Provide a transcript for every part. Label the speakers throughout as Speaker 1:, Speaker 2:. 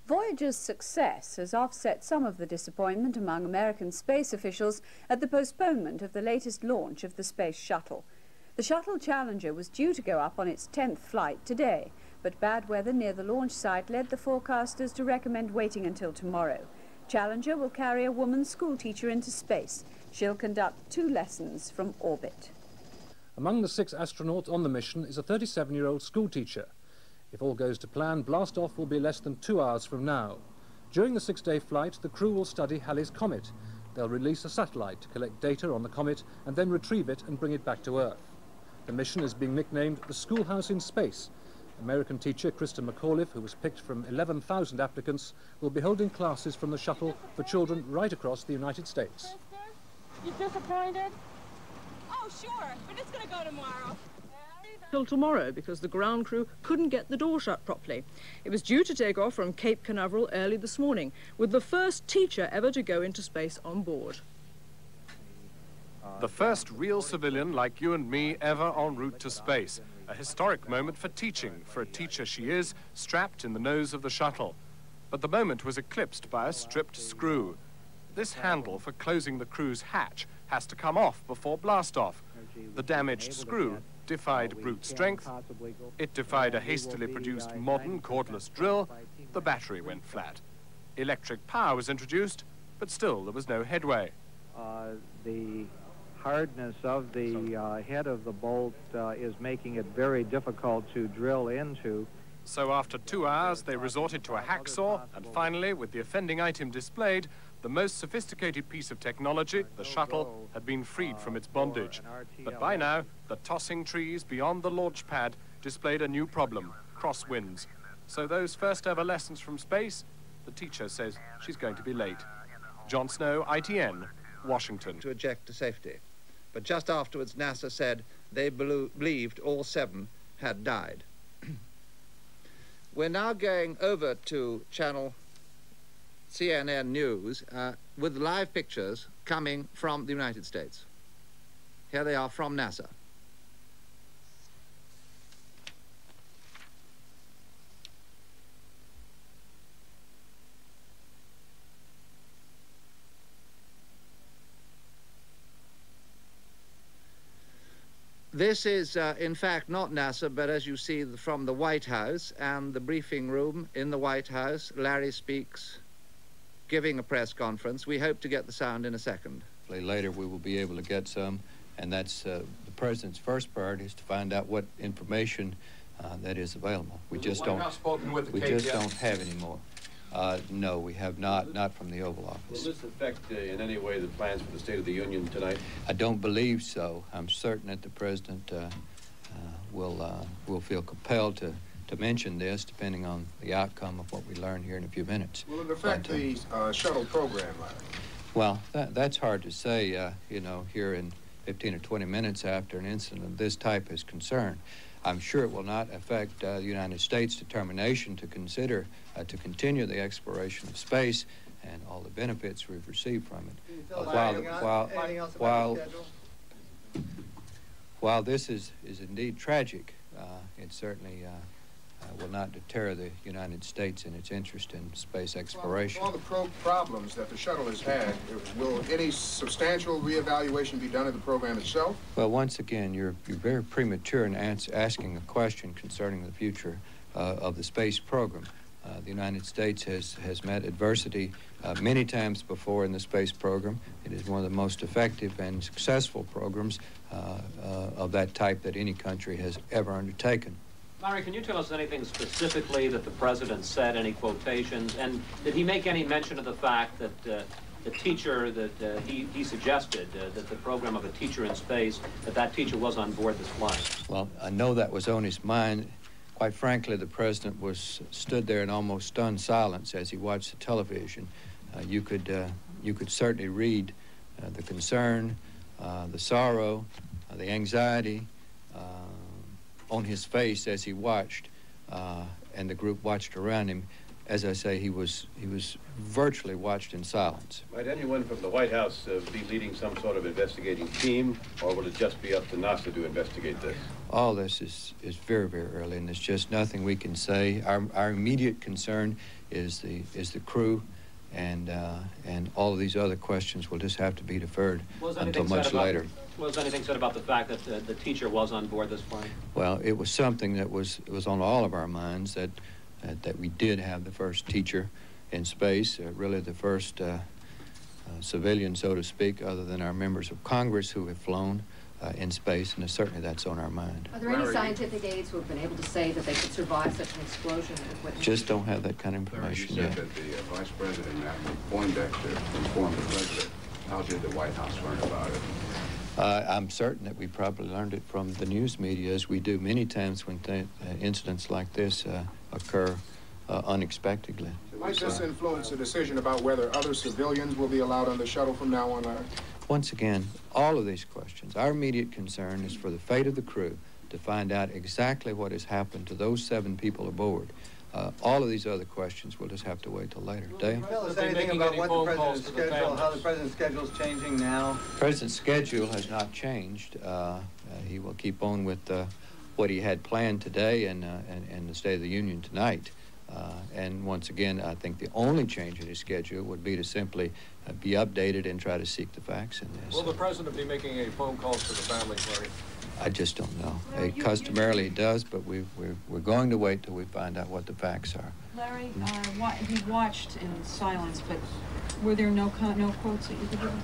Speaker 1: Voyager's success has offset some of the disappointment among American space officials at the postponement of the latest launch of the Space Shuttle. The Shuttle Challenger was due to go up on its 10th flight today, but bad weather near the launch site led the forecasters to recommend waiting until tomorrow. Challenger will carry a woman schoolteacher into space. She'll conduct 2 lessons from orbit.
Speaker 2: Among the 6 astronauts on the mission is a 37-year-old schoolteacher. If all goes to plan, blast-off will be less than 2 hours from now. During the 6-day flight, the crew will study Halley's Comet. They'll release a satellite to collect data on the comet and then retrieve it and bring it back to Earth. The mission is being nicknamed the Schoolhouse in Space. American teacher Krista McAuliffe, who was picked from 11,000 applicants, will be holding classes from the shuttle for children right across the United States.
Speaker 3: You disappointed? Oh, sure, but it's going to go tomorrow.
Speaker 4: Till tomorrow because the ground crew couldn't get the door shut properly. It was due to take off from Cape Canaveral early this morning, with the first teacher ever to go into space on board.
Speaker 5: The first real civilian like you and me ever en route to space. A historic moment for teaching, for a teacher she is, strapped in the nose of the shuttle. But the moment was eclipsed by a stripped screw. This handle for closing the crew's hatch has to come off before blast-off. The damaged screw defied brute strength. It defied a hastily produced modern cordless drill. The battery went flat. Electric power was introduced, but still there was no headway.
Speaker 6: The hardness of the head of the bolt is making it very difficult to drill into.
Speaker 5: So after 2 hours, they resorted to a hacksaw, and finally, with the offending item displayed, the most sophisticated piece of technology, the shuttle, had been freed from its bondage. But by now, the tossing trees beyond the launch pad displayed a new problem, crosswinds. So those first ever lessons from space, the teacher says she's going to be late. John Snow, ITN, Washington.
Speaker 7: To eject to safety. But just afterwards, NASA said they believed all 7 had died. We're now going over to channel CNN News with live pictures coming from the United States. Here they are from NASA. This is, in fact, not NASA, but as you see from the White House and the briefing room in the White House. Larry speaks, giving a press conference. We hope to get the sound in a second.
Speaker 8: Later we will be able to get some, and that's the President's first priority is to find out what information that is available. We just don't have any more. No, we have not from the Oval Office.
Speaker 9: Will this affect in any way the plans for the State of the Union tonight?
Speaker 8: I don't believe so. I'm certain that the President will feel compelled to mention this, depending on the outcome of what we learn here in a few minutes.
Speaker 10: Will it affect the shuttle program, Larry?
Speaker 8: Well, that's hard to say, you know, here in 15 or 20 minutes after an incident of this type is concerned. I'm sure it will not affect the United States' determination to consider to continue the exploration of space and all the benefits we've received from it. While this is indeed tragic, it certainly will not deter the United States in its interest in space exploration.
Speaker 10: All the problems that the shuttle has had, will any substantial reevaluation be done of the program itself?
Speaker 8: Well, once again, you're very premature in asking a question concerning the future of the space program. The United States has met adversity many times before in the space program. It is one of the most effective and successful programs of that type that any country has ever undertaken.
Speaker 11: Larry, can you tell us anything specifically that the President said, any quotations, and did he make any mention of the fact that the teacher that he suggested, that the program of a teacher in space, that teacher was on board this flight?
Speaker 8: Well, I know that was on his mind. Quite frankly, the President stood there in almost stunned silence as he watched the television. You could certainly read the concern, the sorrow, the anxiety on his face as he watched, and the group watched around him. as I say, he was virtually watched in silence.
Speaker 9: Might anyone from the White House be leading some sort of investigating team, or will it just be up to NASA to investigate this?
Speaker 8: All this is very, very early, and there's just nothing we can say. Our immediate concern is the crew, and all of these other questions will just have to be deferred until much later.
Speaker 11: Was anything said about the fact that the teacher was on board this plane?
Speaker 8: Well, it was something that was on all of our minds, that we did have the first teacher in space, really the first civilian, so to speak, other than our members of Congress who have flown in space, and certainly that's on our mind.
Speaker 12: Are there any scientific aides who have been able to say that they could survive such an explosion?
Speaker 8: Just don't have that kind of information yet.
Speaker 10: You said that the Vice President, Admiral Poindexter, informed the President. How did the White House learn about it?
Speaker 8: I'm certain that we probably learned it from the news media, as we do many times when incidents like this occur unexpectedly.
Speaker 10: Might this influence the decision about whether other civilians will be allowed on the shuttle from now on, Larry?
Speaker 8: Once again, all of these questions, our immediate concern is for the fate of the crew, to find out exactly what has happened to those 7 people aboard. All of these other questions we'll just have to wait till later. Dave?
Speaker 13: Tell us anything about what the President's schedule, how the President's schedule is changing now?
Speaker 8: The President's schedule has not changed. He will keep on with what he had planned today and the State of the Union tonight. And once again, I think the only change in his schedule would be to simply be updated and try to seek the facts in this.
Speaker 14: Will the President be making any phone calls to the family, Larry?
Speaker 8: I just don't know. It customarily does, but we're going to wait till we find out what the facts are.
Speaker 12: Larry, he watched in silence, but were there no quotes that you could give us?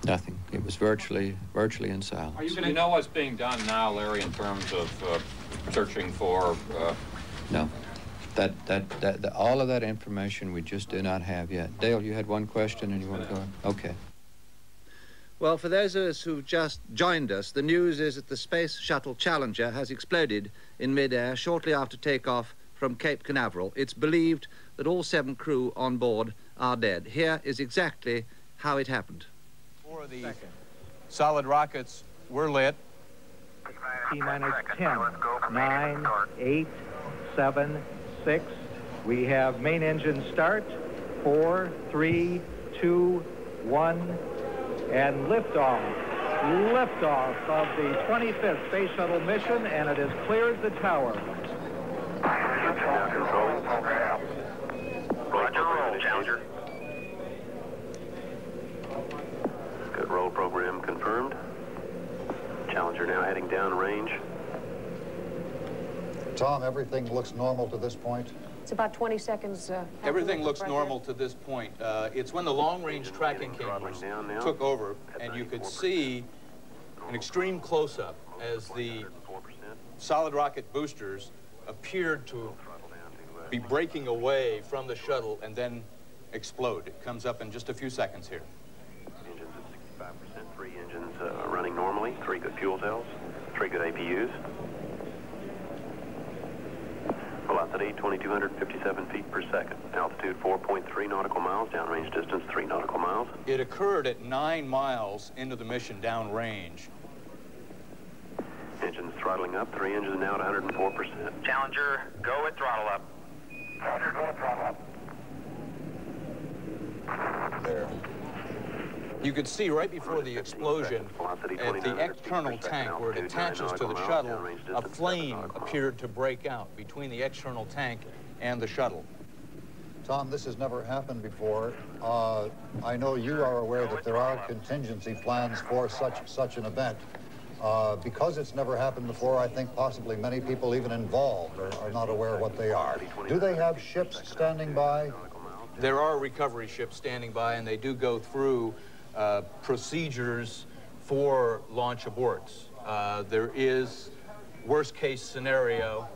Speaker 8: Nothing. It was virtually in silence.
Speaker 15: Are you going to know what's being done now, Larry, in terms of searching for?
Speaker 8: No. All of that information we just do not have yet. Dale, you had one question and you want to go? Okay.
Speaker 7: Well, for those of us who've just joined us, the news is that the Space Shuttle Challenger has exploded in midair shortly after takeoff from Cape Canaveral. It's believed that all 7 crew on board are dead. Here is exactly how it happened.
Speaker 16: Four of the solid rockets were lit.
Speaker 6: T-minus 10, 9, 8, 7, 6. We have main engine start. 4, 3, 2, 1. And liftoff of the 25th Space Shuttle mission, and it has cleared the tower.
Speaker 17: Roger, roll, Challenger. Good roll program confirmed. Challenger now heading downrange.
Speaker 18: Tom, everything looks normal to this point?
Speaker 12: It's about 20 seconds.
Speaker 16: Everything looks normal to this point. It's when the long-range tracking cameras took over, and you could see an extreme close-up as the solid rocket boosters appeared to be breaking away from the shuttle and then explode. It comes up in just a few seconds here.
Speaker 17: Engines at 65%, 3 engines running normally, 3 good fuel cells, 3 good APUs. Velocity 2,257 feet per second. Altitude 4.3 nautical miles. Downrange distance 3 nautical miles.
Speaker 16: It occurred at 9 miles into the mission downrange.
Speaker 17: Engines throttling up. 3 engines now at 104%. Challenger, go at throttle up. Challenger, go at throttle up.
Speaker 16: There. You could see right before the explosion at the external tank where it attaches to the shuttle, a flame appeared to break out between the external tank and the shuttle.
Speaker 18: Tom, this has never happened before. I know you are aware that there are contingency plans for such an event. Because it's never happened before, I think possibly many people even involved are not aware of what they are. Do they have ships standing by?
Speaker 16: There are recovery ships standing by, and they do go through procedures for launch aborts. There is worst-case scenario.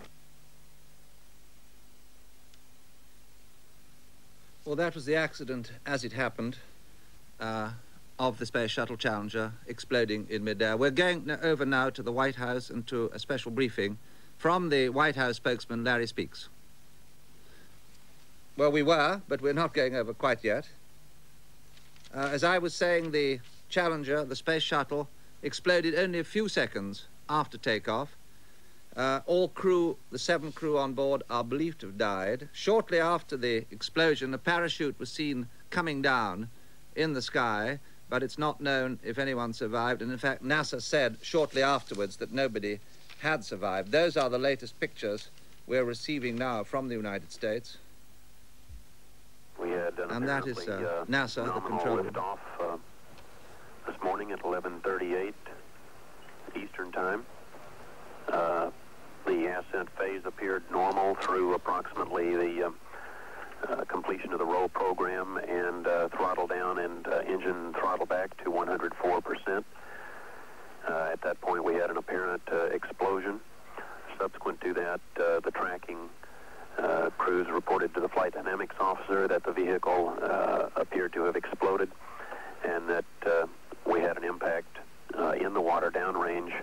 Speaker 7: Well, that was the accident as it happened of the Space Shuttle Challenger exploding in midair. We're going over now to the White House and to a special briefing from the White House spokesman, Larry Speaks. Well, we were, but we're not going over quite yet. As I was saying, the Challenger, the space shuttle, exploded only a few seconds after takeoff. All crew, the 7 crew on board, are believed to have died. Shortly after the explosion, a parachute was seen coming down in the sky, but it's not known if anyone survived. And in fact, NASA said shortly afterwards that nobody had survived. Those are the latest pictures we're receiving now from the United States.
Speaker 17: We had
Speaker 7: and that is NASA, the control room.
Speaker 17: Off this morning at 11:38 Eastern Time. The ascent phase appeared normal through approximately the completion of the roll program and throttle down and engine throttle back to 104%. At that point, we had an apparent explosion. Subsequent to that, the tracking crews reported to the flight dynamics officer that the vehicle appeared to have exploded and that we had an impact in the water downrange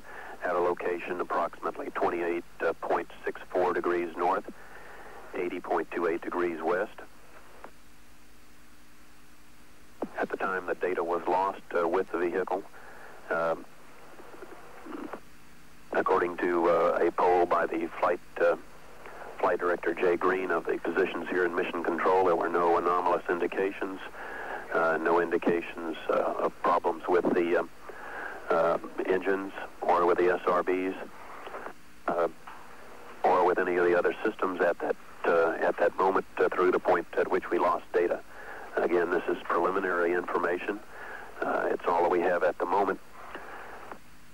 Speaker 17: at a location approximately 28.64 degrees north, 80.28 degrees west. At the time that data was lost with the vehicle, according to a poll by the flight director Jay Green of the positions here in Mission Control, there were no anomalous indications, no indications of problems with the engines or with the SRBs or with any of the other systems at that moment through the point at which we lost data. Again, this is preliminary information. It's all that we have at the moment,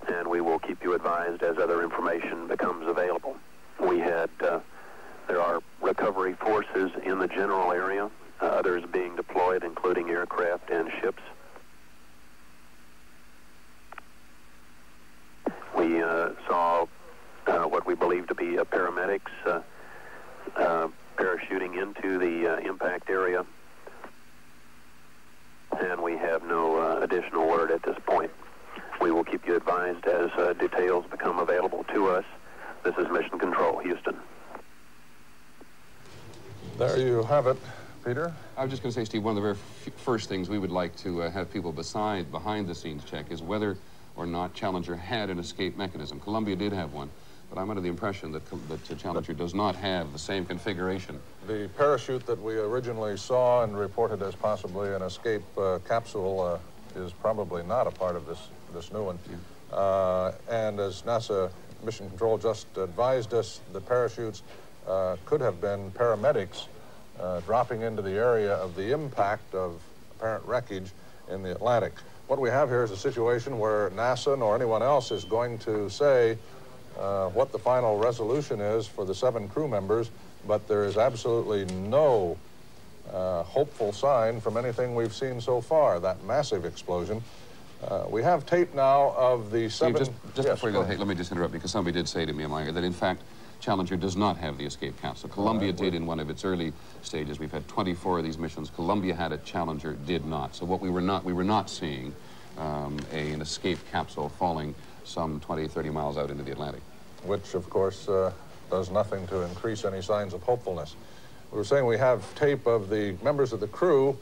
Speaker 17: and we will keep you advised as other information becomes available. We had, there are recovery forces in the general area, others being deployed, including aircraft and ships. We saw what we believe to be paramedics parachuting into the impact area, and we have no additional word at this point. We will keep you advised as details become available to us. This is Mission Control, Houston.
Speaker 14: There you have it, Peter.
Speaker 19: I was just going to say, Steve, one of the very first things we would like to have people behind the scenes check is whether or not Challenger had an escape mechanism. Columbia did have one, but I'm under the impression that Challenger does not have the same configuration.
Speaker 14: The parachute that we originally saw and reported as possibly an escape capsule is probably not a part of this new one. Yeah. And as NASA Mission Control just advised us, the parachutes could have been paramedics dropping into the area of the impact of apparent wreckage in the Atlantic. What we have here is a situation where NASA nor anyone else is going to say what the final resolution is for the 7 crew members, but there is absolutely no hopeful sign from anything we've seen so far, that massive explosion. We have tape now of the 7...
Speaker 19: Steve, just before you go, hey, let me just interrupt, because somebody did say to me a moment ago that, in fact, Challenger does not have the escape capsule. Columbia did in one of its early stages. We've had 24 of these missions. Columbia had it, Challenger did not. So what we were not seeing an escape capsule falling some 20, 30 miles out into the Atlantic.
Speaker 14: Which, of course, does nothing to increase any signs of hopefulness. We were saying we have tape of the members of the crew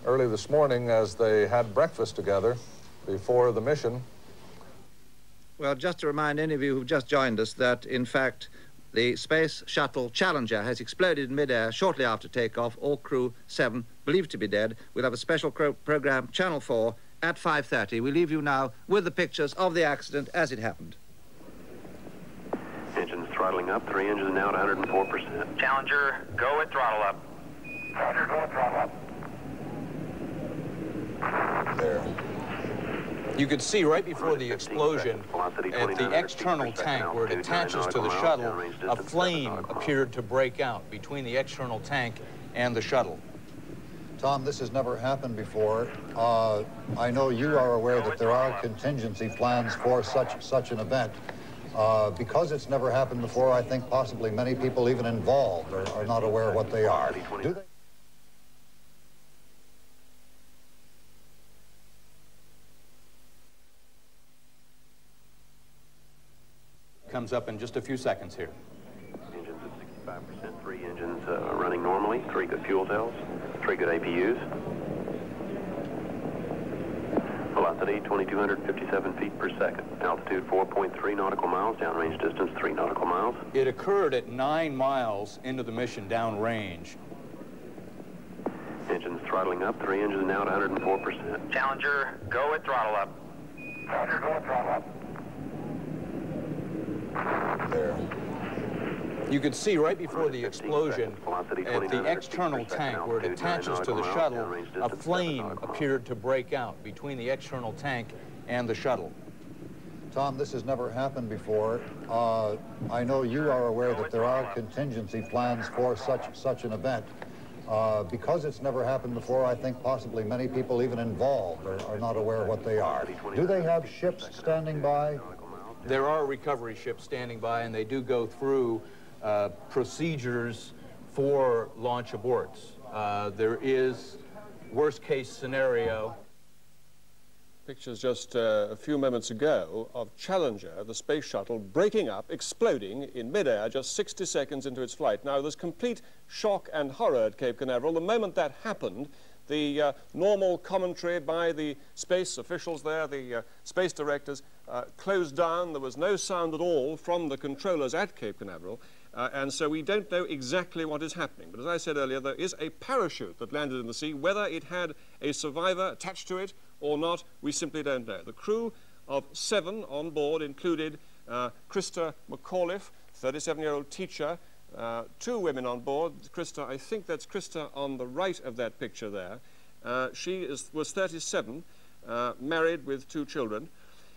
Speaker 14: early this morning as they had breakfast together before the mission.
Speaker 7: Well, just to remind any of you who've just joined us that, in fact, the Space Shuttle Challenger has exploded in midair shortly after takeoff. All crew 7 believed to be dead. We'll have a special program, Channel 4, at 5:30. We leave you now with the pictures of the accident as it happened.
Speaker 17: Engines throttling up. 3 engines now at 104%.
Speaker 20: Challenger, go at throttle up. Challenger, go at throttle up.
Speaker 16: There. You could see right before the explosion at the external tank where it attaches to the shuttle, a flame appeared to break out between the external tank and the shuttle.
Speaker 18: Tom, this has never happened before. I know you are aware that there are contingency plans for such an event. Because it's never happened before, I think possibly many people even involved are not aware what they are. Do they?
Speaker 16: Comes up in just a few seconds here.
Speaker 17: Engines at 65%, 3 engines running normally, 3 good fuel cells, 3 good APUs. velocity 2,257 feet per second. Altitude 4.3 nautical miles, downrange distance 3 nautical miles.
Speaker 16: It occurred at 9 miles into the mission downrange.
Speaker 17: Engines throttling up, 3 engines now at 104%.
Speaker 20: Challenger, go at throttle up. Challenger, go at throttle up.
Speaker 16: There. You could see right before the explosion at the external tank where it attaches to the shuttle, a flame appeared to break out between the external tank and the shuttle.
Speaker 18: Tom, this has never happened before. I know you are aware that there are contingency plans for such an event. Because it's never happened before, I think possibly many people even involved are not aware of what they are. Do they have ships standing by?
Speaker 16: There are recovery ships standing by, and they do go through procedures for launch aborts. There is worst-case scenario.
Speaker 21: Pictures just a few moments ago of Challenger, the space shuttle, breaking up, exploding in midair just 60 seconds into its flight. Now, there's complete shock and horror at Cape Canaveral. The moment that happened, the normal commentary by the space officials there, the space directors, closed down. There was no sound at all from the controllers at Cape Canaveral. And so we don't know exactly what is happening. But as I said earlier, there is a parachute that landed in the sea. Whether it had a survivor attached to it or not, we simply don't know. The crew of 7 on board included Krista McAuliffe, 37-year-old teacher, 2 women on board. Krista, I think that's Krista on the right of that picture there. She was 37, married with 2 children.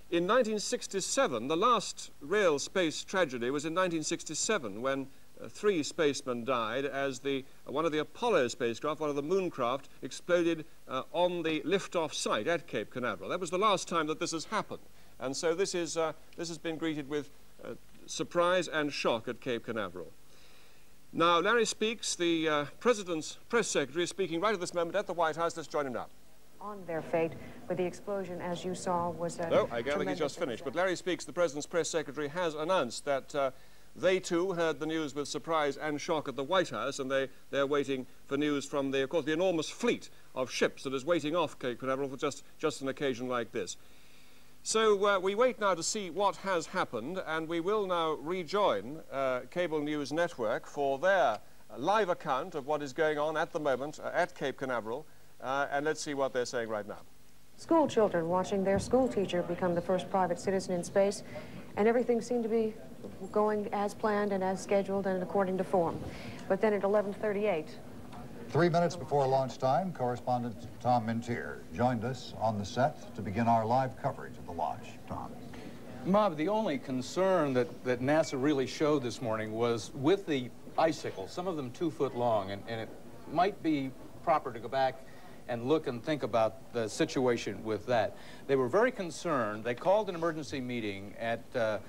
Speaker 21: In 1967, the last real space tragedy was in 1967 when 3 spacemen died as one of the Apollo spacecraft, one of the Mooncraft, exploded on the liftoff site at Cape Canaveral. That was the last time that this has happened. And so this has been greeted with surprise and shock at Cape Canaveral. Now, Larry Speakes, the President's press secretary, is speaking right at this moment at the White House. Let's join him now.
Speaker 22: On their fate, but the explosion, as you saw, was a
Speaker 21: No, I gather he's just finished. But Larry Speakes, the President's press secretary, has announced that they too heard the news with surprise and shock at the White House, and they're waiting for news from of course, the enormous fleet of ships that is waiting off Cape Canaveral for just an occasion like this. So we wait now to see what has happened, and we will now rejoin Cable News Network for their live account of what is going on at the moment at Cape Canaveral. And let's see what they're saying right now.
Speaker 22: School children watching their school teacher become the first private citizen in space, and everything seemed to be going as planned and as scheduled and according to form. But then at 11:38...
Speaker 18: 3 minutes before launch time, correspondent Tom Mintier joined us on the set to begin our live coverage of the launch. Tom.
Speaker 16: Bob, the only concern that NASA really showed this morning was with the icicles, some of them 2 foot long, and it might be proper to go back and look and think about the situation with that. They were very concerned. They called an emergency meeting at the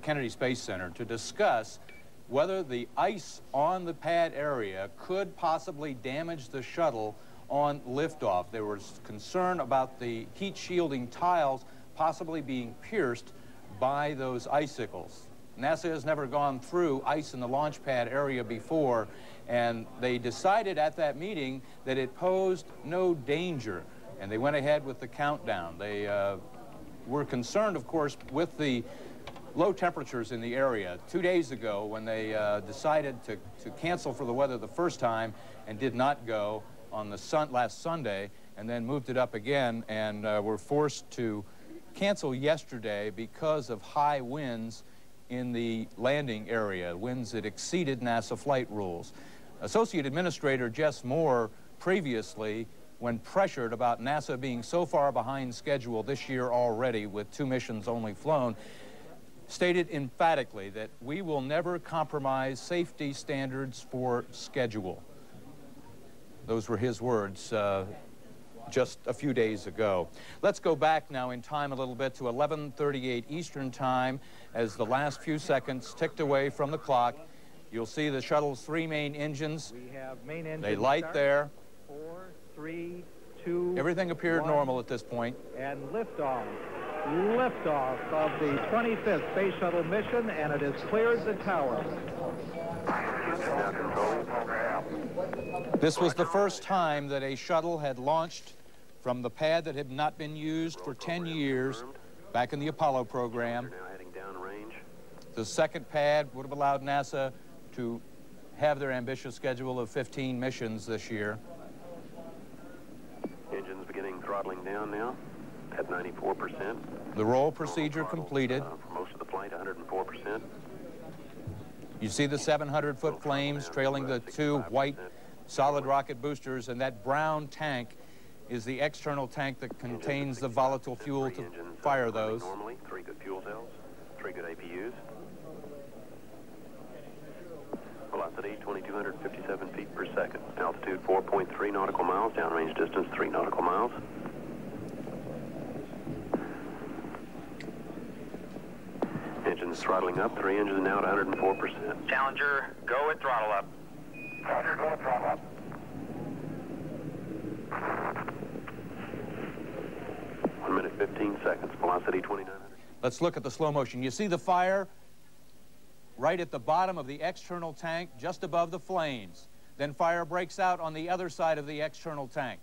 Speaker 16: Kennedy Space Center to discuss whether the ice on the pad area could possibly damage the shuttle on liftoff. There was concern about the heat shielding tiles possibly being pierced by those icicles. NASA has never gone through ice in the launch pad area before, and they decided at that meeting that it posed no danger, and they went ahead with the countdown. They were concerned, of course, with the low temperatures in the area. 2 days ago, when they decided to cancel for the weather the first time and did not go on the last Sunday, and then moved it up again, and were forced to cancel yesterday because of high winds in the landing area, winds that exceeded NASA flight rules. Associate Administrator Jess Moore previously, when pressured about NASA being so far behind schedule this year already with 2 missions only flown, stated emphatically that we will never compromise safety standards for schedule. Those were his words just a few days ago. Let's go back now in time a little bit to 11:38 Eastern Time as the last few seconds ticked away from the clock. You'll see the shuttle's 3 main engines.
Speaker 6: We have main engine
Speaker 16: they light
Speaker 6: start.
Speaker 16: there.
Speaker 6: 4, 3, 2,
Speaker 16: Everything appeared
Speaker 6: 1,
Speaker 16: normal at this point.
Speaker 6: And liftoff. Liftoff of the 25th Space Shuttle mission, and it has cleared the tower.
Speaker 16: This was the first time that a shuttle had launched from the pad that had not been used for 10 years back in the Apollo program. The second pad would have allowed NASA to have their ambitious schedule of 15 missions this year.
Speaker 17: Engines beginning throttling down now at 94%.
Speaker 16: The roll procedure completed.
Speaker 17: For most of the flight, 104%.
Speaker 16: You see the 700-foot flames trailing the two white solid rocket boosters, and that brown tank is the external tank that contains the volatile fuel to fire those.
Speaker 17: Normally, 3 good fuel cells, 3 good APUs. Velocity 2,257 feet per second. Altitude 4.3 nautical miles. Downrange distance 3 nautical miles. Engines throttling up. 3 engines now at 104%.
Speaker 20: Challenger, go at throttle up. Challenger, go at throttle up.
Speaker 17: 1 minute 15 seconds. Velocity 2,900.
Speaker 16: Let's look at the slow motion. You see the fire right at the bottom of the external tank, just above the flames. Then fire breaks out on the other side of the external tank.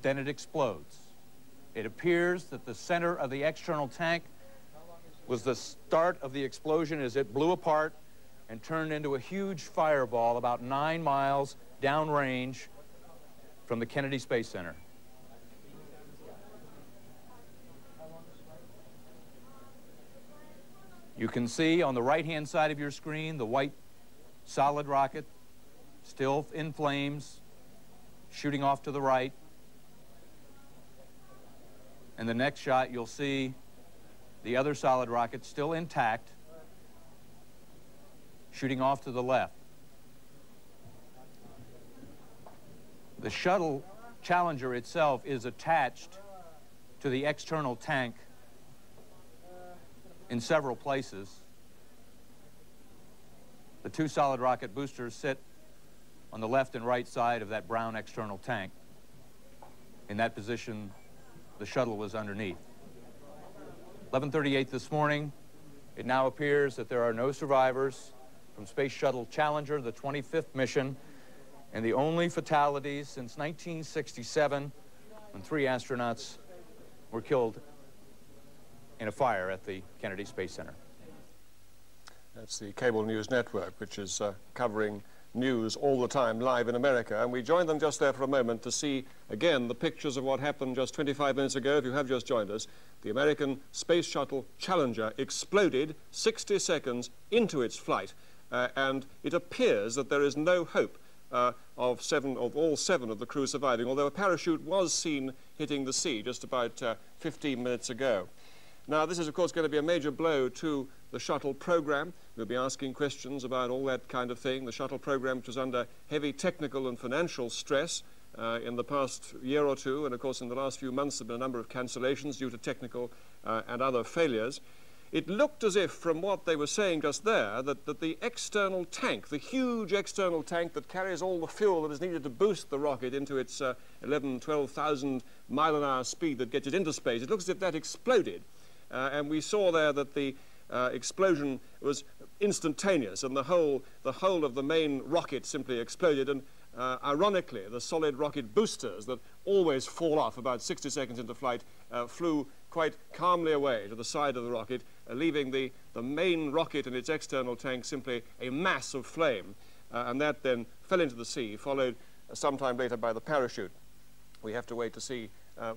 Speaker 16: Then it explodes. It appears that the center of the external tank was the start of the explosion as it blew apart and turned into a huge fireball about 9 miles downrange from the Kennedy Space Center. You can see on the right-hand side of your screen the white solid rocket still in flames, shooting off to the right. And the next shot, you'll see the other solid rocket still intact, shooting off to the left. The shuttle Challenger itself is attached to the external tank in several places. The 2 solid rocket boosters sit on the left and right side of that brown external tank. In that position, the shuttle was underneath. 11:38 this morning, it now appears that there are no survivors from Space Shuttle Challenger, the 25th mission, and the only fatalities since 1967, when 3 astronauts were killed in a fire at the Kennedy Space Center.
Speaker 21: That's the cable news network, which is covering news all the time live in America. And we joined them just there for a moment to see, again, the pictures of what happened just 25 minutes ago. If you have just joined us, the American Space Shuttle Challenger exploded 60 seconds into its flight. And it appears that there is no hope of all 7 of the crew surviving, although a parachute was seen hitting the sea just about 15 minutes ago. Now, this is, of course, going to be a major blow to the shuttle program. We'll be asking questions about all that kind of thing. The shuttle program, which was under heavy technical and financial stress in the past year or two, and, of course, in the last few months, there have been a number of cancellations due to technical and other failures. It looked as if, from what they were saying just there, that the external tank, the huge external tank that carries all the fuel that is needed to boost the rocket into its 12,000 mile-an-hour speed that gets it into space, it looks as if that exploded. And we saw there that the explosion was instantaneous, and the whole of the main rocket simply exploded. And ironically, the solid rocket boosters that always fall off about 60 seconds into flight flew quite calmly away to the side of the rocket, leaving the main rocket and its external tank simply a mass of flame. And that then fell into the sea, followed sometime later by the parachute. We have to wait to see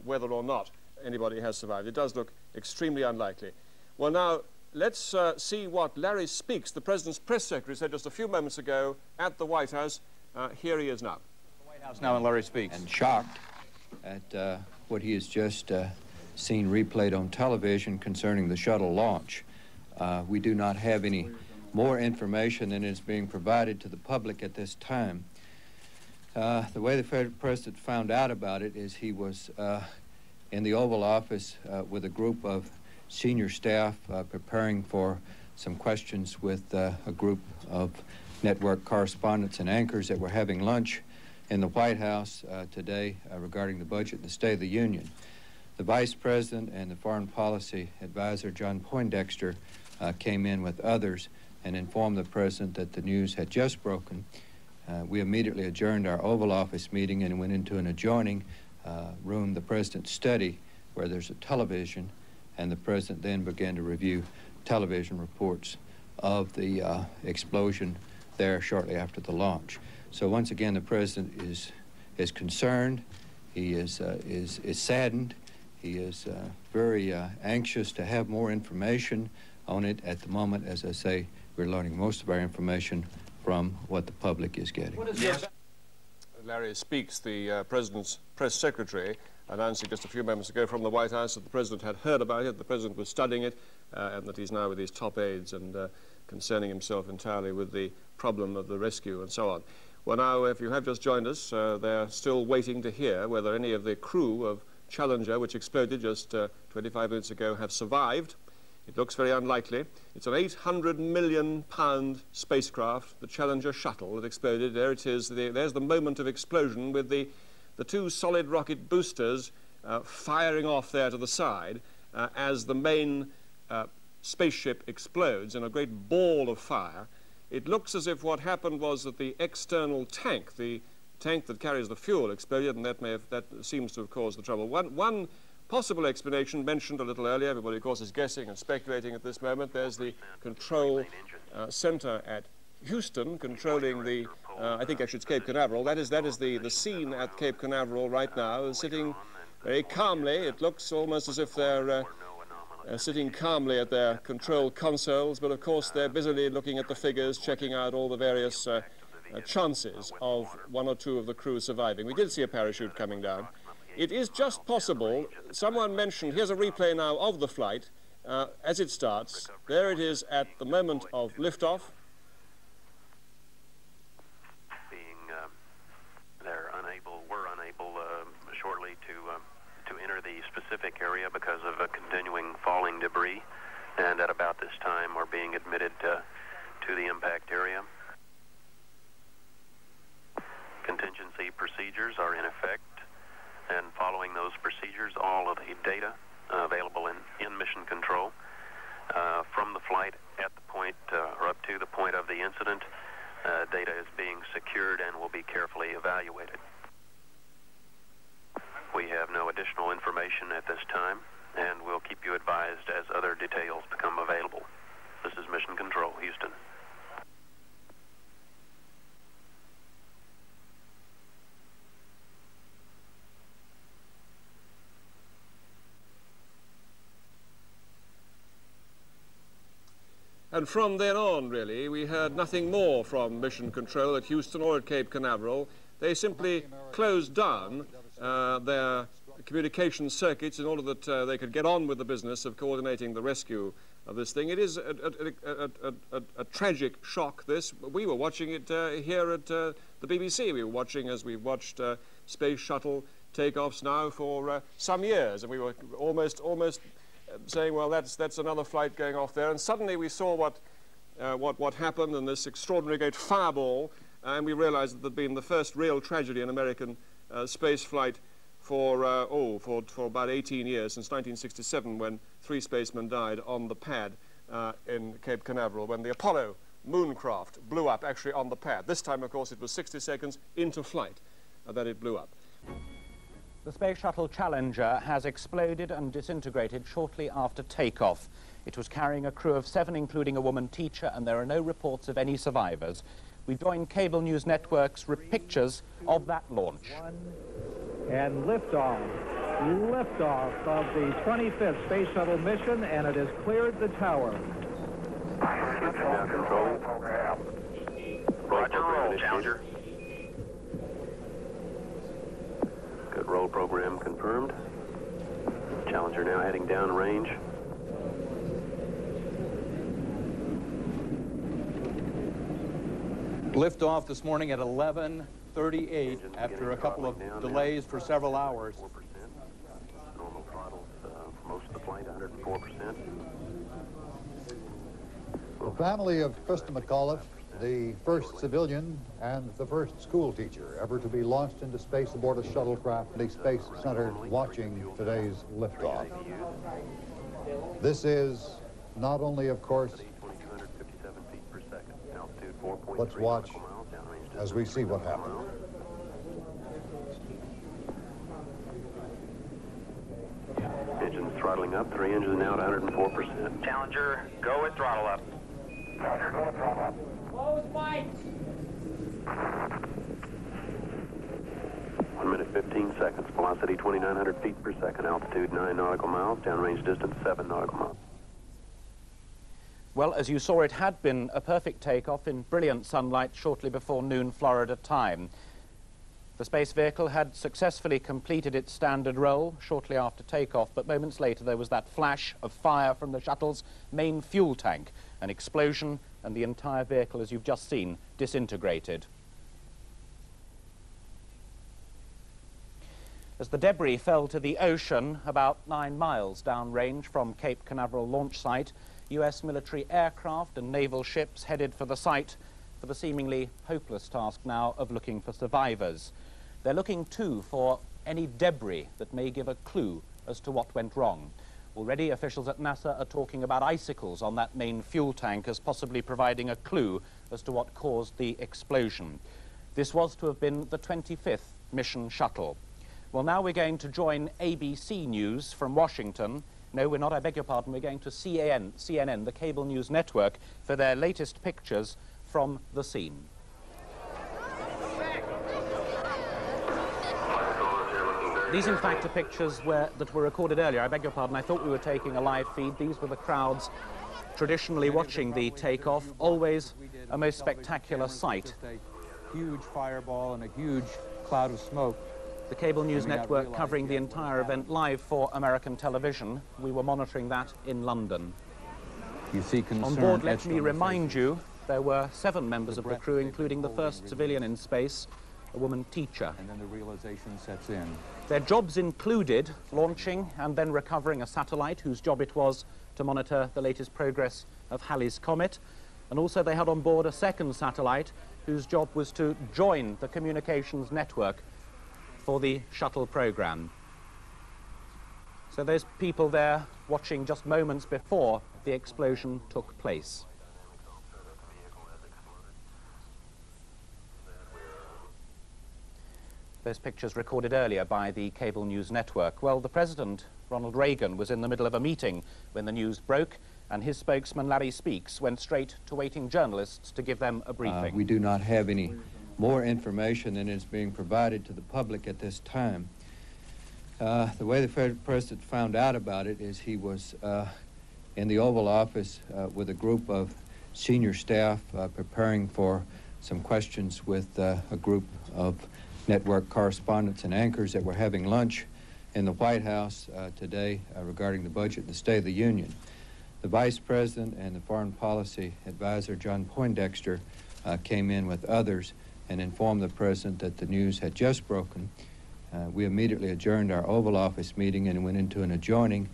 Speaker 21: whether or not anybody has survived. It does look extremely unlikely. Well, now, let's see what Larry Speaks, the President's press secretary, said just a few moments ago at the White House. Here he is now.
Speaker 16: The White House now, and Larry Speaks.
Speaker 8: And shocked at what he has just seen replayed on television concerning the shuttle launch. We do not have any more information than is being provided to the public at this time. The way the Federal President found out about it is he was in the Oval Office with a group of senior staff preparing for some questions with a group of network correspondents and anchors that were having lunch in the White House today regarding the budget and the State of the Union. The Vice President and the Foreign Policy Advisor, John Poindexter, came in with others and informed the President that the news had just broken We immediately adjourned our Oval Office meeting and went into an adjoining room, the President's study, where there's a television, and the President then began to review television reports of the explosion there shortly after the launch. So once again, the President is concerned, he is saddened, he is very anxious to have more information on it. At the moment, as I say, we're learning most of our information from what the public is getting.
Speaker 21: Larry Speaks, the President's press secretary, announcing just a few moments ago from the White House that the President had heard about it, the President was studying it, and that he's now with his top aides and concerning himself entirely with the problem of the rescue and so on. Well, now, if you have just joined us, they're still waiting to hear whether any of the crew of Challenger, which exploded just 25 minutes ago, have survived. It looks very unlikely. It's an 800 million pound spacecraft, the Challenger shuttle that exploded. There it is. There's the moment of explosion with the two solid rocket boosters firing off there to the side as the main spaceship explodes in a great ball of fire. It looks as if what happened was that the external tank, the tank that carries the fuel, exploded, and that seems to have caused the trouble. One possible explanation mentioned a little earlier, everybody of course is guessing and speculating at this moment. There's the control center at Houston controlling the, I think actually it's Cape Canaveral. That is the scene at Cape Canaveral right now, sitting very calmly. It looks almost as if they're sitting calmly at their control consoles, but of course they're busily looking at the figures, checking out all the various chances of one or two of the crew surviving. We did see a parachute coming down. It is just possible, someone mentioned, here's a replay now of the flight as it starts. There it is at the moment of liftoff.
Speaker 17: We're unable shortly to enter the specific area because of a continuing falling debris, and at about this time we're being admitted to the impact area. Contingency procedures are in effect, and following those procedures, all of the data available in mission control from the flight at the point or up to the point of the incident, data is being secured and will be carefully evaluated. We have no additional information at this time, and we'll keep you advised as other details become available. This is Mission Control, Houston.
Speaker 21: And from then on, really, we heard nothing more from Mission Control at Houston or at Cape Canaveral. They simply closed down their communication circuits in order that they could get on with the business of coordinating the rescue of this thing. It is a tragic shock, this. We were watching it here at the BBC. We were watching, as we've watched space shuttle takeoffs now for some years, and we were almost saying, well, that's another flight going off there. And suddenly we saw what happened in this extraordinary great fireball, and we realized that there'd been the first real tragedy in American space flight for about 18 years, since 1967, when 3 spacemen died on the pad in Cape Canaveral, when the Apollo mooncraft blew up actually on the pad. This time, of course, it was 60 seconds into flight that it blew up.
Speaker 1: The Space Shuttle Challenger has exploded and disintegrated shortly after takeoff. It was carrying a crew of 7, including a woman teacher, and there are no reports of any survivors. We join cable news networks with pictures of that launch.
Speaker 6: And liftoff of the 25th Space Shuttle mission, and it has cleared the tower.
Speaker 17: Control. Roger, roll, Challenger. Good, roll program confirmed. Challenger now heading down range.
Speaker 16: Liftoff this morning at 11:38 after a couple of delays for several hours.
Speaker 17: 4%. Normal throttles for most of the flight, 104%.
Speaker 18: The family of Krista McAuliffe, the first civilian and the first school teacher ever to be launched into space aboard a shuttlecraft at the Space Center, watching today's liftoff. This is not only, of course, let's watch as we see what happened.
Speaker 17: Engines throttling up. 3 engines now at 104%.
Speaker 20: Challenger, go with throttle up. Challenger, go with throttle up. Close lights.
Speaker 17: 1 minute 15 seconds. Velocity 2,900 feet per second. Altitude 9 nautical miles. Downrange distance 7 nautical miles.
Speaker 1: Well, as you saw, it had been a perfect takeoff in brilliant sunlight shortly before noon Florida time. The space vehicle had successfully completed its standard roll shortly after takeoff, but moments later there was that flash of fire from the shuttle's main fuel tank, an explosion, and the entire vehicle, as you've just seen, disintegrated. As the debris fell to the ocean about 9 miles downrange from Cape Canaveral launch site, US military aircraft and naval ships headed for the site for the seemingly hopeless task now of looking for survivors. They're looking too for any debris that may give a clue as to what went wrong. Already officials at NASA are talking about icicles on that main fuel tank as possibly providing a clue as to what caused the explosion. This was to have been the 25th mission shuttle. Well, now we're going to join ABC News from Washington. No, we're not, I beg your pardon, we're going to CNN, the cable news network, for their latest pictures from the scene. These, in fact, are pictures that were recorded earlier. I beg your pardon, I thought we were taking a live feed. These were the crowds traditionally watching the takeoff. Always a most spectacular sight.
Speaker 8: A huge fireball and a huge cloud of smoke.
Speaker 1: The cable news network covering the entire event live for American television. We were monitoring that in London.
Speaker 8: You see concern.
Speaker 1: On board, let me remind you, there were 7 members of the crew, including the first civilian in space, a woman teacher.
Speaker 8: And then the realization sets in.
Speaker 1: Their jobs included launching and then recovering a satellite whose job it was to monitor the latest progress of Halley's Comet. And also they had on board a second satellite whose job was to join the communications network for the shuttle program. So there's people there watching just moments before the explosion took place. Those pictures recorded earlier by the cable news network. Well, the President, Ronald Reagan, was in the middle of a meeting when the news broke, and his spokesman, Larry Speaks, went straight to waiting journalists to give them a briefing.
Speaker 8: We do not have any more information than is being provided to the public at this time. The way the President found out about it is he was in the Oval Office with a group of senior staff preparing for some questions with a group of network correspondents and anchors that were having lunch in the White House today regarding the budget and the State of the Union. The Vice President and the Foreign Policy Advisor, John Poindexter, came in with others and informed the President that the news had just broken. We immediately adjourned our Oval Office meeting and went into an adjoining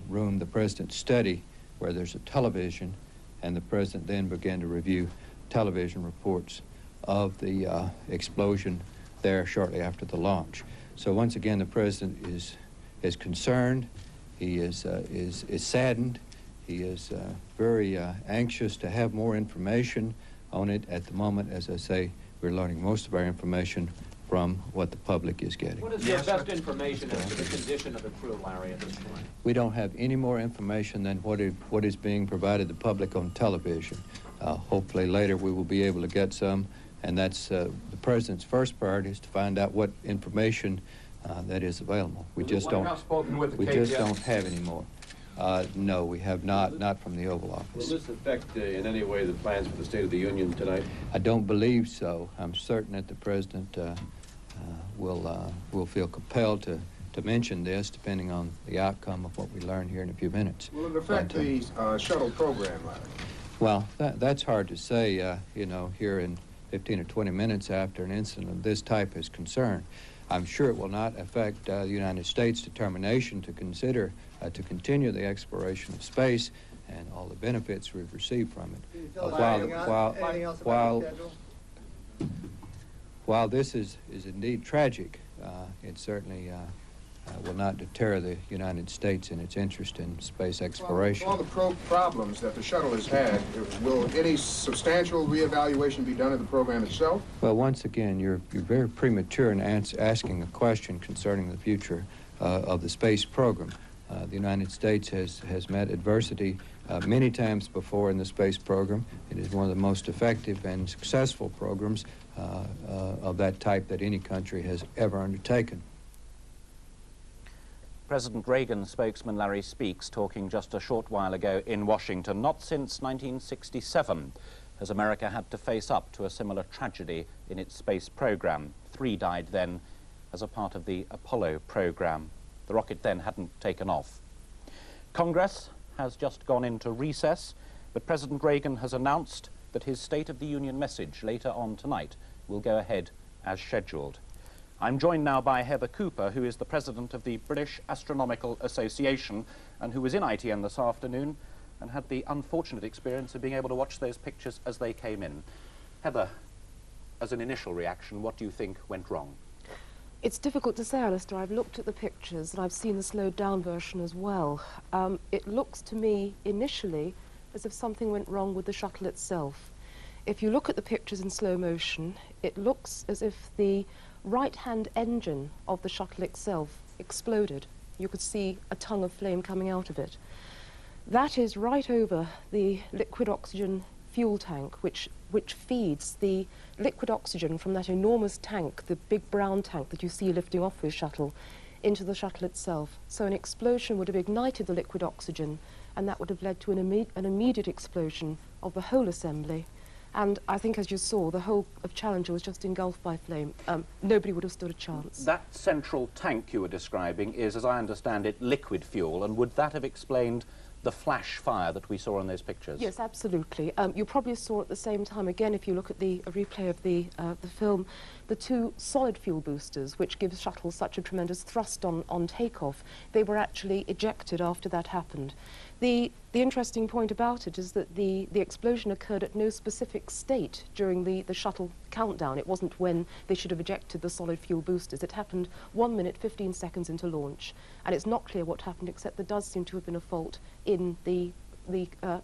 Speaker 8: room, the President's study, where there's a television, and the President then began to review television reports of the explosion there shortly after the launch. So once again, the President is concerned, he is saddened, he is very anxious to have more information on it. At the moment, as I say, we're learning most of our information from what the public is getting.
Speaker 11: What is your best information as to the condition of the crew, Larry, at this point?
Speaker 8: We don't have any more information than what is being provided to the public on television. Hopefully later we will be able to get some, and that's the President's first priority, is to find out what information that is available. We just don't have any more. No, we have not from the Oval Office.
Speaker 9: Will this affect in any way the plans for the State of the Union tonight?
Speaker 8: I don't believe so. I'm certain that the President will feel compelled to mention this, depending on the outcome of what we learn here in a few minutes.
Speaker 10: Will it affect the shuttle program, Larry?
Speaker 8: Well, that's hard to say, you know, here in 15 or 20 minutes after an incident of this type is concerned. I'm sure it will not affect the United States' determination to consider to continue the exploration of space and all the benefits we've received from it. While this is indeed tragic, it certainly will not deter the United States in its interest in space exploration.
Speaker 10: Well, with all the problems that the shuttle has had, will any substantial reevaluation be done of the program itself?
Speaker 8: Well, once again, you're very premature in asking a question concerning the future of the space program. The United States has met adversity many times before in the space program. It is one of the most effective and successful programs of that type that any country has ever undertaken.
Speaker 1: President Reagan's spokesman Larry Speakes talking just a short while ago in Washington. Not since 1967 has America had to face up to a similar tragedy in its space program. 3 died then as a part of the Apollo program. The rocket then hadn't taken off. Congress has just gone into recess, but President Reagan has announced that his State of the Union message later on tonight will go ahead as scheduled. I'm joined now by Heather Cooper, who is the president of the British Astronomical Association and who was in ITN this afternoon and had the unfortunate experience of being able to watch those pictures as they came in. Heather, as an initial reaction, what do you think went wrong?
Speaker 2: It's difficult to say, Alistair. I've looked at the pictures and I've seen the slowed down version as well. It looks to me initially as if something went wrong with the shuttle itself. If you look at the pictures in slow motion, it looks as if the right-hand engine of the shuttle itself exploded. You could see a tongue of flame coming out of it. That is right over the liquid oxygen fuel tank, which feeds the liquid oxygen from that enormous tank, the big brown tank that you see lifting off the shuttle, into the shuttle itself. So an explosion would have ignited the liquid oxygen, and that would have led to an immediate explosion of the whole assembly. And I think, as you saw, the whole of Challenger was just engulfed by flame. Nobody would have stood a chance.
Speaker 1: That central tank you were describing is, as I understand it, liquid fuel, and would that have explained the flash fire that we saw in those pictures?
Speaker 2: Yes, absolutely. You probably saw at the same time, again, if you look at a replay of the film, the 2 solid fuel boosters, which give shuttles such a tremendous thrust on takeoff, they were actually ejected after that happened. The interesting point about it is that the explosion occurred at no specific state during the shuttle countdown. It wasn't when they should have ejected the solid fuel boosters. It happened 1 minute, 15 seconds into launch. And it's not clear what happened, except there does seem to have been a fault in the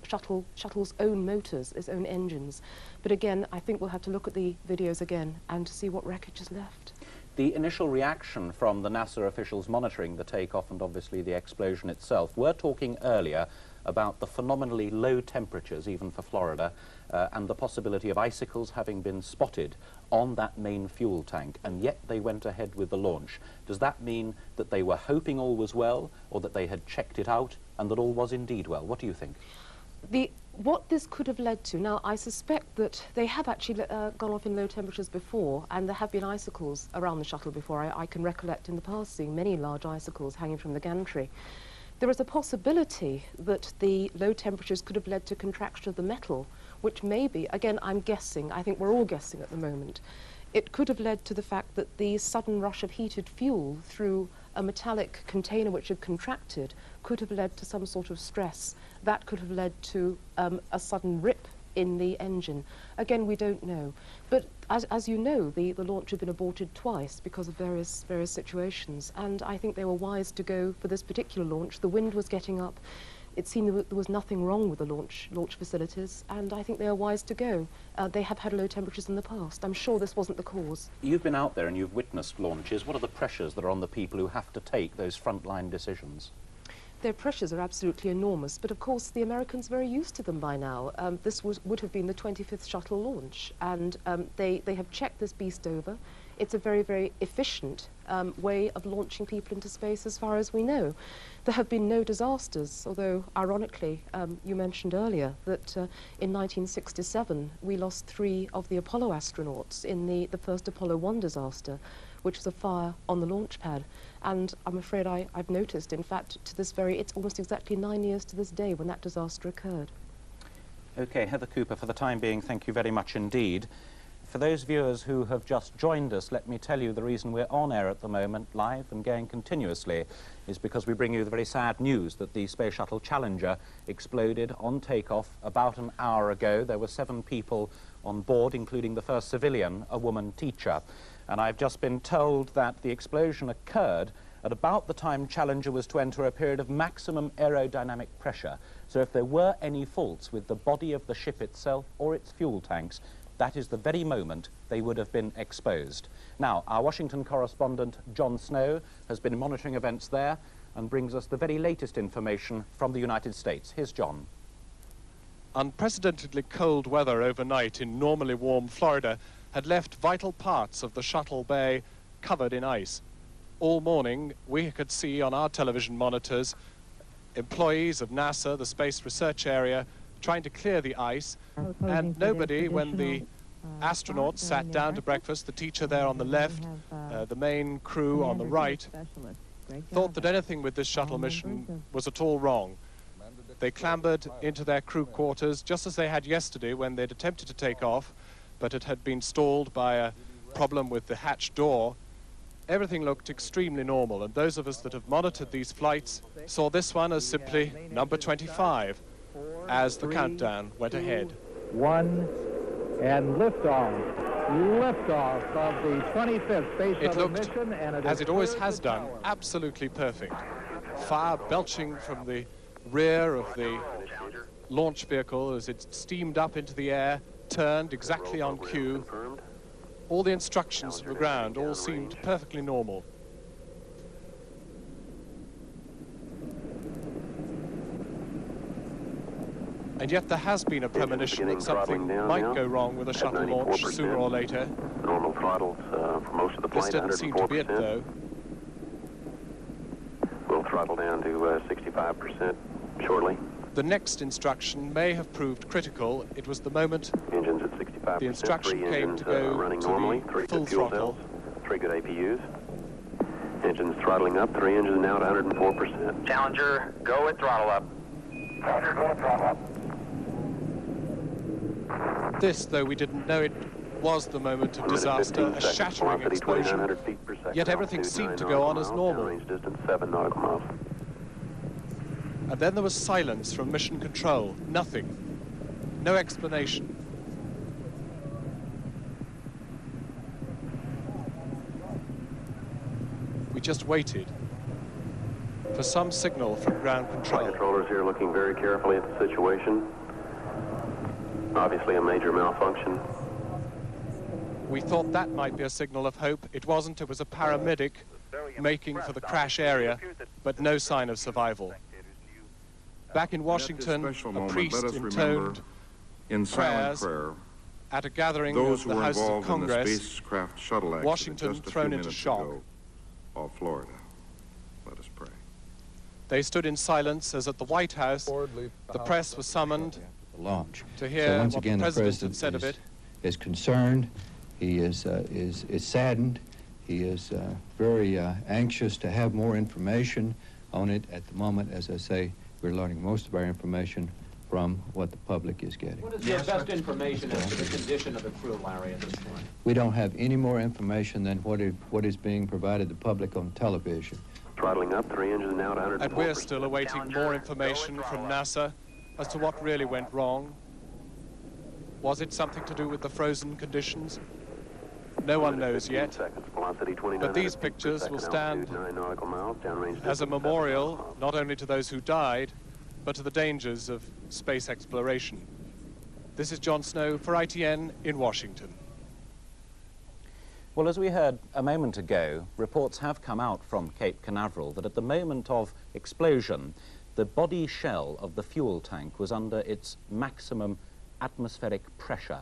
Speaker 2: shuttle's own motors, its own engines. But again, I think we'll have to look at the videos again and to see what wreckage is left.
Speaker 1: The initial reaction from the NASA officials monitoring the takeoff and obviously the explosion itself, we're talking earlier about the phenomenally low temperatures, even for Florida, and the possibility of icicles having been spotted on that main fuel tank, and yet they went ahead with the launch. Does that mean that they were hoping all was well, or that they had checked it out and that all was indeed well? What do you think?
Speaker 2: What this could have led to, now I suspect that they have actually gone off in low temperatures before, and there have been icicles around the shuttle before. I can recollect in the past seeing many large icicles hanging from the gantry. There is a possibility that the low temperatures could have led to contraction of the metal, which maybe, again I'm guessing, I think we're all guessing at the moment, it could have led to the fact that the sudden rush of heated fuel through a metallic container which had contracted could have led to some sort of stress. That could have led to a sudden rip in the engine. Again, we don't know. But as you know, the launch had been aborted twice because of various situations, and I think they were wise to go for this particular launch. The wind was getting up. It seemed that there was nothing wrong with the launch facilities, and I think they are wise to go. They have had low temperatures in the past. I'm sure this wasn't the cause.
Speaker 1: You've been out there and you've witnessed launches. What are the pressures that are on the people who have to take those frontline decisions?
Speaker 2: Their pressures are absolutely enormous, but of course the Americans are very used to them by now. This would have been the 25th shuttle launch, and they have checked this beast over. It's a very, very efficient way of launching people into space as far as we know. There have been no disasters, although ironically you mentioned earlier that in 1967 we lost 3 of the Apollo astronauts in the first Apollo 1 disaster, which was a fire on the launch pad. And I'm afraid I've noticed, in fact, it's almost exactly 9 years to this day when that disaster occurred.
Speaker 1: Okay, Heather Cooper, for the time being, thank you very much indeed. For those viewers who have just joined us, let me tell you the reason we're on air at the moment, live and going continuously, is because we bring you the very sad news that the Space Shuttle Challenger exploded on takeoff about an hour ago. There were 7 people on board, including the first civilian, a woman teacher. And I've just been told that the explosion occurred at about the time Challenger was to enter a period of maximum aerodynamic pressure. So if there were any faults with the body of the ship itself or its fuel tanks, that is the very moment they would have been exposed. Now, our Washington correspondent, John Snow, has been monitoring events there and brings us the very latest information from the United States. Here's John.
Speaker 5: Unprecedentedly cold weather overnight in normally warm Florida had left vital parts of the shuttle bay covered in ice. All morning, we could see on our television monitors employees of NASA, the Space Research Area, trying to clear the ice, and nobody, when the astronauts sat down to breakfast, the teacher there on the left, the main crew on the right, thought that anything with this shuttle mission was at all wrong. They clambered into their crew quarters just as they had yesterday when they'd attempted to take off, but it had been stalled by a problem with the hatch door. Everything looked extremely normal, and those of us that have monitored these flights saw this one as simply number 25 as the countdown went ahead.
Speaker 6: 1, and liftoff. Liftoff of the 25th Space Shuttle mission. And
Speaker 5: as it always has done, absolutely perfect. Fire belching from the rear of the launch vehicle as it steamed up into the air, turned exactly on cue. All the instructions from the ground all seemed perfectly normal. And yet there has been a premonition that something might go wrong with a shuttle launch sooner or later.
Speaker 17: Normal throttles for most of the flight.
Speaker 5: This didn't seem to be it, though.
Speaker 17: We'll throttle down to 65% shortly.
Speaker 5: The next instruction may have proved critical. It was the moment
Speaker 17: engines at 65%.
Speaker 5: The instruction came to go
Speaker 17: running
Speaker 5: to
Speaker 17: normally.
Speaker 5: the
Speaker 17: 3
Speaker 5: full
Speaker 17: good fuel
Speaker 5: throttle.
Speaker 17: cells, 3 good APUs. Engines throttling up. 3 engines now at 104%.
Speaker 20: Challenger, go at throttle up. Challenger, go at throttle up.
Speaker 5: This, though we didn't know it, was the moment of disaster, a shattering explosion. Yet everything seemed to go on as normal.
Speaker 17: Range distance 7 nautical miles.
Speaker 5: And then there was silence from mission control. Nothing. No explanation. We just waited for some signal from ground control.
Speaker 17: Flight controllers here looking very carefully at the situation. Obviously a major malfunction.
Speaker 5: We thought that might be a signal of hope. It wasn't. It was a paramedic making for the crash area, but no sign of survival. Back in Washington, a priest intoned
Speaker 3: in silent
Speaker 5: prayers
Speaker 3: prayer
Speaker 5: at a gathering
Speaker 3: those
Speaker 5: of
Speaker 3: who
Speaker 5: the
Speaker 3: were
Speaker 5: House of
Speaker 3: involved in the
Speaker 5: Congress.
Speaker 3: spacecraft shuttle accident
Speaker 5: Washington
Speaker 3: just a
Speaker 5: thrown
Speaker 3: few
Speaker 5: into
Speaker 3: minutes
Speaker 5: shock.
Speaker 3: ago off Florida. Let us pray.
Speaker 5: They stood in silence as at the White House, the press was summoned
Speaker 8: launch.
Speaker 5: to hear
Speaker 8: So once
Speaker 5: what
Speaker 8: again,
Speaker 5: the
Speaker 8: the
Speaker 5: president had
Speaker 8: president
Speaker 5: said of it.
Speaker 8: is concerned. He is saddened. He is very anxious to have more information on it. At the moment, as I say, we're learning most of our information from what the public is getting.
Speaker 11: What is your best information as to the condition of the crew, Larry, at this point?
Speaker 8: We don't have any more information than what is being provided to the public on television.
Speaker 17: Throttling up, 3 engines now at 104%.
Speaker 5: And we're still awaiting more information from NASA as to what really went wrong. Was it something to do with the frozen conditions? No one knows yet. But these pictures will stand as a memorial not only to those who died, but to the dangers of space exploration. This is John Snow for ITN in Washington.
Speaker 1: Well, as we heard a moment ago, reports have come out from Cape Canaveral that at the moment of explosion, the body shell of the fuel tank was under its maximum atmospheric pressure.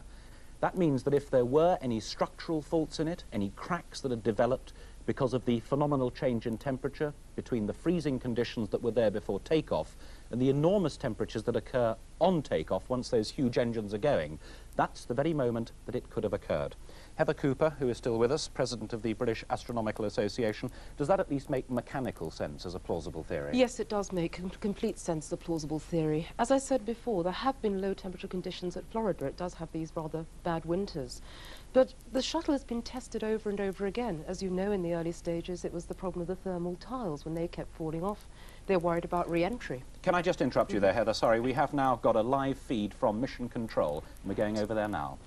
Speaker 1: That means that if there were any structural faults in it, any cracks that had developed because of the phenomenal change in temperature between the freezing conditions that were there before takeoff and the enormous temperatures that occur on takeoff once those huge engines are going, that's the very moment that it could have occurred. Heather Cooper, who is still with us, president of the British Astronomical Association, does that at least make mechanical sense as a plausible theory?
Speaker 2: Yes, it does make complete sense as a plausible theory. As I said before, there have been low temperature conditions at Florida. It does have these rather bad winters. But the shuttle has been tested over and over again. As you know, in the early stages, it was the problem of the thermal tiles. When they kept falling off, they're worried about re-entry.
Speaker 1: Can I just interrupt you there, Heather? Sorry, we have now got a live feed from Mission Control, and we're going over there now.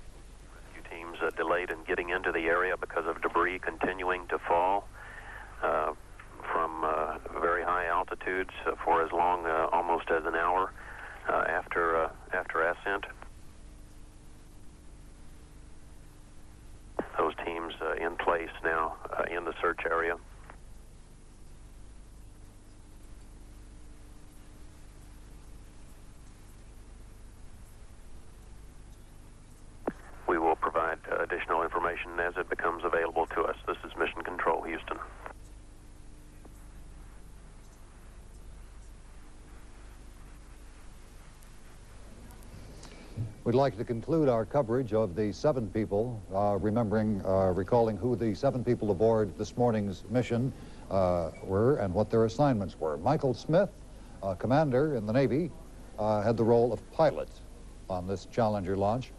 Speaker 17: Teams delayed in getting into the area because of debris continuing to fall. from very high altitudes for as long, almost as an hour after ascent. Those teams in place now in the search area. We will provide additional information as it becomes available to us. This is Mission Control, Houston.
Speaker 18: We'd like to conclude our coverage of the 7 people, recalling who the 7 people aboard this morning's mission were and what their assignments were. Michael Smith, commander in the Navy, had the role of pilot on this Challenger launch.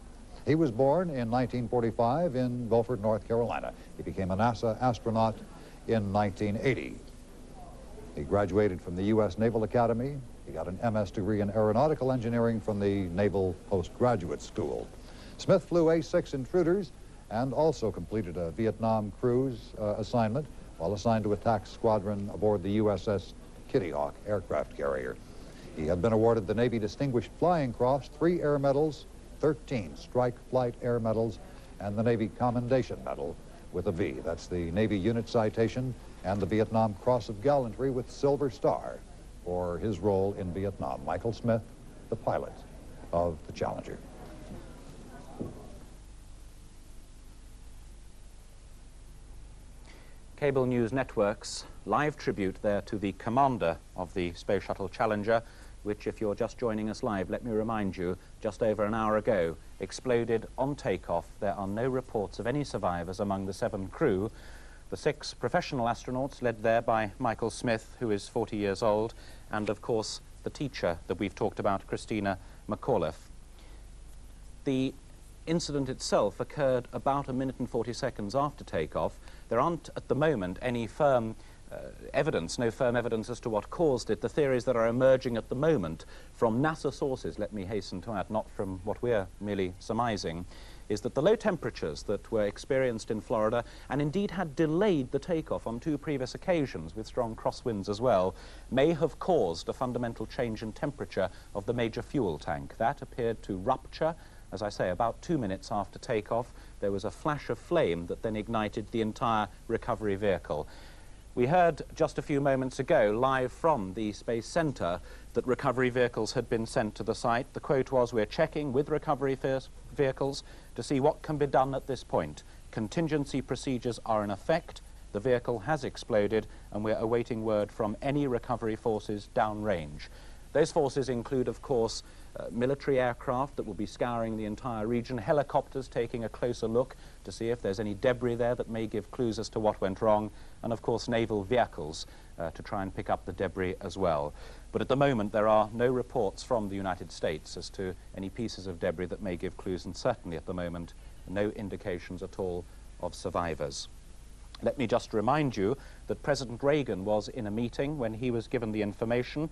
Speaker 18: He was born in 1945 in Beaufort, North Carolina. He became a NASA astronaut in 1980. He graduated from the U.S. Naval Academy. He got an MS degree in aeronautical engineering from the Naval Postgraduate School. Smith flew A-6 intruders and also completed a Vietnam cruise assignment while assigned to attack squadron aboard the USS Kitty Hawk aircraft carrier. He had been awarded the Navy Distinguished Flying Cross, 3 Air Medals, 13 Strike Flight Air Medals, and the Navy Commendation Medal with a V. That's the Navy Unit Citation and the Vietnam Cross of Gallantry with Silver Star for his role in Vietnam. Michael Smith, the pilot of the Challenger.
Speaker 1: Cable news networks live tribute there to the commander of the Space Shuttle Challenger, which, if you're just joining us live, let me remind you, just over an hour ago, exploded on takeoff. There are no reports of any survivors among the 7 crew. The 6 professional astronauts, led there by Michael Smith, who is 40 years old, and, of course, the teacher that we've talked about, Christina McAuliffe. The incident itself occurred about 1 minute and 40 seconds after takeoff. There aren't, at the moment, any firm evidence, no firm evidence as to what caused it. The theories that are emerging at the moment from NASA sources, let me hasten to add, not from what we're merely surmising, is that the low temperatures that were experienced in Florida, and indeed had delayed the takeoff on 2 previous occasions with strong crosswinds as well, may have caused a fundamental change in temperature of the major fuel tank. That appeared to rupture, as I say, about 2 minutes after takeoff. There was a flash of flame that then ignited the entire recovery vehicle. We heard just a few moments ago, live from the Space Center, that recovery vehicles had been sent to the site. The quote was, "We're checking with recovery vehicles to see what can be done at this point. Contingency procedures are in effect. The vehicle has exploded, and we're awaiting word from any recovery forces downrange." Those forces include, of course, military aircraft that will be scouring the entire region, helicopters taking a closer look to see if there's any debris there that may give clues as to what went wrong, and of course naval vehicles to try and pick up the debris as well. But at the moment there are no reports from the United States as to any pieces of debris that may give clues, and certainly at the moment no indications at all of survivors. Let me just remind you that President Reagan was in a meeting when he was given the information.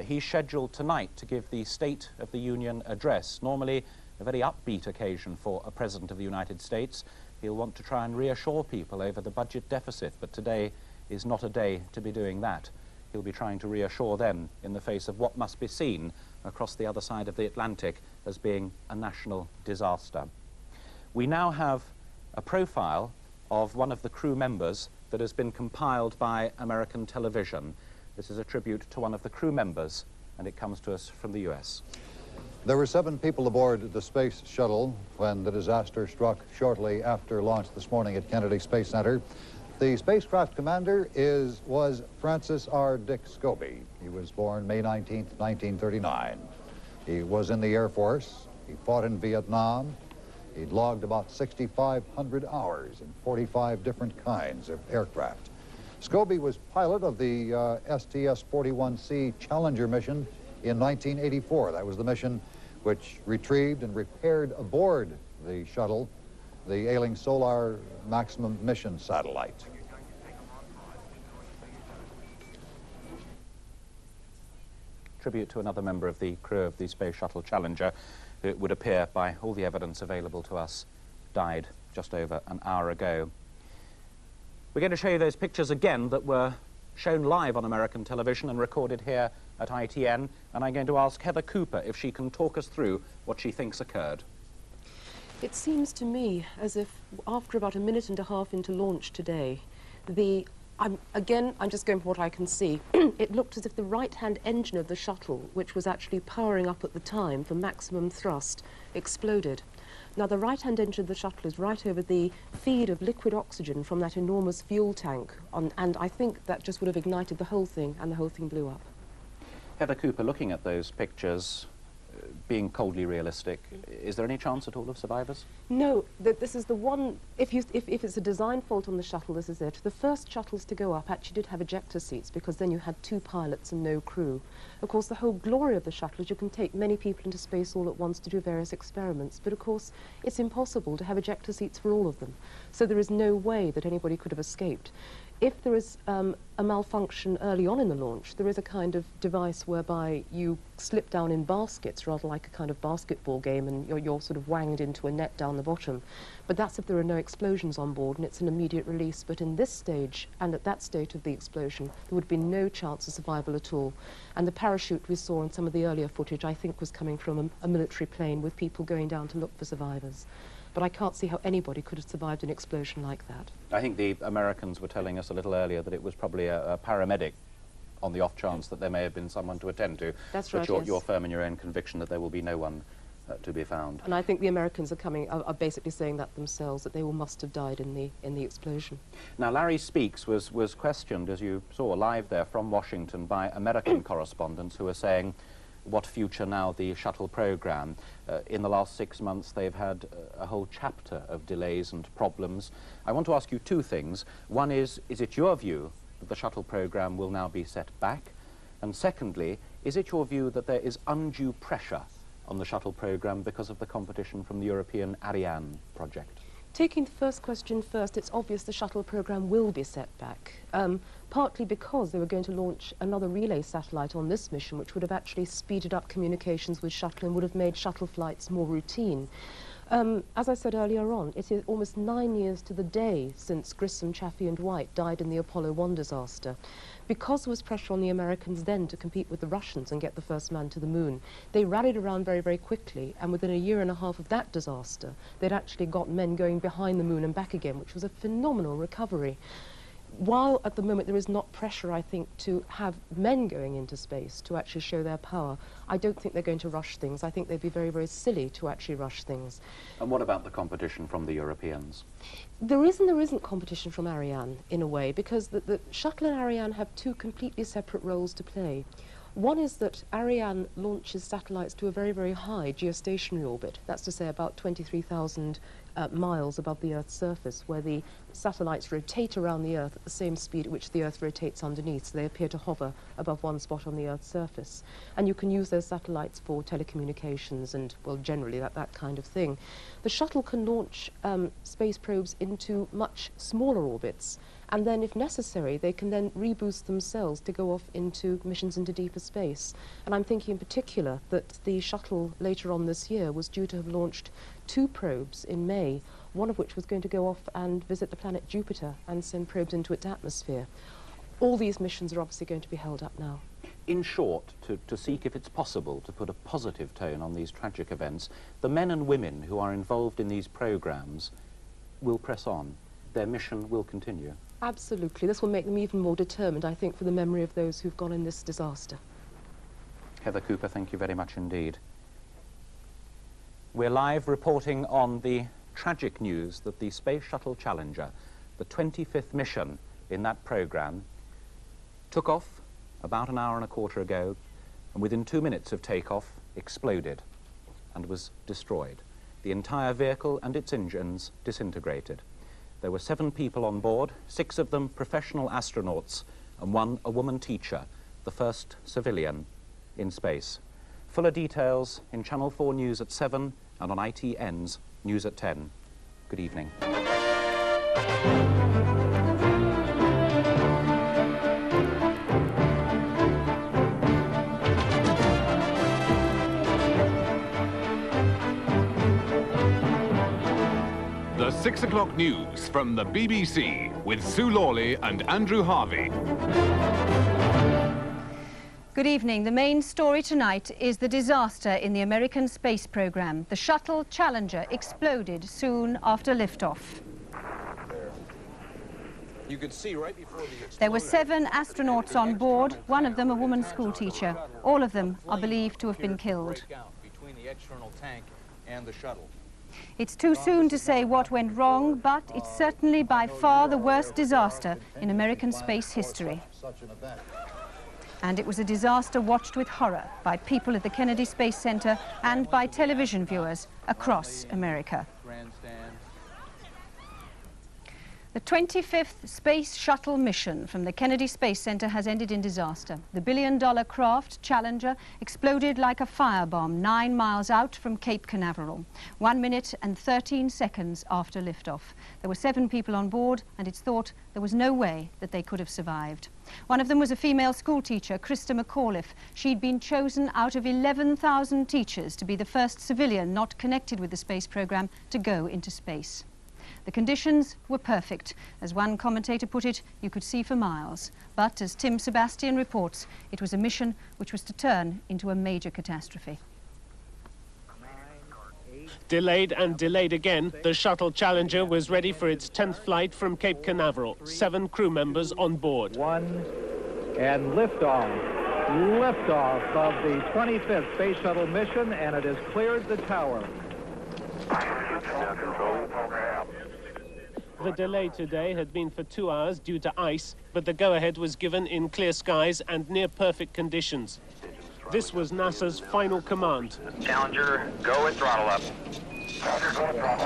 Speaker 1: He's scheduled tonight to give the State of the Union address, normally a very upbeat occasion for a President of the United States. He'll want to try and reassure people over the budget deficit, but today is not a day to be doing that. He'll be trying to reassure them in the face of what must be seen across the other side of the Atlantic as being a national disaster. We now have a profile of one of the crew members that has been compiled by American television. This is a tribute to one of the crew members, and it comes to us from the U.S.
Speaker 18: There were 7 people aboard the space shuttle when the disaster struck shortly after launch this morning at Kennedy Space Center. The spacecraft commander was Francis R. Dick Scobie. He was born May 19th, 1939. He was in the Air Force. He fought in Vietnam. He'd logged about 6,500 hours in 45 different kinds of aircraft. Scobie was pilot of the STS-51C Challenger mission in 1984. That was the mission which retrieved and repaired aboard the shuttle the ailing Solar Maximum Mission satellite.
Speaker 1: Tribute to another member of the crew of the Space Shuttle Challenger, who it would appear, by all the evidence available to us, died just over an hour ago. We're going to show you those pictures again that were shown live on American television and recorded here at ITN, and I'm going to ask Heather Cooper if she can talk us through what she thinks occurred.
Speaker 2: It seems to me as if after about a minute and a half into launch today, I'm just going from what I can see, it looked as if the right-hand engine of the shuttle, which was actually powering up at the time for maximum thrust, exploded. Now, the right-hand engine of the shuttle is right over the feed of liquid oxygen from that enormous fuel tank, and I think that just would have ignited the whole thing, and the whole thing blew up. Heather Cooper, looking at those pictures, being coldly realistic, is there any chance at all of survivors? No, this is the one, if it's a design fault on the shuttle, this is it. The first shuttles to go up actually did have ejector seats because then you had 2 pilots and no crew. Of course, the whole glory of the shuttle is you can take many people into space all at once to do various experiments, but of course it's impossible to have ejector seats for all of them. So there is no way that anybody could have escaped. If there is a malfunction early on in the launch, there is a kind of device whereby you slip down in baskets, rather like a kind of basketball game, and you're sort of wanged into a net down the bottom. But that's if there are no explosions on board, and it's an immediate release. But in this stage, and at that stage of the explosion, there would be no chance of survival at all. And the parachute we saw in some of the earlier footage, I think, was coming from a military plane with people going down to look for survivors. But I can't see how anybody could have survived an explosion like that. I think the Americans were telling us a little earlier that it was probably a paramedic on the off chance that there may have been someone to attend to. That's right, yes. But you're firm in your own conviction that there will be no one to be found. And I think the Americans are basically saying that themselves, that they all must have died in the explosion. Now, Larry Speakes was questioned, as you saw live there from Washington, by American correspondents who are saying, what future now the shuttle program? In the last 6 months, they've had a whole chapter of delays and problems. I want to ask you 2 things. One is it your view that the shuttle program will now be set back? And secondly, is it your view that there is undue pressure on the shuttle program because of the competition from the European Ariane project? Taking the first question first, it's obvious the shuttle program will be set back, partly because they were going to launch another relay satellite on this mission, which would have actually speeded up communications with shuttle and would have made shuttle flights more routine. As I said earlier on, it is almost 9 years to the day since Grissom, Chaffee and White died in the Apollo 1 disaster. Because there was pressure on the Americans then to compete with the Russians and get the first man to the moon, they rallied around very, very quickly, and within a year and a half of that disaster, they'd actually got men going behind the moon and back again, which was a phenomenal recovery. While at the moment there is not pressure, I think, to have men going into space to actually show their power, I don't think they're going to rush things. I think they'd be very, very silly to actually rush things. And what about the competition from the Europeans? There is and there isn't competition from Ariane, in a way, because the shuttle and Ariane have 2 completely separate roles to play. One is that Ariane launches satellites to a very, very high geostationary orbit. That's to say about 23,000 miles above the Earth's surface, where the satellites rotate around the Earth at the same speed at which the Earth rotates underneath, so they appear to hover above one spot on the Earth's surface. And you can use those satellites for telecommunications and, well, generally that kind of thing. The shuttle can launch space probes into much smaller orbits, and then, if necessary, they can then reboost themselves to go off into missions into deeper space. And I'm thinking in particular that the shuttle later on this year was due to have launched 2 probes in May, one of which was going to go off and visit the planet Jupiter and send probes into its atmosphere. All these missions are obviously going to be held up now. In short, to seek if it's possible to put a positive tone on these tragic events, the men and women who are involved in these programs will press on. Their mission will continue. Absolutely. This will make them even more determined, I think, for the memory of those who've gone in this disaster. Heather Cooper, thank you very much indeed. We're live reporting on the tragic news that the Space Shuttle Challenger, the 25th mission in that program, took off about an hour and a quarter ago, and within 2 minutes of takeoff, exploded and was destroyed. The entire vehicle and its engines disintegrated. There were 7 people on board, 6 of them professional astronauts, and 1 a woman teacher, the first civilian in space. Fuller details in Channel 4 News at 7 and on ITN's News at 10. Good evening.
Speaker 4: The 6 o'clock news from the BBC with Sue Lawley and Andrew Harvey.
Speaker 13: Good evening. The main story tonight is the disaster in the American space program. The shuttle Challenger exploded soon after liftoff.
Speaker 16: You could see right before the explosion.
Speaker 13: There were 7 astronauts on board, one of them a woman schoolteacher. All of them are believed to have been killed.
Speaker 16: Between the external tank and the shuttle.
Speaker 13: It's too soon to say what went wrong, but it's certainly by far the worst disaster in American space history. And it was a disaster watched with horror by people at the Kennedy Space Center and by television viewers across America. The 25th Space Shuttle mission from the Kennedy Space Center has ended in disaster. The billion-dollar craft, Challenger, exploded like a firebomb 9 miles out from Cape Canaveral, 1 minute and 13 seconds after liftoff. There were 7 people on board, and it's thought there was no way that they could have survived. One of them was a female schoolteacher, Krista McAuliffe. She'd been chosen out of 11,000 teachers to be the first civilian not connected with the space program to go into space. The conditions were perfect. As one commentator put it, you could see for miles. But, as Tim Sebastian reports, it was a mission which was to turn into a major catastrophe.
Speaker 23: Delayed and delayed again, the shuttle Challenger was ready for its 10th flight from Cape Canaveral. 7 crew members on board.
Speaker 6: 1 and liftoff. Liftoff of the 25th Space Shuttle mission, and it has cleared the tower.
Speaker 23: The delay today had been for 2 hours due to ice, but the go-ahead was given in clear skies and near-perfect conditions. This was NASA's final command.
Speaker 20: Challenger, go and throttle up. Challenger, go and throttle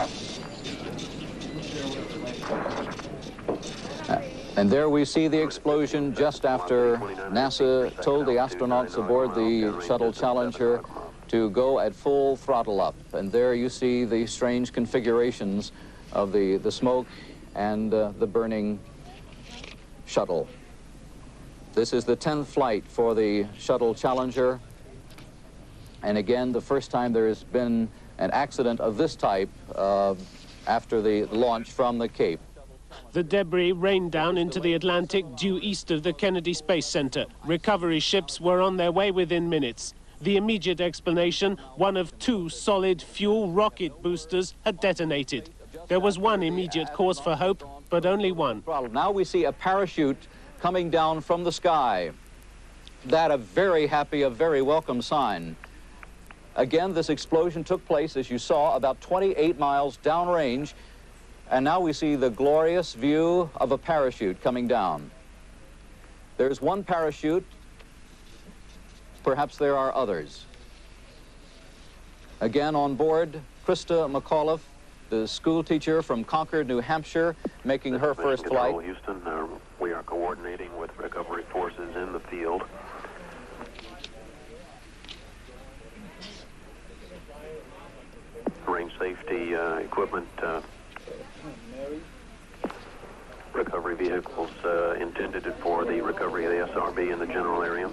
Speaker 20: up.
Speaker 24: And there we see the explosion just after NASA told the astronauts aboard the shuttle Challenger to go at full throttle up. And there you see the strange configurations of the smoke and the burning shuttle. This is the 10th flight for the shuttle Challenger. And again, the first time there has been an accident of this type after the launch from the Cape.
Speaker 23: The debris rained down into the Atlantic due east of the Kennedy Space Center. Recovery ships were on their way within minutes. The immediate explanation, one of 2 solid fuel rocket boosters had detonated. There was one immediate cause for hope, but only one.
Speaker 24: Now we see a parachute coming down from the sky. That a very happy, a very welcome sign. Again, this explosion took place, as you saw, about 28 miles downrange, and now we see the glorious view of a parachute coming down. There's one parachute. Perhaps there are others. Again on board, Krista McAuliffe, the school teacher from Concord, New Hampshire, making her first flight.
Speaker 17: Houston, we are coordinating with recovery forces in the field. Range safety equipment, recovery vehicles intended for the recovery of the SRB in the general area.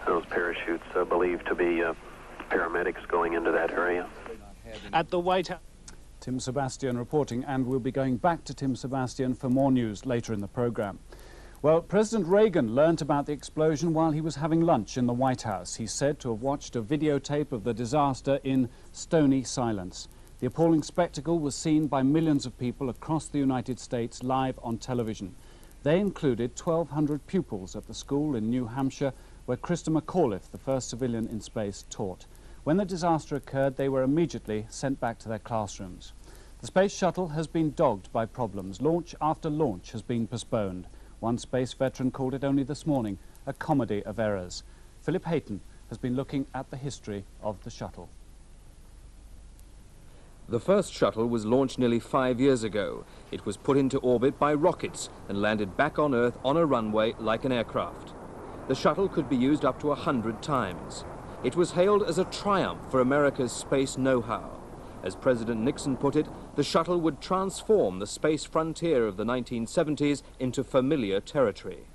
Speaker 17: Those parachutes believed to be paramedics going into that area.
Speaker 23: At the White House.
Speaker 25: Tim Sebastian reporting, and we'll be going back to Tim Sebastian for more news later in the program. Well, President Reagan learnt about the explosion while he was having lunch in the White House. He's said to have watched a videotape of the disaster in stony silence. The appalling spectacle was seen by millions of people across the United States live on television. They included 1,200 pupils at the school in New Hampshire where Krista McAuliffe, the first civilian in space, taught. When the disaster occurred, they were immediately sent back to their classrooms. The space shuttle has been dogged by problems. Launch after launch has been postponed. One space veteran called it only this morning a comedy of errors. Philip Hayton has been looking at the history of the shuttle.
Speaker 26: The first shuttle was launched nearly 5 years ago. It was put into orbit by rockets and landed back on Earth on a runway like an aircraft. The shuttle could be used up to 100 times. It was hailed as a triumph for America's space know-how. As President Nixon put it, the shuttle would transform the space frontier of the 1970s into familiar territory.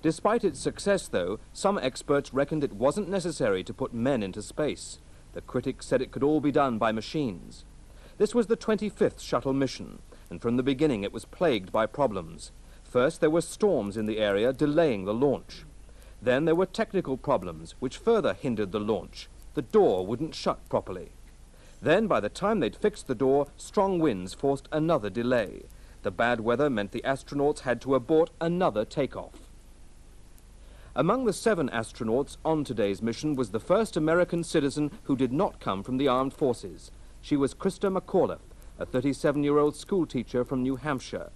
Speaker 26: Despite its success, though, some experts reckoned it wasn't necessary to put men into space. The critics said it could all be done by machines. This was the 25th shuttle mission, and from the beginning it was plagued by problems. First, there were storms in the area delaying the launch. Then there were technical problems which further hindered the launch. The door wouldn't shut properly. Then, by the time they'd fixed the door, strong winds forced another delay. The bad weather meant the astronauts had to abort another takeoff. Among the 7 astronauts on today's mission was the first American citizen who did not come from the armed forces. She was Krista McAuliffe, a 37-year-old schoolteacher from New Hampshire.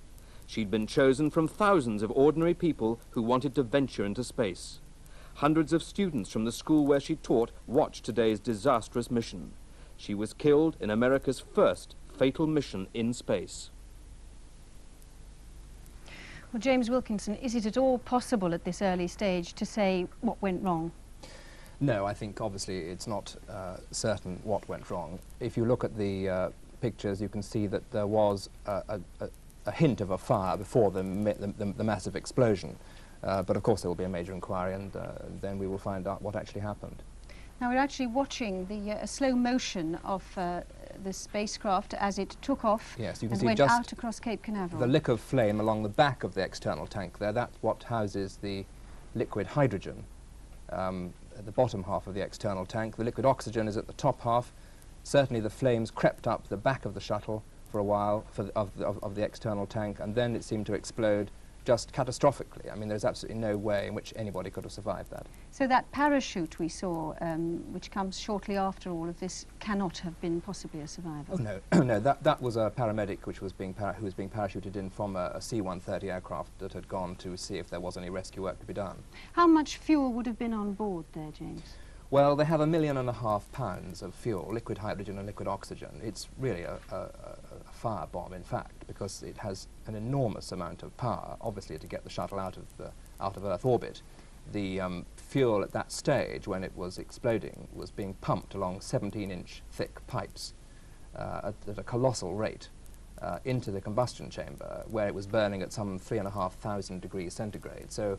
Speaker 26: She'd been chosen from thousands of ordinary people who wanted to venture into space. Hundreds of students from the school where she taught watched today's disastrous mission. She was killed in America's first fatal mission in space.
Speaker 13: Well, James Wilkinson, is it at all possible at this early stage to say what went wrong?
Speaker 7: No, I think obviously it's not certain what went wrong. If you look at the pictures, you can see that there was a hint of a fire before the massive explosion. But of course there will be a major inquiry, and then we will find out what actually happened.
Speaker 13: Now we're actually watching the slow motion of the spacecraft as it took off.
Speaker 7: Yes, you can
Speaker 13: and
Speaker 7: see
Speaker 13: went
Speaker 7: just
Speaker 13: out across Cape Canaveral.
Speaker 7: the lick of flame along the back of the external tank there. That's what houses the liquid hydrogen at the bottom half of the external tank. The liquid oxygen is at the top half. Certainly the flames crept up the back of the shuttle for a while of the external tank, and then it seemed to explode just catastrophically. I mean, there's absolutely no way in which anybody could have survived that.
Speaker 13: So that parachute we saw, which comes shortly after all of this, cannot have been possibly a survivor?
Speaker 7: Oh, no, no, that was a paramedic who was being parachuted in from a C-130 aircraft that had gone to see if there was any rescue work to be done.
Speaker 13: How much fuel would have been on board there, James?
Speaker 7: Well, they have 1.5 million pounds of fuel, liquid hydrogen and liquid oxygen. It's really a firebomb, in fact, because it has an enormous amount of power, obviously, to get the shuttle out of Earth orbit. The fuel at that stage, when it was exploding, was being pumped along 17-inch thick pipes at a colossal rate into the combustion chamber, where it was burning at some 3,500 degrees centigrade. So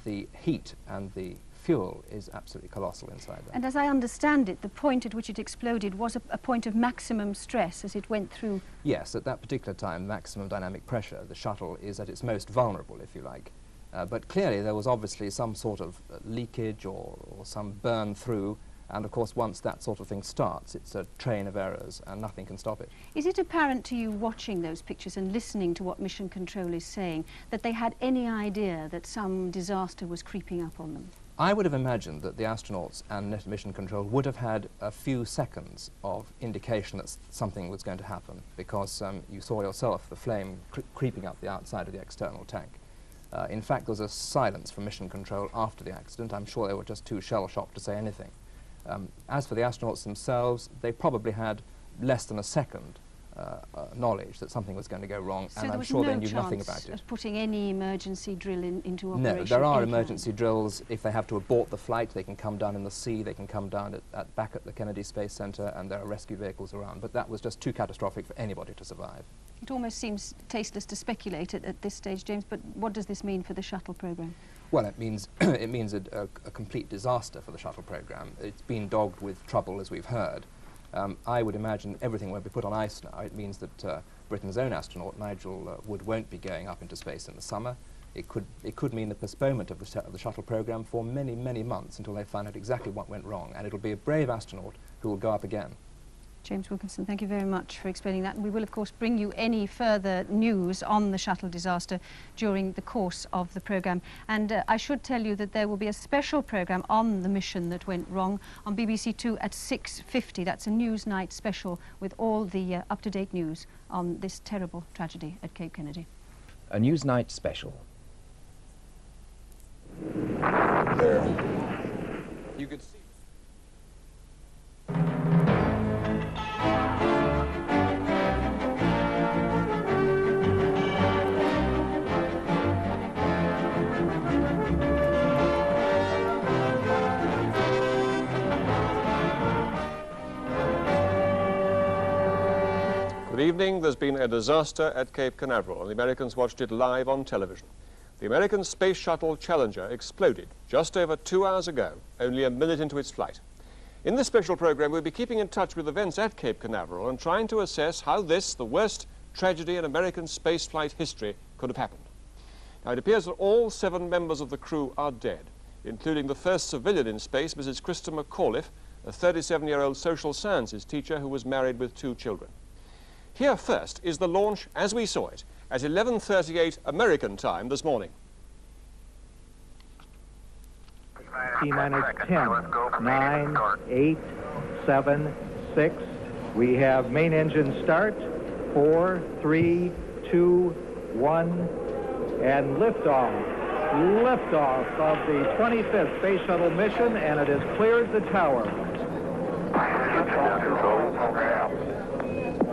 Speaker 7: the heat and the fuel is absolutely colossal inside there.
Speaker 13: And as I understand it, the point at which it exploded was a point of maximum stress as it went through.
Speaker 7: Yes, at that particular time, maximum dynamic pressure. The shuttle is at its most vulnerable, if you like. But clearly there was obviously some sort of leakage or some burn through, and of course once that sort of thing starts, it's a train of errors and nothing can stop it.
Speaker 13: Is it apparent to you, watching those pictures and listening to what Mission Control is saying, that they had any idea that some disaster was creeping up on them?
Speaker 7: I would have imagined that the astronauts and Mission Control would have had a few seconds of indication that something was going to happen, because you saw yourself the flame creeping up the outside of the external tank. In fact, there was a silence from Mission Control after the accident. I'm sure they were just too shell-shocked to say anything. As for the astronauts themselves, they probably had less than a second knowledge that something was going to go wrong,
Speaker 13: So
Speaker 7: and I'm sure they knew nothing about it.
Speaker 13: of putting any emergency drill into operation?
Speaker 7: No, there are
Speaker 13: anyhow?
Speaker 7: emergency drills. If they have to abort the flight, they can come down in the sea, they can come down back at the Kennedy Space Center, and there are rescue vehicles around. But that was just too catastrophic for anybody to survive.
Speaker 13: It almost seems tasteless to speculate at this stage, James, but what does this mean for the shuttle program?
Speaker 7: Well, it means it means a complete disaster for the shuttle program. It's been dogged with trouble, as we've heard. I would imagine everything won't be put on ice now. It means that Britain's own astronaut, Nigel Wood, won't be going up into space in the summer. It could mean the postponement of the shuttle program for many, many months until they find out exactly what went wrong. And it'll be a brave astronaut who will go up again.
Speaker 13: James Wilkinson, thank you very much for explaining that. And we will, of course, bring you any further news on the shuttle disaster during the course of the programme. And I should tell you that there will be a special programme on the mission that went wrong on BBC Two at 6:50. That's a news night special with all the up-to-date news on this terrible tragedy at Cape Kennedy.
Speaker 12: A news night special.
Speaker 21: There. You could see. Good evening. There's been a disaster at Cape Canaveral, and the Americans watched it live on television. The American Space Shuttle Challenger exploded just over 2 hours ago, only a minute into its flight. In this special program, we'll be keeping in touch with events at Cape Canaveral and trying to assess how this, the worst tragedy in American spaceflight history, could have happened. Now, it appears that all 7 members of the crew are dead, including the first civilian in space, Mrs. Krista McAuliffe, a 37-year-old social sciences teacher who was married with 2 children. Here first is the launch as we saw it at 11:38 American time this morning.
Speaker 6: T-minus 10, 9, 8, 7, 6. We have main engine start. 4, 3, 2, 1, and liftoff. Liftoff of the 25th Space Shuttle mission, and it has cleared the tower.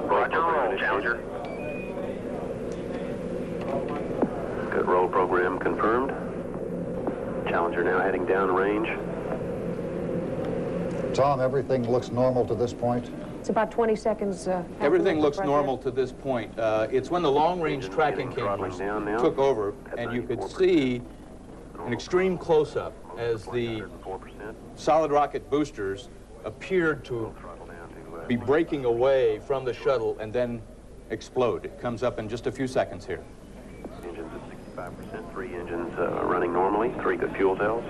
Speaker 17: Roger, roll, Challenger. Good roll program confirmed. Challenger now heading downrange.
Speaker 18: Tom, everything looks normal to this point?
Speaker 2: It's about 20 seconds.
Speaker 16: Everything looks normal to this point. It's when the long-range tracking cameras took over, and you could see an extreme close-up as the solid rocket boosters appeared to be breaking away from the shuttle and then explode. It comes up in just a few seconds here.
Speaker 17: Engines at 65%, 3 engines running normally, 3 good fuel cells,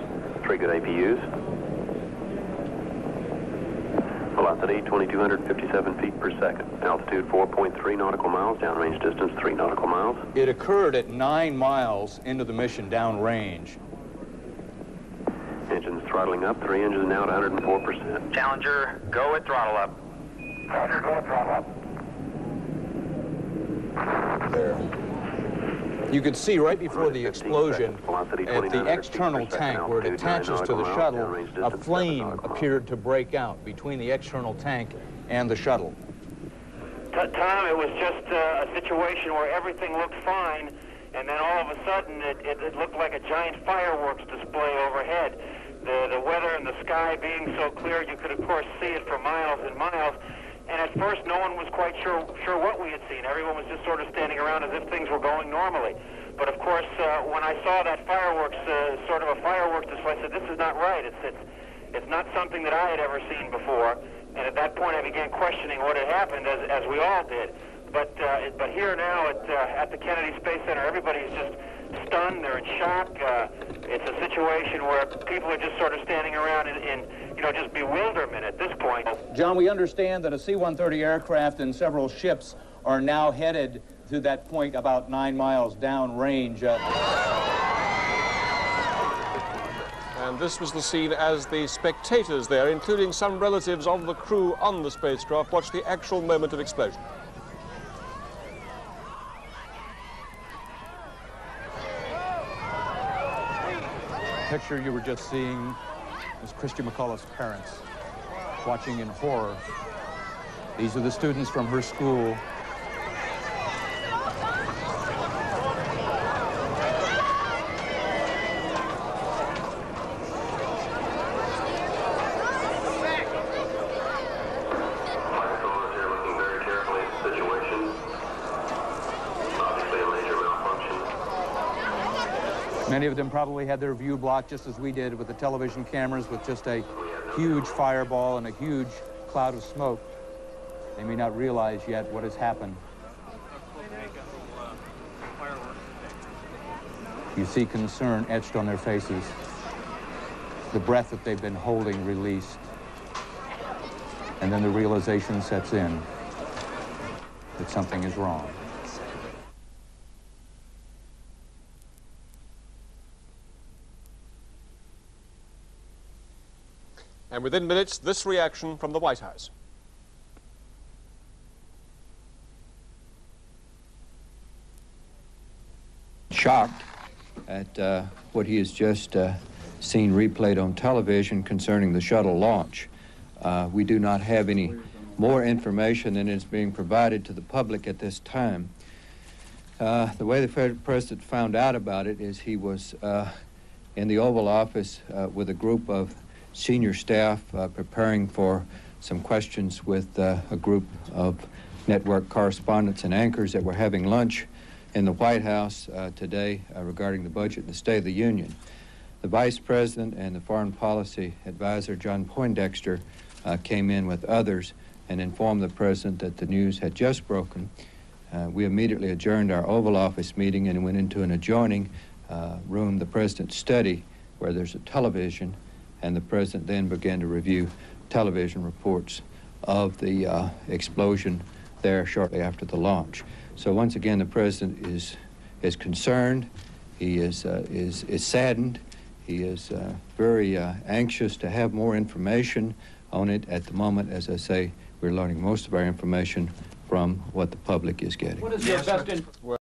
Speaker 17: 3 good APUs. Velocity 2,257 feet per second. Altitude 4.3 nautical miles. Downrange distance 3 nautical miles.
Speaker 16: It occurred at 9 miles into the mission downrange.
Speaker 17: Engines throttling up. 3 engines now at 104%.
Speaker 20: Challenger, go at throttle up. Challenger, go at throttle up.
Speaker 16: There. You could see right before the explosion at the external tank where it attaches to the shuttle, a flame appeared to break out between the external tank and the shuttle.
Speaker 20: Tom, it was just a situation where everything looked fine, and then all of a sudden it looked like a giant fireworks display overhead. The weather and the sky being so clear, you could of course see it for miles and miles. And at first, no one was quite sure what we had seen. Everyone was just sort of standing around as if things were going normally. But of course, when I saw that fireworks, sort of a fireworks display, I said, "This is not right. It's not something that I had ever seen before." And at that point, I began questioning what had happened, as we all did. But here now at the Kennedy Space Center, everybody's just stunned. They're in shock. It's a situation where people are just sort of standing around in just bewilderment at this point.
Speaker 16: John, we understand that a C-130 aircraft and several ships are now headed to that point about 9 miles downrange.
Speaker 21: And this was the scene as the spectators there, including some relatives of the crew on the spacecraft, watched the actual moment of explosion.
Speaker 16: The picture you were just seeing was Christy McAuliffe's parents watching in horror. These are the students from her school. Many of them probably had their view blocked just as we did with the television cameras, with just a huge fireball and a huge cloud of smoke. They may not realize yet what has happened. You see concern etched on their faces, the breath that they've been holding released, and then the realization sets in that something is wrong.
Speaker 21: And within minutes, this reaction from the White House.
Speaker 8: Shocked at what he has just seen replayed on television concerning the shuttle launch. We do not have any more information than is being provided to the public at this time. The way the President found out about it is he was in the Oval Office with a group of senior staff preparing for some questions with a group of network correspondents and anchors that were having lunch in the White House today regarding the budget and the State of the Union. The Vice President and the Foreign Policy Advisor, John Poindexter, came in with others and informed the President that the news had just broken. We immediately adjourned our Oval Office meeting and went into an adjoining room, the President's study, where there's a television, and the President then began to review television reports of the explosion there shortly after the launch. So once again, the President is concerned, he is saddened, he is very anxious to have more information on it. At the moment, as I say, we're learning most of our information from what the public is getting.
Speaker 11: What is your best
Speaker 21: Well,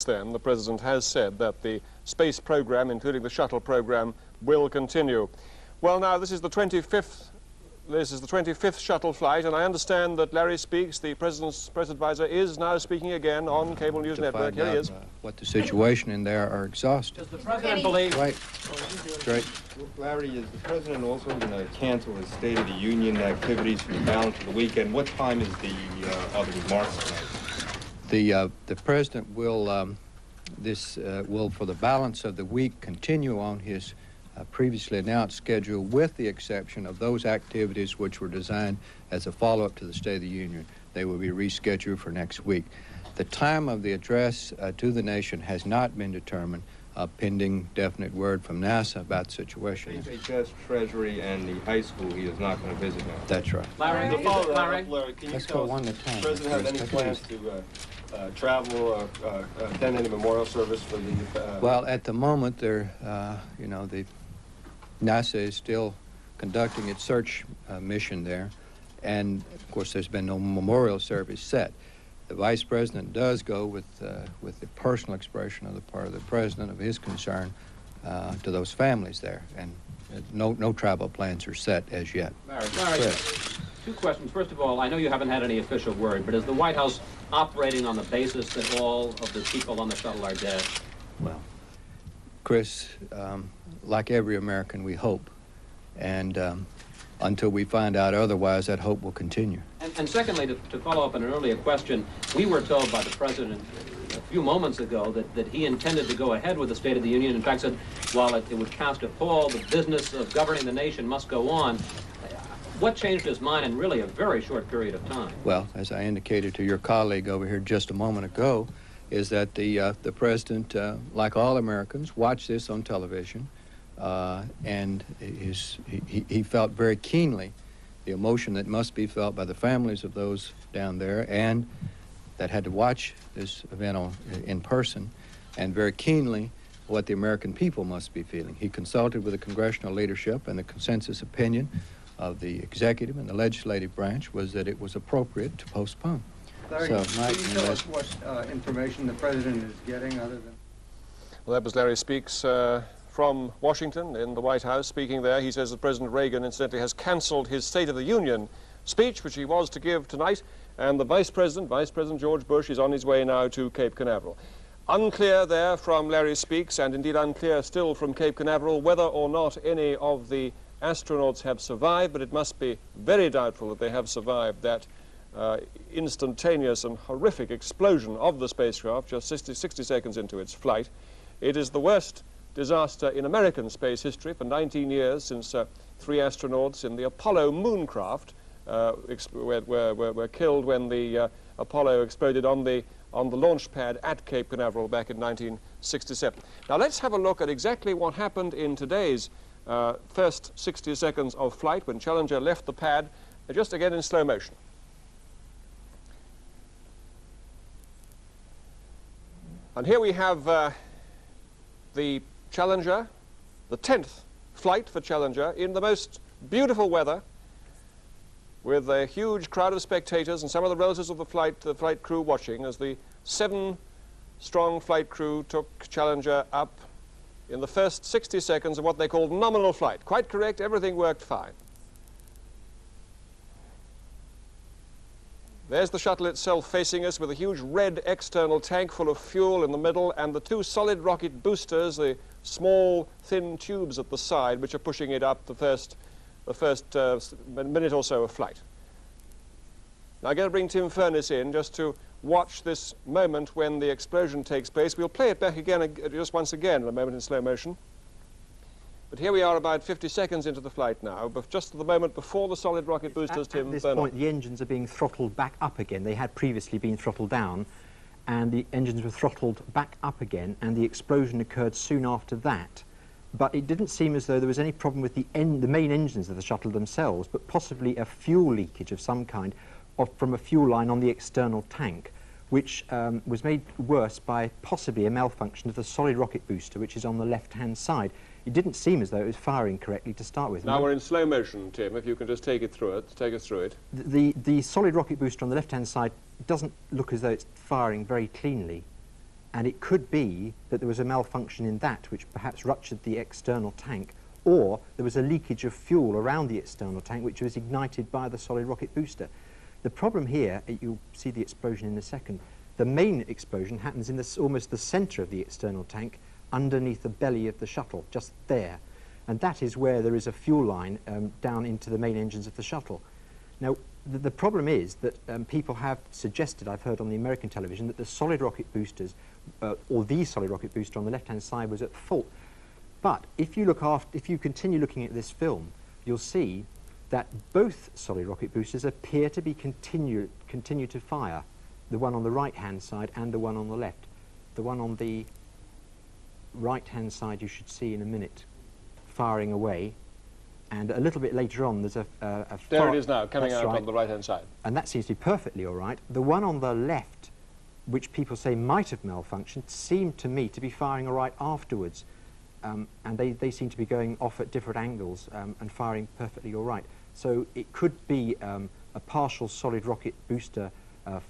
Speaker 21: then, the President has said that the space program, including the shuttle program, will continue. Well, now, this is the 25th shuttle flight, and I understand that Larry Speakes, the President's press advisor, is now speaking again on Cable News Network. Here he is.
Speaker 8: What the situation in there are exhausted.
Speaker 11: Does the President believe...
Speaker 8: Right. Right.
Speaker 9: Larry, is the President also going to cancel his State of the Union activities for the balance of the weekend? What time is the other remarks tonight?
Speaker 8: The President will, will, for the balance of the week, continue on his previously announced schedule, with the exception of those activities which were designed as a follow-up to the State of the Union. They will be rescheduled for next week. The time of the address to the nation has not been determined, pending definite word from NASA about the situation.
Speaker 9: HHS, Treasury, and the high school he is not going to visit now.
Speaker 8: That's right.
Speaker 9: Larry,
Speaker 11: Larry,
Speaker 9: can you
Speaker 8: Let's
Speaker 9: tell
Speaker 8: go
Speaker 9: us,
Speaker 8: one at a time.
Speaker 9: does the President have any plans to travel or attend any memorial service for the...
Speaker 8: Well, at the moment, the NASA is still conducting its search mission there, and of course there's been no memorial service set. The Vice President does go with the personal expression on the part of the President of his concern to those families there, and no travel plans are set as yet.
Speaker 11: Larry, two questions. First of all, I know you haven't had any official word, but is the White House operating on the basis that all of the people on the shuttle are dead?
Speaker 8: Well, Chris, like every American, we hope, and until we find out otherwise, that hope will continue.
Speaker 11: And secondly, to follow up on an earlier question, we were told by the President a few moments ago that he intended to go ahead with the State of the Union. In fact, said while it would cast a pall, the business of governing the nation must go on. What changed his mind in really a very short period of time?
Speaker 8: Well, as I indicated to your colleague over here just a moment ago, is that the President, like all Americans, watched this on television, and he felt very keenly the emotion that must be felt by the families of those down there and that had to watch this event in person, and very keenly what the American people must be feeling. He consulted with the congressional leadership, and the consensus opinion of the executive and the legislative branch was that it was appropriate to postpone.
Speaker 9: Larry,
Speaker 8: so,
Speaker 9: can you tell us what information the President is getting other than...
Speaker 21: Well, that was Larry Speakes from Washington in the White House speaking there. He says that President Reagan, incidentally, has cancelled his State of the Union speech, which he was to give tonight, and the Vice President George Bush, is on his way now to Cape Canaveral. Unclear there from Larry Speakes, and indeed unclear still from Cape Canaveral, whether or not any of the astronauts have survived, but it must be very doubtful that they have survived that instantaneous and horrific explosion of the spacecraft just 60 seconds into its flight. It is the worst disaster in American space history for 19 years since 3 astronauts in the Apollo mooncraft were killed when the Apollo exploded on the launch pad at Cape Canaveral back in 1967. Now let's have a look at exactly what happened in today's first 60 seconds of flight when Challenger left the pad, just again in slow motion. And here we have the Challenger, the 10th flight for Challenger, in the most beautiful weather, with a huge crowd of spectators and some of the relatives of the flight crew watching as the 7-strong flight crew took Challenger up in the first 60 seconds of what they called nominal flight. Quite correct, everything worked fine. There's the shuttle itself facing us with a huge red external tank full of fuel in the middle, and the 2 solid rocket boosters, the small thin tubes at the side, which are pushing it up the first minute or so of flight. Now I'm going to bring Tim Furness in just to watch this moment when the explosion takes place. We'll play it back again, just once again in a moment in slow motion. But here we are about 50 seconds into the flight now, but just at the moment before the solid rocket boosters, Tim,
Speaker 3: At this
Speaker 21: burn
Speaker 3: point,
Speaker 21: off.
Speaker 3: the engines are being throttled back up again. They had previously been throttled down, and the engines were throttled back up again, and the explosion occurred soon after that. But it didn't seem as though there was any problem with the main engines of the shuttle themselves, but possibly a fuel leakage of some kind from a fuel line on the external tank, which was made worse by possibly a malfunction of the solid rocket booster, which is on the left-hand side. It didn't seem as though it was firing correctly to start with.
Speaker 21: Now we're in slow motion, Tim, if you can just take us through it.
Speaker 3: The solid rocket booster on the left-hand side doesn't look as though it's firing very cleanly, and it could be that there was a malfunction in that which perhaps ruptured the external tank, or there was a leakage of fuel around the external tank which was ignited by the solid rocket booster. The problem here, you'll see the explosion in a second, the main explosion happens in almost the centre of the external tank, underneath the belly of the shuttle, just there. And that is where there is a fuel line down into the main engines of the shuttle. Now, the problem is that people have suggested, I've heard on the American television, that the solid rocket boosters, or the solid rocket booster on the left-hand side was at fault. But if you continue looking at this film, you'll see that both solid rocket boosters appear to be continue to fire, the one on the right-hand side and the one on the left. The one on the right-hand side you should see in a minute firing away, and a little bit later on there's a
Speaker 21: there it is now, coming out on the right-hand side.
Speaker 3: And that seems to be perfectly all right. The one on the left, which people say might have malfunctioned, seemed to me to be firing all right afterwards. And they seem to be going off at different angles and firing perfectly all right. So it could be a partial solid rocket booster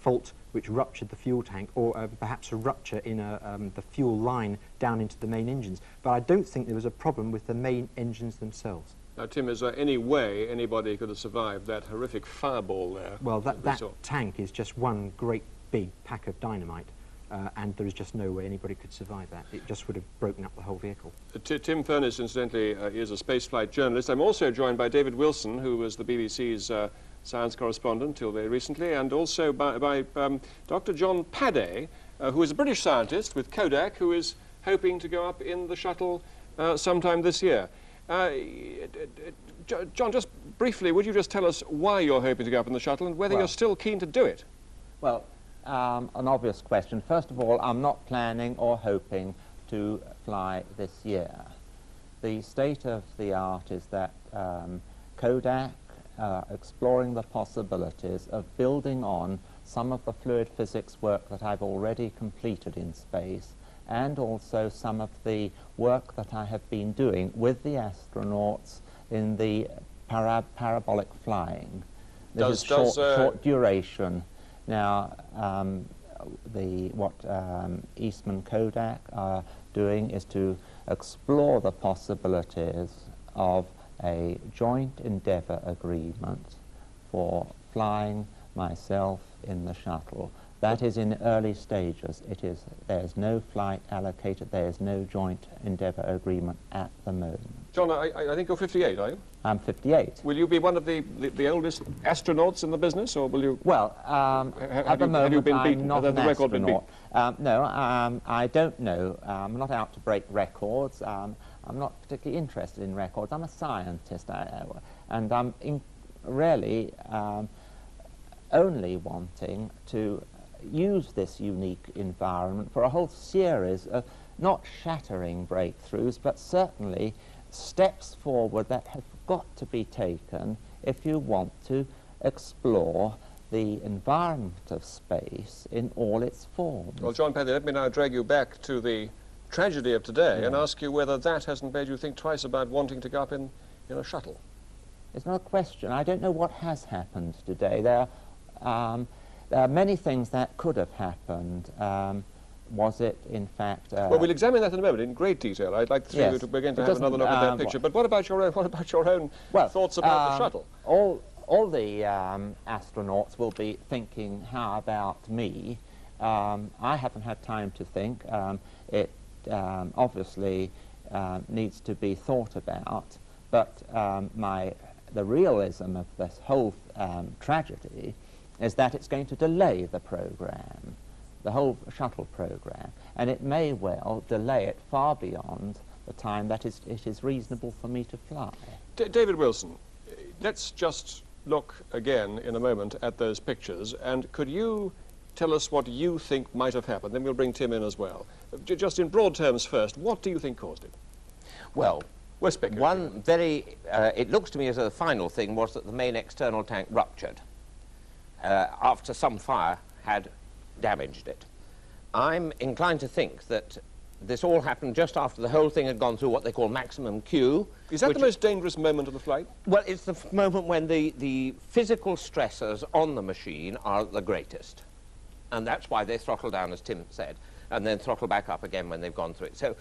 Speaker 3: fault which ruptured the fuel tank, or perhaps a rupture in the fuel line down into the main engines. But I don't think there was a problem with the main engines themselves.
Speaker 21: Now, Tim, is there any way anybody could have survived that horrific fireball there?
Speaker 3: Well, that tank is just one great big pack of dynamite, and there is just no way anybody could survive that. It just would have broken up the whole vehicle.
Speaker 21: Tim Furness, incidentally, is a spaceflight journalist. I'm also joined by David Wilson, who was the BBC's science correspondent till very recently, and also by Dr. John Padday, who is a British scientist with Kodak, who is hoping to go up in the shuttle sometime this year. John, just briefly, would you just tell us why you're hoping to go up in the shuttle and whether you're still keen to do it?
Speaker 10: Well, an obvious question. First of all, I'm not planning or hoping to fly this year. The state of the art is that Kodak exploring the possibilities of building on some of the fluid physics work that I've already completed in space, and also some of the work that I have been doing with the astronauts in the parabolic flying. This is short duration. Now, what Eastman Kodak are doing is to explore the possibilities of a joint endeavour agreement for flying myself in the shuttle. That is in early stages. There's no flight allocated, there's no joint endeavour agreement at the moment.
Speaker 21: John, I think you're 58, are you?
Speaker 10: I'm 58.
Speaker 21: Will you be one of the oldest astronauts in the business, or will you...
Speaker 10: Well, at the moment, I'm not an astronaut. No, I don't know. I'm not out to break records. I'm not particularly interested in records. I'm a scientist, and I'm really only wanting to use this unique environment for a whole series of not shattering breakthroughs, but certainly steps forward that have got to be taken if you want to explore the environment of space in all its forms.
Speaker 21: Well, John Padday, let me now drag you back to the tragedy of today and ask you whether that hasn't made you think twice about wanting to go up in a shuttle.
Speaker 10: It's not a question. I don't know what has happened today. There are many things that could have happened. Was it, in fact...
Speaker 21: well, we'll examine that in a moment in great detail. I'd like you to begin to have another look at that picture. But what about your own thoughts about the shuttle?
Speaker 10: All the astronauts will be thinking, how about me? I haven't had time to think. It obviously needs to be thought about. But the realism of this whole tragedy is that it's going to delay the program, the whole shuttle program, and it may well delay it far beyond the time that it is reasonable for me to fly.
Speaker 21: David Wilson, let's just look again in a moment at those pictures, and could you tell us what you think might have happened? Then we'll bring Tim in as well. Just in broad terms first, what do you think caused it?
Speaker 1: Well,
Speaker 21: we're speculating.
Speaker 1: One very, it looks to me as though the final thing was that the main external tank ruptured after some fire had damaged it. I'm inclined to think that this all happened just after the whole thing had gone through what they call maximum Q.
Speaker 21: Is that the most dangerous moment of the flight?
Speaker 1: Well, it's the moment when the physical stressors on the machine are the greatest. And that's why they throttle down, as Tim said, and then throttle back up again when they've gone through it. So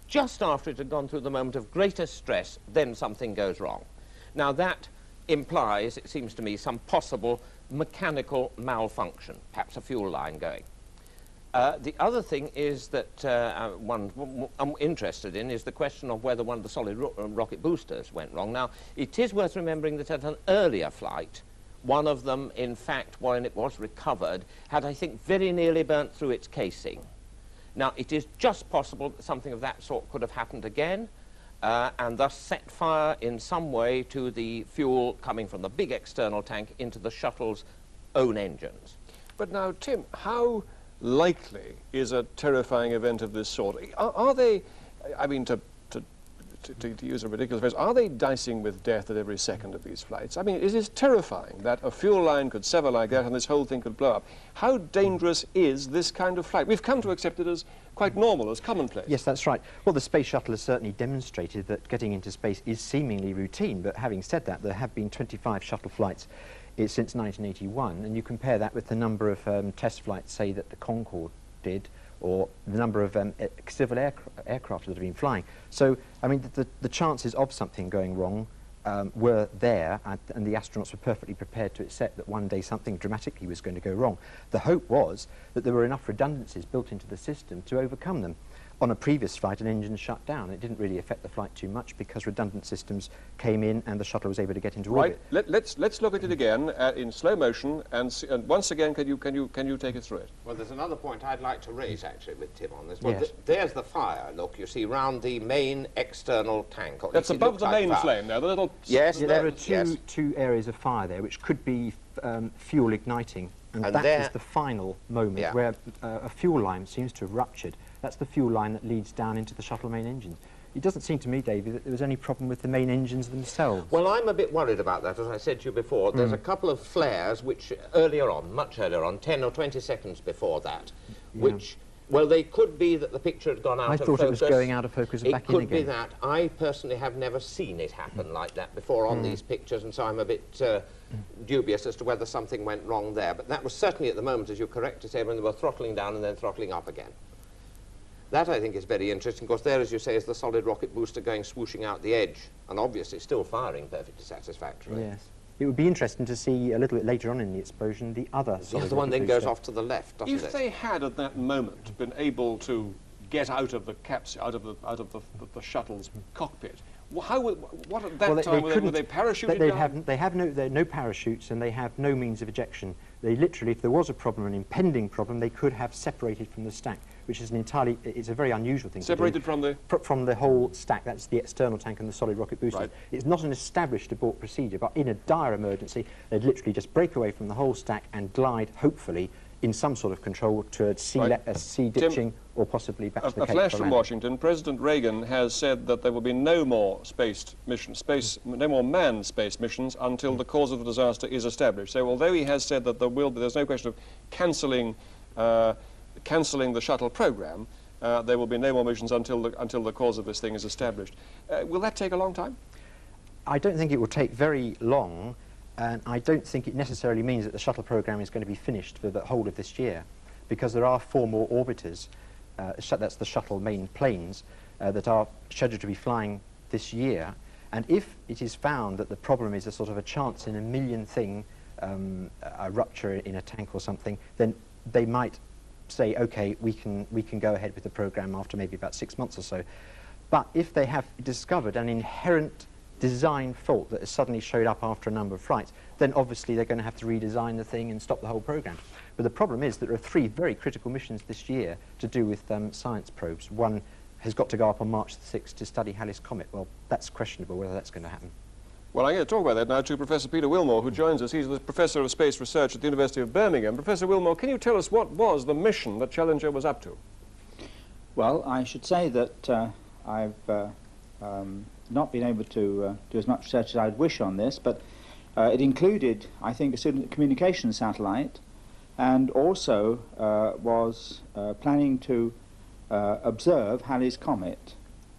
Speaker 1: just after it had gone through the moment of greatest stress, then something goes wrong. Now that implies, it seems to me, some possible mechanical malfunction, perhaps a fuel line going. The other thing is that I'm interested in is the question of whether one of the solid rocket boosters went wrong. Now, it is worth remembering that at an earlier flight, one of them, in fact, when it was recovered, had, I think, very nearly burnt through its casing. Now, it is just possible that something of that sort could have happened again, and thus set fire in some way to the fuel coming from the big external tank into the shuttle's own engines.
Speaker 21: But now, Tim, how likely is a terrifying event of this sort? Are they, I mean, to use a ridiculous phrase, are they dicing with death at every second of these flights? I mean, it is terrifying that a fuel line could sever like that and this whole thing could blow up. How dangerous is this kind of flight? We've come to accept it as quite normal, as commonplace.
Speaker 3: Yes, that's right. Well, the space shuttle has certainly demonstrated that getting into space is seemingly routine, but having said that, there have been 25 shuttle flights since 1981, and you compare that with the number of test flights, say, that the Concorde did, or the number of civil aircraft that have been flying. So, I mean, the chances of something going wrong were there, and the astronauts were perfectly prepared to accept that one day something dramatically was going to go wrong. The hope was that there were enough redundancies built into the system to overcome them. On a previous flight, an engine shut down. It didn't really affect the flight too much because redundant systems came in and the shuttle was able to get into orbit.
Speaker 21: Right. Let's look at it again in slow motion, and once again, can you take us through it?
Speaker 1: Well, there's another point I'd like to raise actually with Tim on this. Well,
Speaker 3: yes.
Speaker 1: There's the fire. Look, you see, round the main external tank.
Speaker 21: That's above the main flame now. The little.
Speaker 1: Yes,
Speaker 3: yeah, there are two areas of fire there, which could be fuel igniting, and that is the final moment where a fuel line seems to have ruptured. That's the fuel line that leads down into the shuttle main engines. It doesn't seem to me, David, that there was any problem with the main engines themselves.
Speaker 1: Well, I'm a bit worried about that, as I said to you before. There's a couple of flares which earlier on, much earlier on, 10 or 20 seconds before that, which, well, they could be that the picture had gone out of focus.
Speaker 3: I thought it was going out of focus and back in again.
Speaker 1: It could be that. I personally have never seen it happen like that before on these pictures, and so I'm a bit dubious as to whether something went wrong there. But that was certainly at the moment, as you're correct to say, when they were throttling down and then throttling up again. That, I think, is very interesting. Of course, there, as you say, is the solid rocket booster going swooshing out the edge, and obviously still firing perfectly satisfactorily.
Speaker 3: Yes. It would be interesting to see a little bit later on in the explosion the other solid
Speaker 1: the one
Speaker 3: rocket
Speaker 1: then
Speaker 3: booster.
Speaker 1: goes off to the left, doesn't it?
Speaker 21: If they had, at that moment, been able to get out of the capsule, out of the shuttle's cockpit, what at that time were they parachuted down?
Speaker 3: They have no parachutes, and they have no means of ejection. They literally, if there was a problem, an impending problem, they could have separated from the stack, which is it's a very unusual thing
Speaker 21: Separated
Speaker 3: to do.
Speaker 21: from the?
Speaker 3: From the whole stack. That's the external tank and the solid rocket booster.
Speaker 21: Right.
Speaker 3: It's not an established abort procedure, but in a dire emergency, they'd literally just break away from the whole stack and glide, hopefully, in some sort of control to a sea ditching, or possibly back to the Cape.
Speaker 21: A flash from Washington. President Reagan has said that there will be no more no more manned space missions until the cause of the disaster is established. So although he has said that there's no question of cancelling the shuttle program, there will be no more missions until the cause of this thing is established. Will that take a long time?
Speaker 3: I don't think it will take very long, and I don't think it necessarily means that the shuttle program is going to be finished for the whole of this year, because there are 4 more orbiters, that's the shuttle main planes, that are scheduled to be flying this year. And if it is found that the problem is a sort of a chance in a million thing, a rupture in a tank or something, then they might say, okay, we can go ahead with the program after maybe about 6 months or so. But if they have discovered an inherent design fault that has suddenly showed up after a number of flights, then obviously they're going to have to redesign the thing and stop the whole program. But the problem is that there are 3 very critical missions this year to do with science probes. One has got to go up on March the 6th to study Halley's Comet. Well, that's questionable whether that's going to happen.
Speaker 21: Well, I'm going to talk about that now to Professor Peter Wilmore, who joins us. He's the Professor of Space Research at the University of Birmingham. Professor Wilmore, can you tell us what was the mission that Challenger was up to?
Speaker 4: Well, I should say that I've not been able to do as much research as I'd wish on this, but it included, I think, a communication satellite, and also was planning to observe Halley's Comet.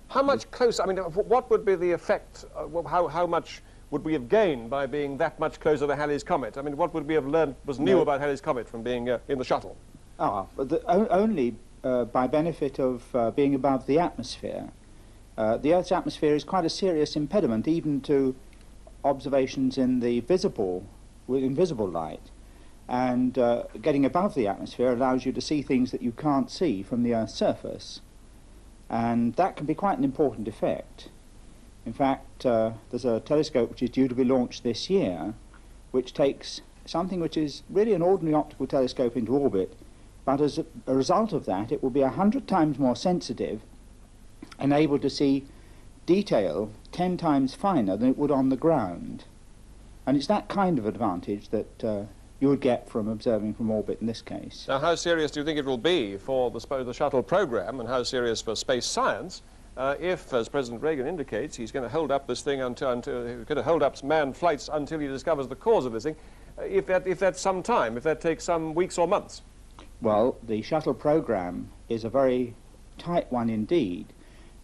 Speaker 21: How much closer, I mean, what would be the effect, how much would we have gained by being that much closer to Halley's Comet? I mean, what would we have learned was new about Halley's Comet from being in the shuttle?
Speaker 4: Only by benefit of being above the atmosphere. The Earth's atmosphere is quite a serious impediment even to observations in the invisible light. And getting above the atmosphere allows you to see things that you can't see from the Earth's surface. And that can be quite an important effect. In fact, there's a telescope which is due to be launched this year, which takes something which is really an ordinary optical telescope into orbit, but as a result of that, it will be 100 times more sensitive and able to see detail 10 times finer than it would on the ground. And it's that kind of advantage that you would get from observing from orbit in this case.
Speaker 21: Now, how serious do you think it will be for the shuttle program, and how serious for space science, if, as President Reagan indicates, he's going to hold up this thing he's going to hold up manned flights until he discovers the cause of this thing, if that's some time, if that takes some weeks or months?
Speaker 4: Well, the shuttle program is a very tight one indeed.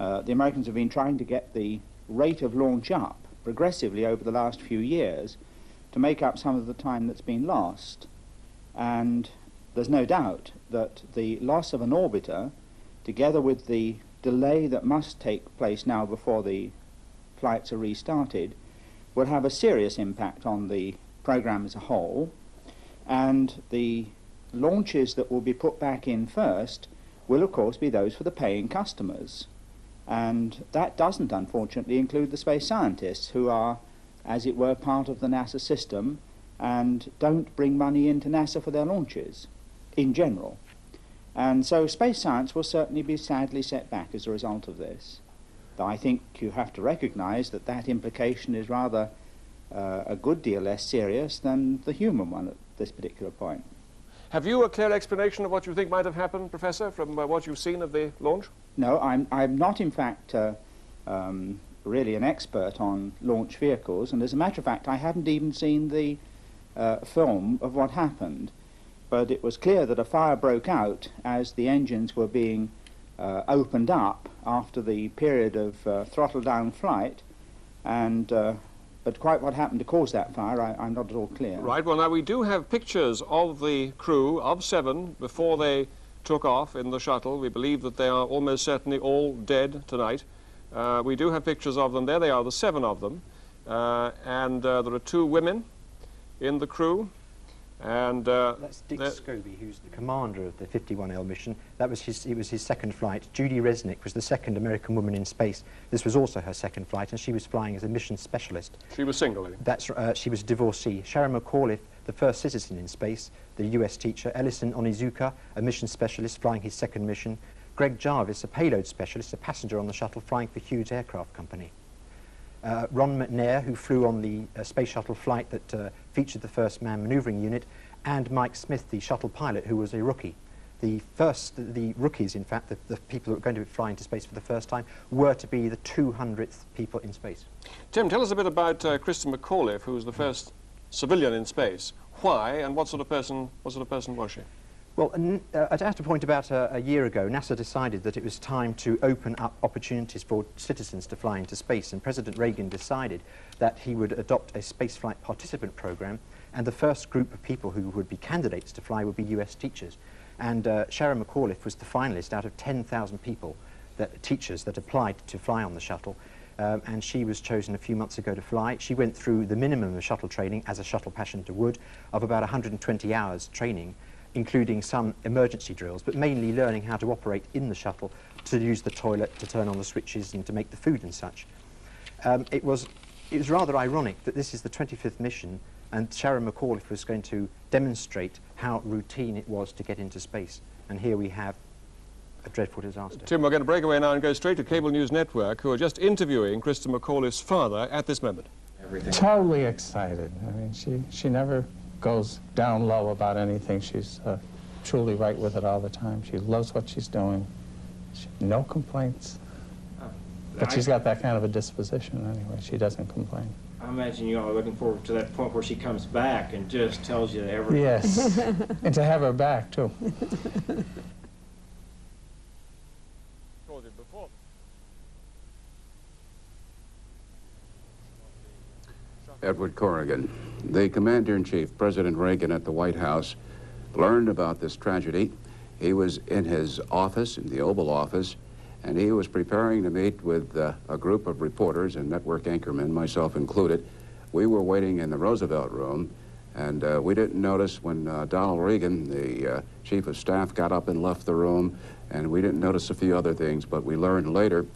Speaker 4: The Americans have been trying to get the rate of launch up progressively over the last few years to make up some of the time that's been lost. And there's no doubt that the loss of an orbiter, together with the delay that must take place now before the flights are restarted, will have a serious impact on the program as a whole. And the launches that will be put back in first will, of course, be those for the paying customers. And that doesn't, unfortunately, include the space scientists, who are, as it were, part of the NASA system and don't bring money into NASA for their launches, in general. And so space science will certainly be sadly set back as a result of this. Though I think you have to recognize that that implication is rather a good deal less serious than the human one at this particular point.
Speaker 21: Have you a clear explanation of what you think might have happened, Professor, from what you've seen of the launch?
Speaker 4: No, I'm not, in fact, really an expert on launch vehicles, and as a matter of fact, I hadn't even seen the film of what happened. But it was clear that a fire broke out as the engines were being opened up after the period of throttle-down flight, and but quite what happened to cause that fire, I'm not at all clear.
Speaker 21: Right, well, now we do have pictures of the crew of 7 before they took off in the shuttle. We believe that they are almost certainly all dead tonight. We do have pictures of them there. They are the 7 of them. And there are 2 women in the crew. And
Speaker 3: that's Dick Scobie, who's the commander of the 51L mission. It was his second flight. Judy Resnick was the second American woman in space. This was also her second flight, and she was flying as a mission specialist.
Speaker 21: She was single, I think.
Speaker 3: That's she was a divorcee. Sharon McAuliffe, the first citizen in space, the US teacher. Ellison Onizuka, a mission specialist flying his second mission. Greg Jarvis, a payload specialist, a passenger on the shuttle flying for Hughes Aircraft Company. Ron McNair, who flew on the space shuttle flight that featured the first manned manoeuvring unit, and Mike Smith, the shuttle pilot, who was a rookie. The rookies, in fact, the people who were going to be flying to space for the first time, were to be the 200th people in space.
Speaker 21: Tim, tell us a bit about Kristen McAuliffe, who was the first civilian in space. Why, and what sort of person was she?
Speaker 3: Well, I'd have to point about a year ago, NASA decided that it was time to open up opportunities for citizens to fly into space, and President Reagan decided that he would adopt a spaceflight participant program, and the first group of people who would be candidates to fly would be US teachers. And Sharon McAuliffe was the finalist out of 10,000 people, teachers that applied to fly on the shuttle, and she was chosen a few months ago to fly. She went through the minimum of shuttle training, as a shuttle passenger would, of about 120 hours training, including some emergency drills, but mainly learning how to operate in the shuttle, to use the toilet, to turn on the switches and to make the food and such. It was rather ironic that this is the 25th mission and Sharon McAuliffe was going to demonstrate how routine it was to get into space. And here we have a dreadful disaster.
Speaker 21: Tim, we're going to break away now and go straight to Cable News Network, who are just interviewing Krista McCaulife's father at this moment.
Speaker 5: Totally excited. I mean, she never goes down low about anything. She's truly right with it all the time. She loves what she's doing. No complaints. But she's got that kind of a disposition anyway. She doesn't complain.
Speaker 14: I imagine you all are looking forward to that point where she comes back and just tells you everything.
Speaker 5: Yes, and to have her back, too.
Speaker 15: Edward Corrigan. The Commander-in-Chief, President Reagan, at the White House, learned about this tragedy. He was in his office, in the Oval Office, and he was preparing to meet with a group of reporters and network anchormen, myself included. We were waiting in the Roosevelt room, and we didn't notice when Donald Reagan, the Chief of Staff, got up and left the room, and we didn't notice a few other things, but we learned later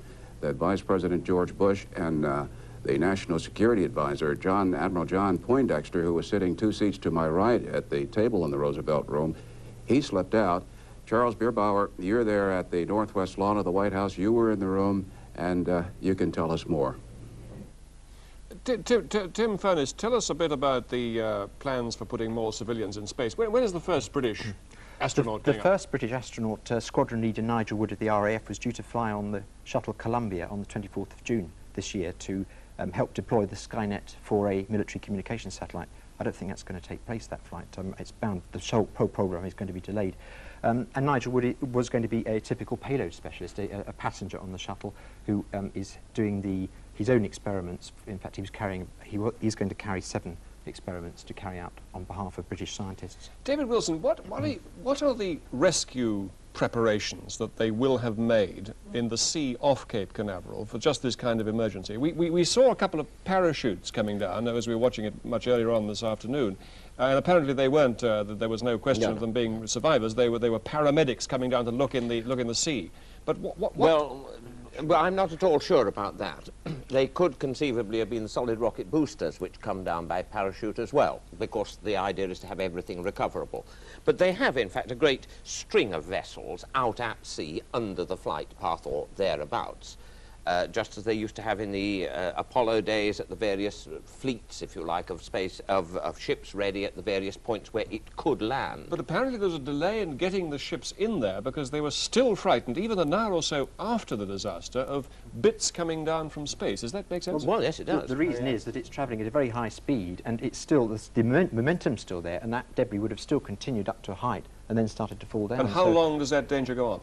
Speaker 15: that Vice President George Bush and the National Security Advisor, Admiral John Poindexter, who was sitting 2 seats to my right at the table in the Roosevelt room, he slipped out. Charles Bierbauer, you're there at the northwest lawn of the White House. You were in the room, and you can tell us more.
Speaker 21: Tim Furness, tell us a bit about the plans for putting more civilians in space. When is the first British astronaut
Speaker 3: The
Speaker 21: going up?
Speaker 3: first British astronaut, Squadron Leader Nigel Wood of the RAF, was due to fly on the shuttle Columbia on the 24th of June this year to help deploy the Skynet for a military communications satellite. I don't think that's going to take place, that flight. It's bound, the whole program is going to be delayed. And Nigel Wood was going to be a typical payload specialist, a passenger on the shuttle who is doing his own experiments. In fact, he's going to carry 7 experiments to carry out on behalf of British scientists.
Speaker 21: David Wilson, what are the rescue preparations that they will have made in the sea off Cape Canaveral for just this kind of emergency? We saw a couple of parachutes coming down as we were watching it much earlier on this afternoon, and apparently they weren't. There was no question of them being survivors. They were paramedics coming down to look in the sea. But what?
Speaker 1: Well, I'm not at all sure about that. They could conceivably have been solid rocket boosters which come down by parachute as well, because the idea is to have everything recoverable. But they have, in fact, a great string of vessels out at sea under the flight path or thereabouts, just as they used to have in the Apollo days at the various fleets, if you like, of ships ready at the various points where it could land.
Speaker 21: But apparently there was a delay in getting the ships in there because they were still frightened, even an hour or so after the disaster, of bits coming down from space. Does that make sense?
Speaker 1: Well, yes, it does.
Speaker 3: The reason is that it's travelling at a very high speed, and it's still, the momentum's still there, and that debris would have still continued up to a height and then started to fall down.
Speaker 21: And how long does that danger go on?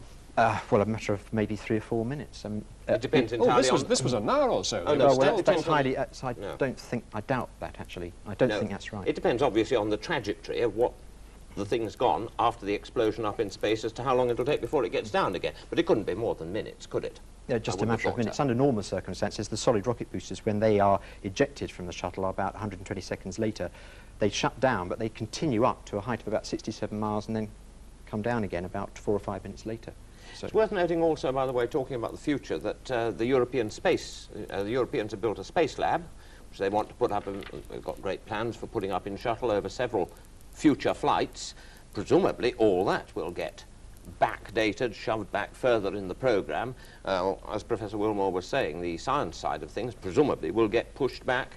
Speaker 3: Well, a matter of maybe 3 or 4 minutes.
Speaker 1: It depends entirely on...
Speaker 21: This was an hour or so.
Speaker 1: Oh, no, well,
Speaker 3: that's highly... I doubt that, actually. I don't think that's right.
Speaker 1: It depends, obviously, on the trajectory of what the thing's gone after the explosion up in space as to how long it'll take before it gets down again. But it couldn't be more than minutes, could it?
Speaker 3: Yeah, just a matter of minutes. Under normal circumstances, the solid rocket boosters, when they are ejected from the shuttle about 120 seconds later, they shut down, but they continue up to a height of about 67 miles and then come down again about 4 or 5 minutes later. So
Speaker 1: it's worth noting also, by the way, talking about the future, that the Europeans have built a space lab, which they want to put up, and they've got great plans for putting up in shuttle over several future flights. Presumably all that will get backdated, shoved back further in the programme. As Professor Wilmore was saying, the science side of things presumably will get pushed back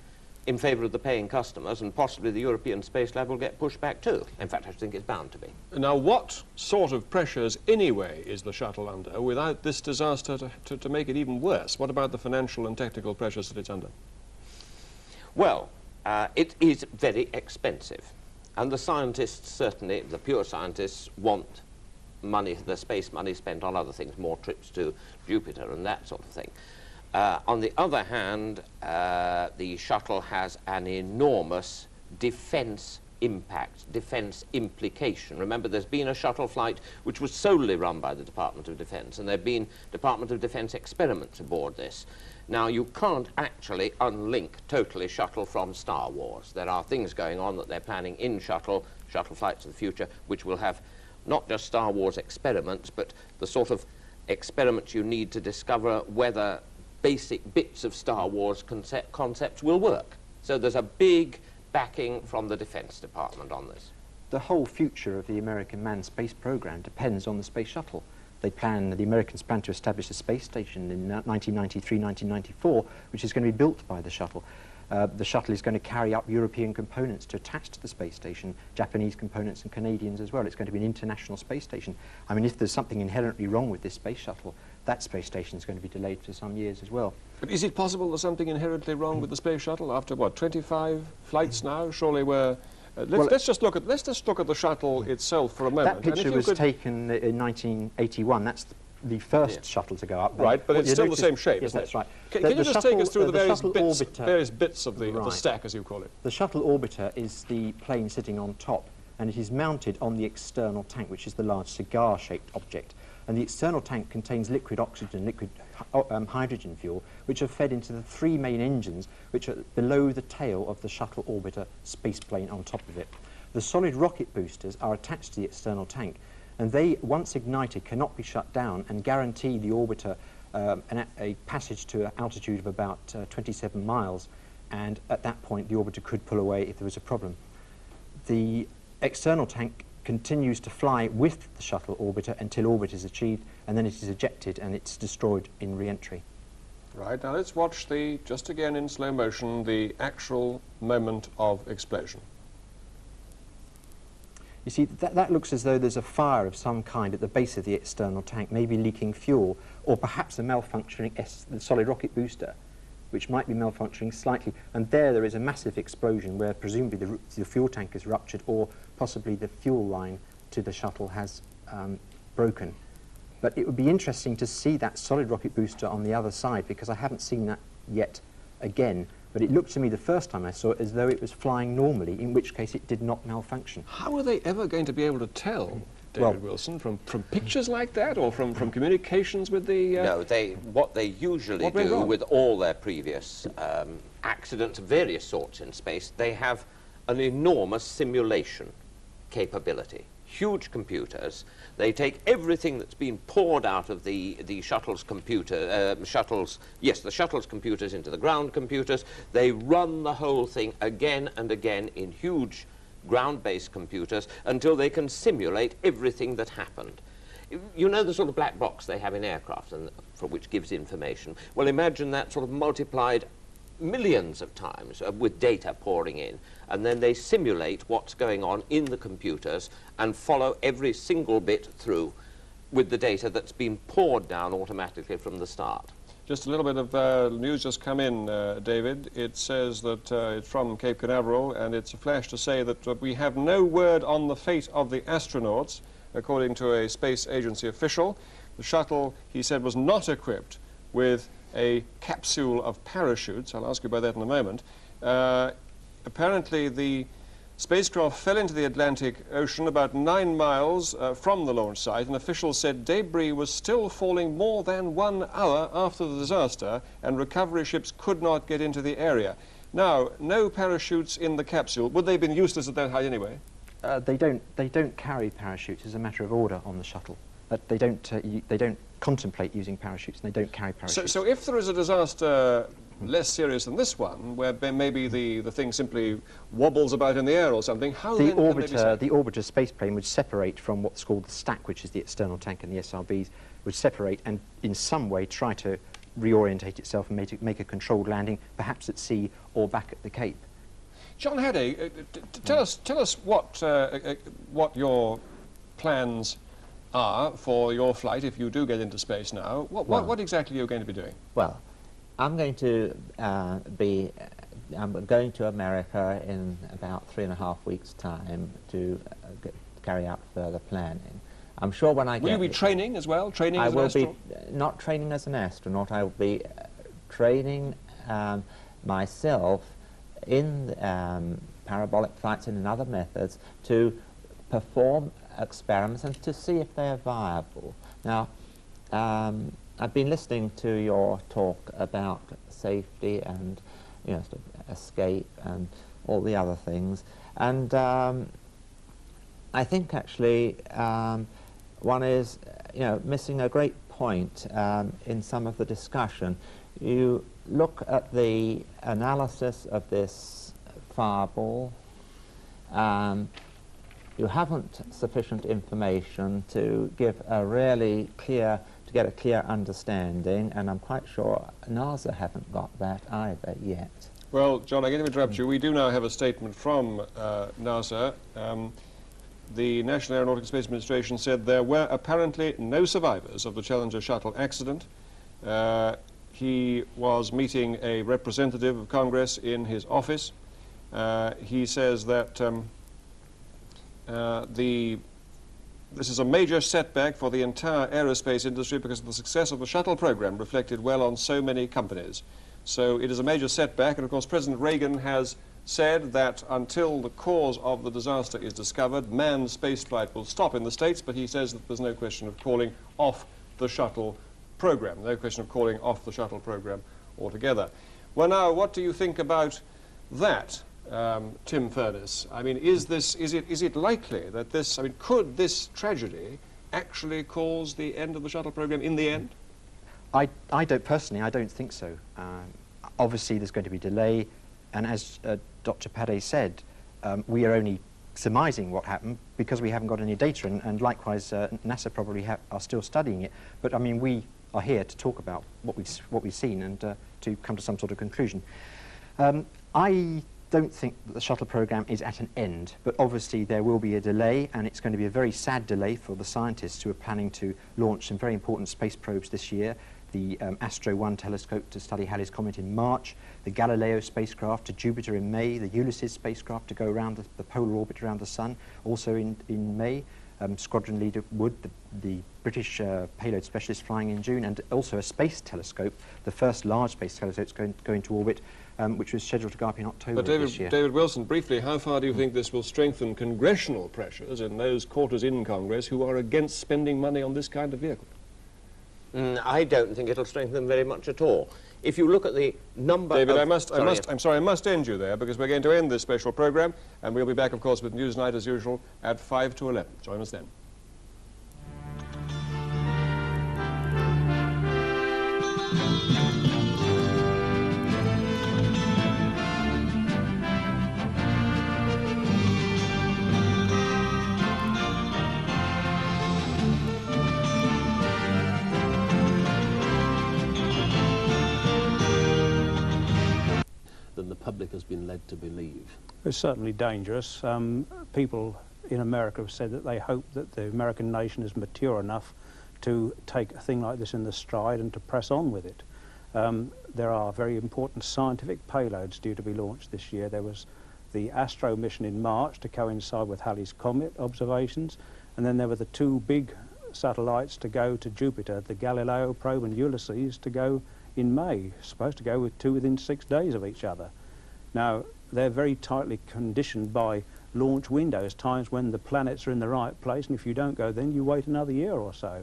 Speaker 1: in favour of the paying customers, and possibly the European Space Lab will get pushed back too. In fact, I think it's bound to be.
Speaker 21: Now, what sort of pressures, anyway, is the shuttle under without this disaster to make it even worse? What about the financial and technical pressures that it's under?
Speaker 1: Well, it is very expensive. And the scientists, certainly, the pure scientists, want money, the space money spent on other things, more trips to Jupiter and that sort of thing. On the other hand, the shuttle has an enormous defence impact, defence implication. Remember, there's been a shuttle flight which was solely run by the Department of Defence, and there have been Department of Defence experiments aboard this. Now, you can't actually unlink totally shuttle from Star Wars. There are things going on that they're planning in shuttle flights of the future, which will have not just Star Wars experiments, but the sort of experiments you need to discover whether basic bits of Star Wars concepts will work. So there's a big backing from the Defence Department on this.
Speaker 3: The whole future of the American manned space program depends on the space shuttle. The Americans plan to establish a space station in 1993, 1994, which is going to be built by the shuttle. The shuttle is going to carry up European components to attach to the space station, Japanese components and Canadians as well. It's going to be an international space station. I mean, if there's something inherently wrong with this space shuttle, that space station is going to be delayed for some years as well.
Speaker 21: But is it possible there's something inherently wrong with the space shuttle after, what, 25 flights now? Surely we're... let's just look at the shuttle itself for a moment.
Speaker 3: That picture was taken in 1981. That's the first shuttle to go up.
Speaker 21: Right, but it's still the same shape,
Speaker 3: yes,
Speaker 21: isn't it?
Speaker 3: that's right.
Speaker 21: Can you just take us through the various bits of the stack, as you call it?
Speaker 3: The shuttle orbiter is the plane sitting on top, and it is mounted on the external tank, which is the large cigar-shaped object. And the external tank contains liquid oxygen, liquid hydrogen fuel, which are fed into the three main engines, which are below the tail of the shuttle orbiter space plane on top of it. The solid rocket boosters are attached to the external tank, and they, once ignited, cannot be shut down and guarantee the orbiter a passage to an altitude of about 27 miles, and at that point the orbiter could pull away if there was a problem. The external tank continues to fly with the shuttle orbiter until orbit is achieved, and then it is ejected and it's destroyed in re-entry.
Speaker 21: Right, now let's watch just again in slow motion, the actual moment of explosion.
Speaker 3: You see, that looks as though there's a fire of some kind at the base of the external tank, maybe leaking fuel, or perhaps a malfunctioning solid rocket booster, which might be malfunctioning slightly. And there is a massive explosion where presumably the fuel tank is ruptured, or possibly the fuel line to the shuttle has broken. But it would be interesting to see that solid rocket booster on the other side, because I haven't seen that yet again. But it looked to me the first time I saw it as though it was flying normally, in which case it did not malfunction.
Speaker 21: How are they ever going to be able to tell, David Wilson, from pictures like that, or from communications with the...
Speaker 1: No, what they usually do with all their previous accidents of various sorts in space, they have an enormous simulation capability. Huge computers. They take everything that's been poured out of the shuttle's computer, the shuttle's computers into the ground computers. They run the whole thing again and again in huge ground-based computers until they can simulate everything that happened. You know the sort of black box they have in aircraft, and for which gives information? Well, imagine that sort of multiplied millions of times with data pouring in, and then they simulate what's going on in the computers and follow every single bit through with the data that's been poured down automatically from the start.
Speaker 21: Just a little bit of news just come in, David. It says that it's from Cape Canaveral, and it's a flash to say that we have no word on the fate of the astronauts, according to a space agency official. The shuttle, he said, was not equipped with a capsule of parachutes. I'll ask you about that in a moment. Apparently the spacecraft fell into the Atlantic Ocean about 9 miles from the launch site, and officials said debris was still falling more than 1 hour after the disaster, and recovery ships could not get into the area. Now, no parachutes in the capsule. Would they have been useless at that height anyway?
Speaker 3: They don't carry parachutes as a matter of order on the shuttle. They don't contemplate using parachutes, and they don't carry parachutes.
Speaker 21: So if there is a disaster less serious than this one, where maybe the thing simply wobbles about in the air or something, how then can they be saved?
Speaker 3: The orbiter spaceplane would separate from what's called the stack, which is the external tank, and the SRBs would separate and in some way try to reorientate itself and make a controlled landing, perhaps at sea or back at the Cape.
Speaker 21: John Hadday, tell us what your plans are for your flight if you do get into space now. What exactly are you going to be doing?
Speaker 10: Well, I'm going to I'm going to America in about 3.5 weeks' time to carry out further planning. I'm sure when I get...
Speaker 21: Will you be training as well? Training as an astronaut?
Speaker 10: I will be not training as an astronaut. I will be training myself in parabolic flights and in other methods to perform experiments and to see if they are viable. Now, I've been listening to your talk about safety and, you know, sort of escape and all the other things, and I think actually one is, you know, missing a great point in some of the discussion. You look at the analysis of this fireball, you haven't sufficient information to give a really clear, to get a clear understanding, and I'm quite sure NASA haven't got that either yet.
Speaker 21: Well, John, I'm going to interrupt you. We do now have a statement from NASA. The National Aeronautical Space Administration said there were apparently no survivors of the Challenger shuttle accident. He was meeting a representative of Congress in his office. He says that this is a major setback for the entire aerospace industry because the success of the shuttle program reflected well on so many companies. So it is a major setback, and of course President Reagan has said that until the cause of the disaster is discovered, manned spaceflight will stop in the States, but he says that there's no question of calling off the shuttle program, no question of calling off the shuttle program altogether. Well, now, what do you think about that, Tim Furness? I mean, is it likely that this, I mean, could this tragedy actually cause the end of the shuttle program in the end?
Speaker 3: I don't think so. Obviously, there's going to be delay, and as Dr. Padday said, we are only surmising what happened because we haven't got any data, and likewise, NASA probably are still studying it. But I mean, we are here to talk about what we've seen and to come to some sort of conclusion. I don't think that the shuttle program is at an end, but obviously there will be a delay, and it's going to be a very sad delay for the scientists who are planning to launch some very important space probes this year. The Astro 1 telescope to study Halley's Comet in March, the Galileo spacecraft to Jupiter in May, the Ulysses spacecraft to go around the polar orbit around the Sun, also in May. Squadron Leader Wood, the British payload specialist, flying in June, and also a space telescope, the first large space telescope going to orbit, which was scheduled to go up in October this year.
Speaker 21: David Wilson, briefly, how far do you think this will strengthen congressional pressures in those quarters in Congress who are against spending money on this kind of vehicle?
Speaker 1: I don't think it'll strengthen them very much at all. If you look at the number
Speaker 21: David,
Speaker 1: of...
Speaker 21: I must end you there, because we're going to end this special programme, and we'll be back, of course, with Newsnight as usual at 5 to 11. Join us then.
Speaker 19: Than the public has been led to believe.
Speaker 22: It's certainly dangerous. People in America have said that they hope that the American nation is mature enough to take a thing like this in the stride and to press on with it. There are very important scientific payloads due to be launched this year. There was the Astro mission in March to coincide with Halley's Comet observations, and then there were the two big satellites to go to Jupiter, the Galileo probe and Ulysses, to go in May, supposed to go with two within 6 days of each other. Now, they're very tightly conditioned by launch windows, times when the planets are in the right place, and if you don't go then you wait another year or so.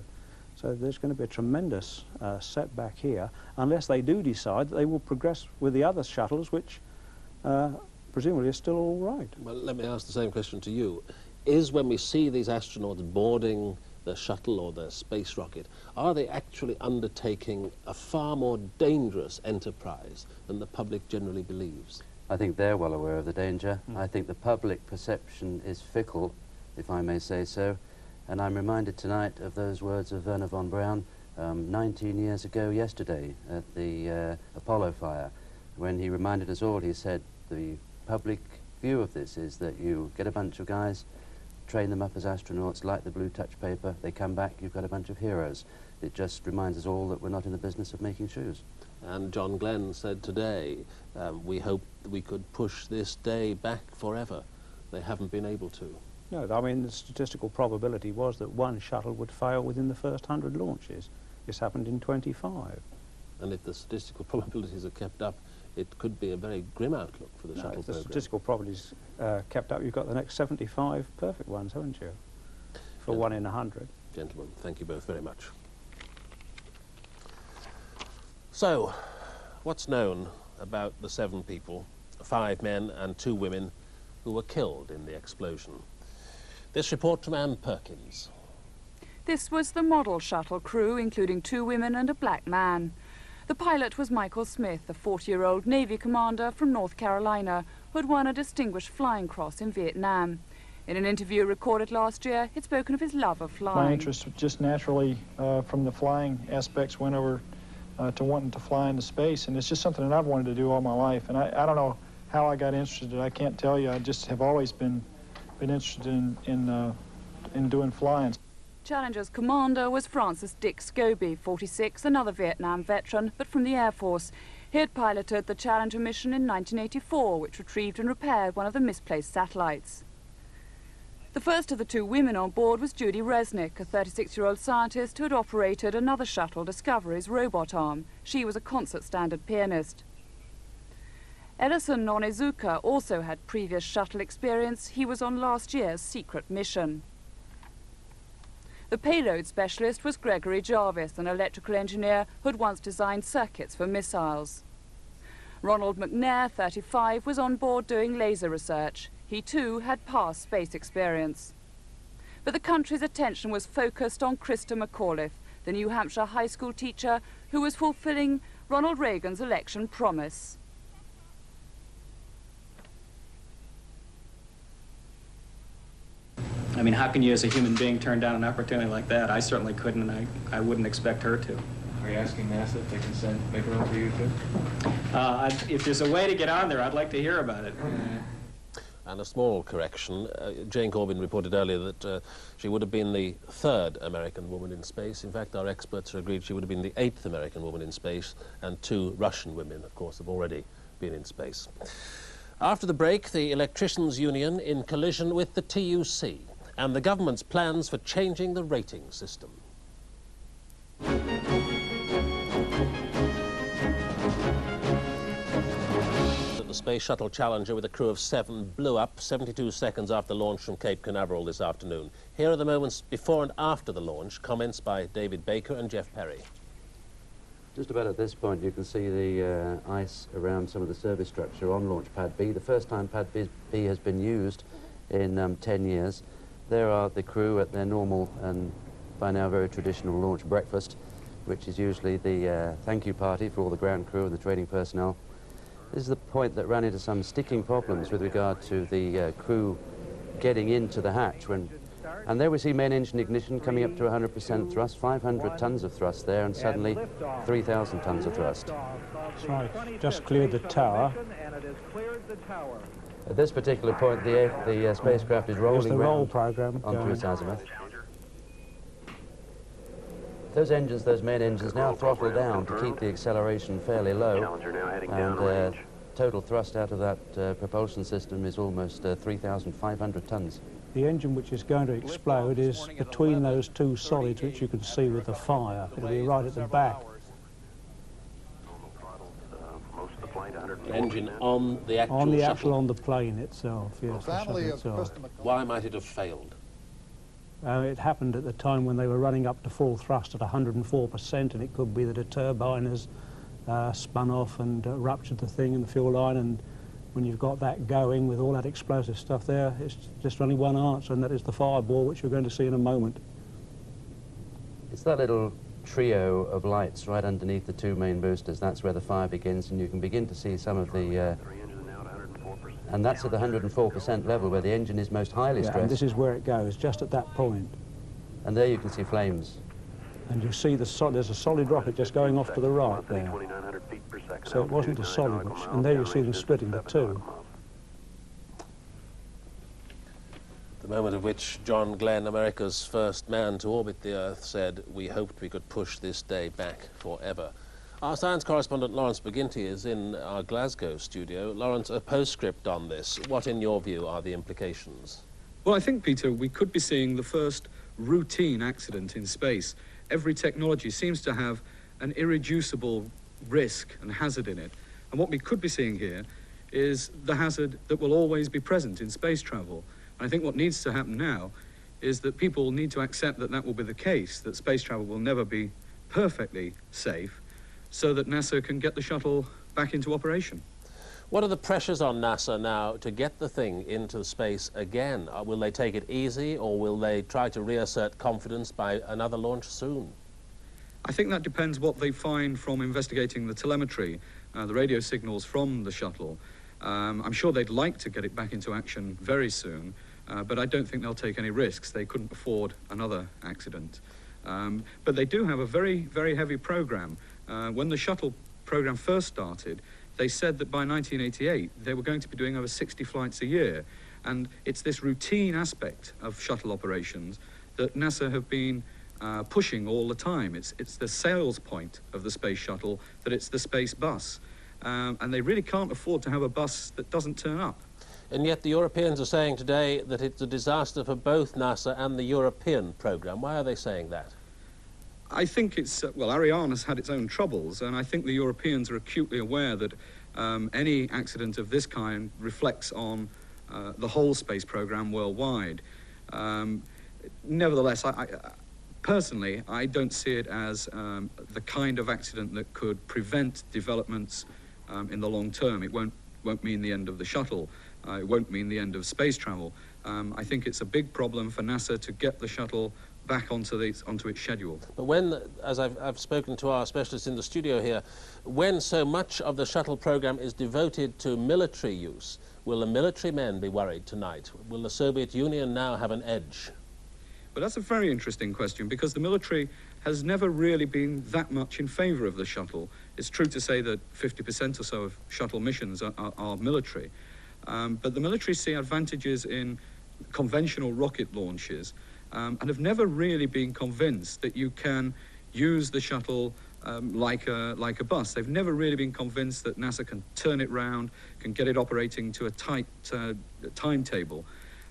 Speaker 22: So there's going to be a tremendous setback here, unless they do decide that they will progress with the other shuttles, which presumably are still all right.
Speaker 19: Well, let me ask the same question to you. Is when we see these astronauts boarding the shuttle or the space rocket, are they actually undertaking a far more dangerous enterprise than the public generally believes?
Speaker 23: I think they're well aware of the danger. I think the public perception is fickle, if I may say so, and I'm reminded tonight of those words of Wernher von Braun 19 years ago yesterday at the Apollo fire, when he reminded us all. He said the public view of this is that you get a bunch of guys, train them up as astronauts, like the blue touch paper, they come back, you've got a bunch of heroes. It just reminds us all that we're not in the business of making shoes.
Speaker 19: And John Glenn said today, we hoped we could push this day back forever. They haven't been able to.
Speaker 22: No, I mean, the statistical probability was that one shuttle would fail within the first 100 launches. This happened in 25.
Speaker 19: And if the statistical probabilities are kept up, it could be a very grim outlook for the shuttle
Speaker 22: If the
Speaker 19: program.
Speaker 22: statistical probabilities kept up, you've got the next 75 perfect ones, haven't you? For 1 in 100.
Speaker 19: Gentlemen, thank you both very much. So, what's known about the 7 people, 5 men and 2 women, who were killed in the explosion? This report from Anne Perkins.
Speaker 24: This was the model shuttle crew, including 2 women and a black man. The pilot was Michael Smith, a 40-year-old Navy commander from North Carolina who had won a Distinguished Flying Cross in Vietnam. In an interview recorded last year, he'd spoken of his love of flying.
Speaker 6: My interest just naturally from the flying aspects went over to wanting to fly into space, and it's just something that I've wanted to do all my life. And I don't know how I got interested. I can't tell you. I just have always been interested in doing flying.
Speaker 24: Challenger's commander was Francis Dick Scobie, 46, another Vietnam veteran, but from the Air Force. He had piloted the Challenger mission in 1984, which retrieved and repaired one of the misplaced satellites. The first of the two women on board was Judy Resnick, a 36-year-old scientist who had operated another shuttle, Discovery's robot arm. She was a concert standard pianist. Ellison Onizuka also had previous shuttle experience. He was on last year's secret mission. The payload specialist was Gregory Jarvis, an electrical engineer who had once designed circuits for missiles. Ronald McNair, 35, was on board doing laser research. He too had past space experience. But the country's attention was focused on Krista McAuliffe, the New Hampshire high school teacher who was fulfilling Ronald Reagan's election promise.
Speaker 7: I mean, how can you as a human being turn down an opportunity like that? I certainly couldn't, and I wouldn't expect her to.
Speaker 14: Are you asking NASA if they can make room for you too?
Speaker 7: If there's a way to get on there, I'd like to hear about it.
Speaker 19: And a small correction, Jane Corbin reported earlier that she would have been the 3rd American woman in space. In fact, our experts agreed she would have been the 8th American woman in space, and 2 Russian women, of course, have already been in space. After the break, the Electricians' Union in collision with the TUC, and the government's plans for changing the rating system. The Space Shuttle Challenger with a crew of 7 blew up 72 seconds after launch from Cape Canaveral this afternoon. Here are the moments before and after the launch, comments by David Baker and Jeff Perry.
Speaker 23: Just about at this point you can see the ice around some of the service structure on Launch Pad B. The first time Pad B has been used in 10 years. There are the crew at their normal and by now very traditional launch breakfast, which is usually the thank you party for all the ground crew and the training personnel. This is the point that ran into some sticking problems with regard to the crew getting into the hatch. And there we see main engine ignition coming up to 100% thrust, 500 tons of thrust there, and suddenly 3,000 tons of thrust.
Speaker 22: That's right, just cleared the tower.
Speaker 23: At this particular point, the spacecraft is rolling
Speaker 22: roll program
Speaker 23: onto its azimuth. Those engines, those main engines, now throttle down to keep the acceleration fairly low, and total thrust out of that propulsion system is almost 3,500 tons.
Speaker 22: The engine which is going to explode is between those 2 solids which you can see with the fire. It'll be right at the back.
Speaker 19: Engine on the actual
Speaker 22: on the
Speaker 19: shuttle.
Speaker 22: actual on the plane itself, yes. The shuttle itself.
Speaker 19: Why might it have failed?
Speaker 22: It happened at the time when they were running up to full thrust at 104%, and it could be that a turbine has spun off and ruptured the thing in the fuel line, and when you've got that going with all that explosive stuff there, it's just only one answer, and that is the fireball, which you're going to see in a moment.
Speaker 23: It's that little trio of lights right underneath the 2 main boosters. That's where the fire begins, and you can begin to see some of the... and that's at the 104% level, where the engine is most highly stressed.
Speaker 22: And this is where it goes, just at that point.
Speaker 23: And there you can see flames.
Speaker 22: And you see there's a solid rocket just going off to the right there. So it wasn't a solid, and there you see them splitting the 2.
Speaker 19: The moment at which John Glenn, America's first man to orbit the Earth, said, "We hoped we could push this day back forever." Our science correspondent Lawrence McGinty is in our Glasgow studio. Lawrence, a postscript on this. What, in your view, are the implications?
Speaker 12: Well, I think, Peter, we could be seeing the first routine accident in space. Every technology seems to have an irreducible risk and hazard in it. And what we could be seeing here is the hazard that will always be present in space travel. And I think what needs to happen now is that people need to accept that that will be the case, that space travel will never be perfectly safe, so that NASA can get the shuttle back into operation.
Speaker 19: What are the pressures on NASA now to get the thing into space again? Will they take it easy, or will they try to reassert confidence by another launch soon?
Speaker 12: I think that depends what they find from investigating the telemetry, the radio signals from the shuttle. I'm sure they'd like to get it back into action very soon. but I don't think they'll take any risks. They couldn't afford another accident. But they do have a very, very heavy program. When the shuttle program first started, they said that by 1988 they were going to be doing over 60 flights a year. And it's this routine aspect of shuttle operations that NASA have been pushing all the time. It's the sales point of the space shuttle, that it's the space bus. And they really can't afford to have a bus that doesn't turn up.
Speaker 19: And yet the Europeans are saying today that it's a disaster for both NASA and the European program. Why are they saying that?
Speaker 12: I think it's, well, Ariane has had its own troubles, and I think the Europeans are acutely aware that any accident of this kind reflects on the whole space program worldwide. Nevertheless, personally, I don't see it as the kind of accident that could prevent developments in the long term. It won't mean the end of the shuttle. It won't mean the end of space travel. I think it's a big problem for NASA to get the shuttle back onto its schedule.
Speaker 19: But when, as I've spoken to our specialists in the studio here, when so much of the shuttle program is devoted to military use, will the military men be worried tonight? Will the Soviet Union now have an edge?
Speaker 12: But that's a very interesting question, because the military has never really been that much in favor of the shuttle. It's true to say that 50% or so of shuttle missions are military. But the military see advantages in conventional rocket launches and have never really been convinced that you can use the shuttle like a bus. They've never really been convinced that NASA can turn it round, can get it operating to a tight timetable.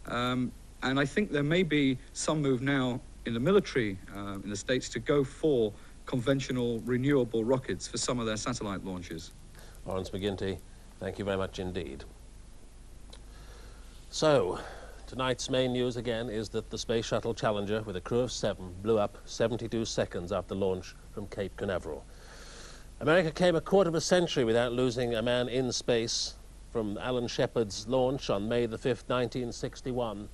Speaker 12: And I think there may be some move now in the military in the States to go for conventional renewable rockets for some of their satellite launches.
Speaker 19: Lawrence McGinty, thank you very much indeed. So, tonight's main news again is that the Space Shuttle Challenger with a crew of 7 blew up 72 seconds after launch from Cape Canaveral. America came a quarter of a century without losing a man in space from Alan Shepard's launch on May the 5th, 1961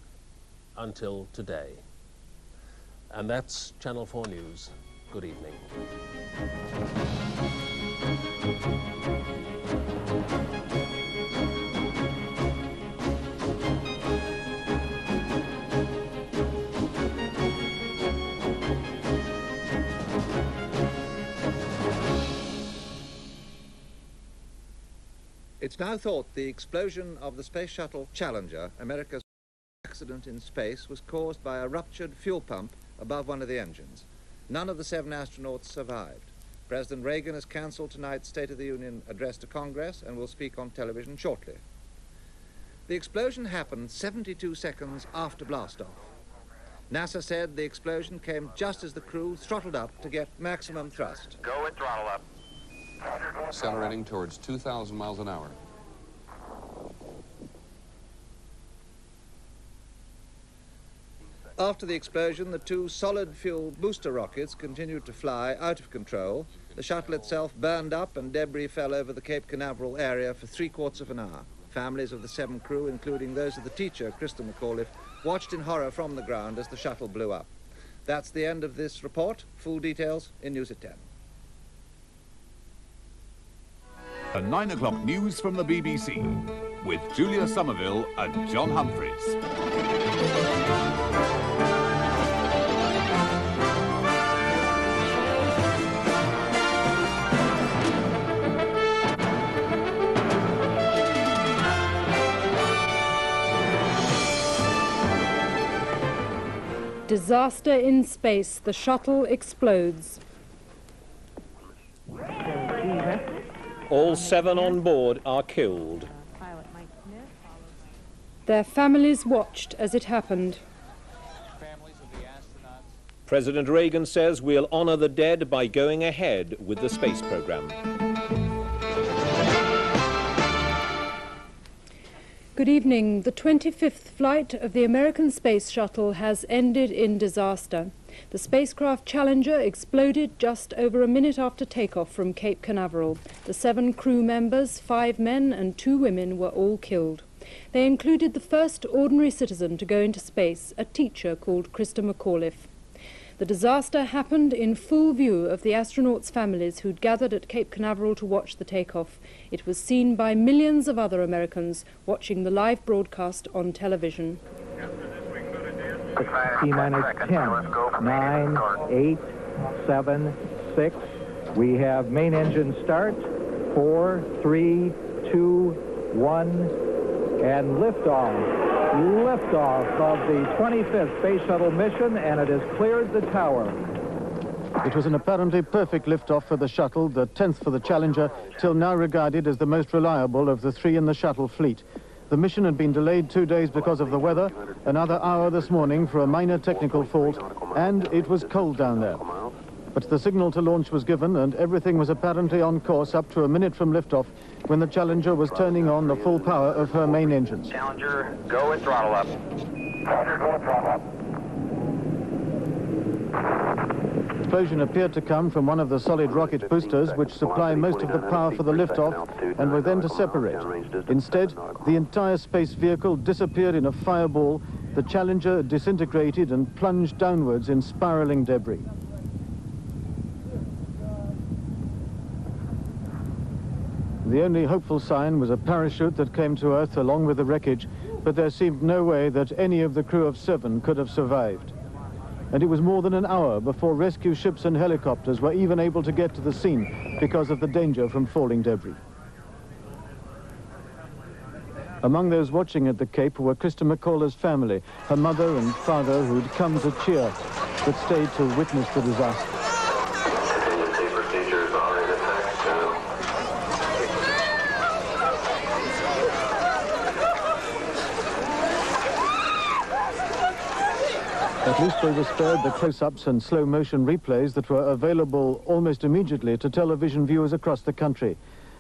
Speaker 19: until today. And that's Channel 4 News. Good evening.
Speaker 2: It's now thought the explosion of the Space Shuttle Challenger, America's accident in space, was caused by a ruptured fuel pump above one of the engines. None of the 7 astronauts survived. President Reagan has cancelled tonight's State of the Union address to Congress and will speak on television shortly. The explosion happened 72 seconds after blastoff. NASA said the explosion came just as the crew throttled up to get maximum thrust.
Speaker 13: Go with throttle up.
Speaker 17: Accelerating towards 2,000 miles an hour.
Speaker 2: After the explosion, the 2 solid-fuel booster rockets continued to fly out of control. The shuttle itself burned up and debris fell over the Cape Canaveral area for 3/4 of an hour. Families of the 7 crew, including those of the teacher, Krista McAuliffe, watched in horror from the ground as the shuttle blew up. That's the end of this report. Full details in News at 10.
Speaker 18: The 9 o'clock news from the BBC with Julia Somerville and John Humphreys.
Speaker 25: Disaster in space. The shuttle explodes.
Speaker 11: All 7 on board are killed.
Speaker 25: Their families watched as it happened.
Speaker 11: President Reagan says we'll honor the dead by going ahead with the space program.
Speaker 25: Good evening. The 25th flight of the American space shuttle has ended in disaster. The spacecraft Challenger exploded just over a minute after takeoff from Cape Canaveral. The 7 crew members, 5 men and 2 women, were all killed. They included the first ordinary citizen to go into space, a teacher called Krista McAuliffe. The disaster happened in full view of the astronauts' families who'd gathered at Cape Canaveral to watch the takeoff. It was seen by millions of other Americans watching the live broadcast on television.
Speaker 8: T-minus 10, 9, 8, 7, 6. We have main engine start. 4, 3, 2, 1, and liftoff. Liftoff of the 25th Space Shuttle mission, and it has cleared the tower.
Speaker 9: It was an apparently perfect liftoff for the shuttle, the 10th for the Challenger, till now regarded as the most reliable of the 3 in the shuttle fleet. The mission had been delayed 2 days because of the weather, another hour this morning for a minor technical fault, and it was cold down there. But the signal to launch was given, and everything was apparently on course up to a minute from liftoff, when the Challenger was turning on the full power of her main engines.
Speaker 13: Challenger, go and throttle up. Challenger, go and throttle up.
Speaker 9: Explosion appeared to come from one of the solid rocket boosters, which supply most of the power for the liftoff, and were then to separate. Instead, the entire space vehicle disappeared in a fireball. The Challenger disintegrated and plunged downwards in spiraling debris. The only hopeful sign was a parachute that came to Earth along with the wreckage, but there seemed no way that any of the crew of 7 could have survived. And it was more than an hour before rescue ships and helicopters were even able to get to the scene because of the danger from falling debris. Among those watching at the Cape were Krista McCauley's family, her mother and father who'd come to cheer, but stayed to witness the disaster. At least they were spared the close-ups and slow-motion replays that were available almost immediately to television viewers across the country.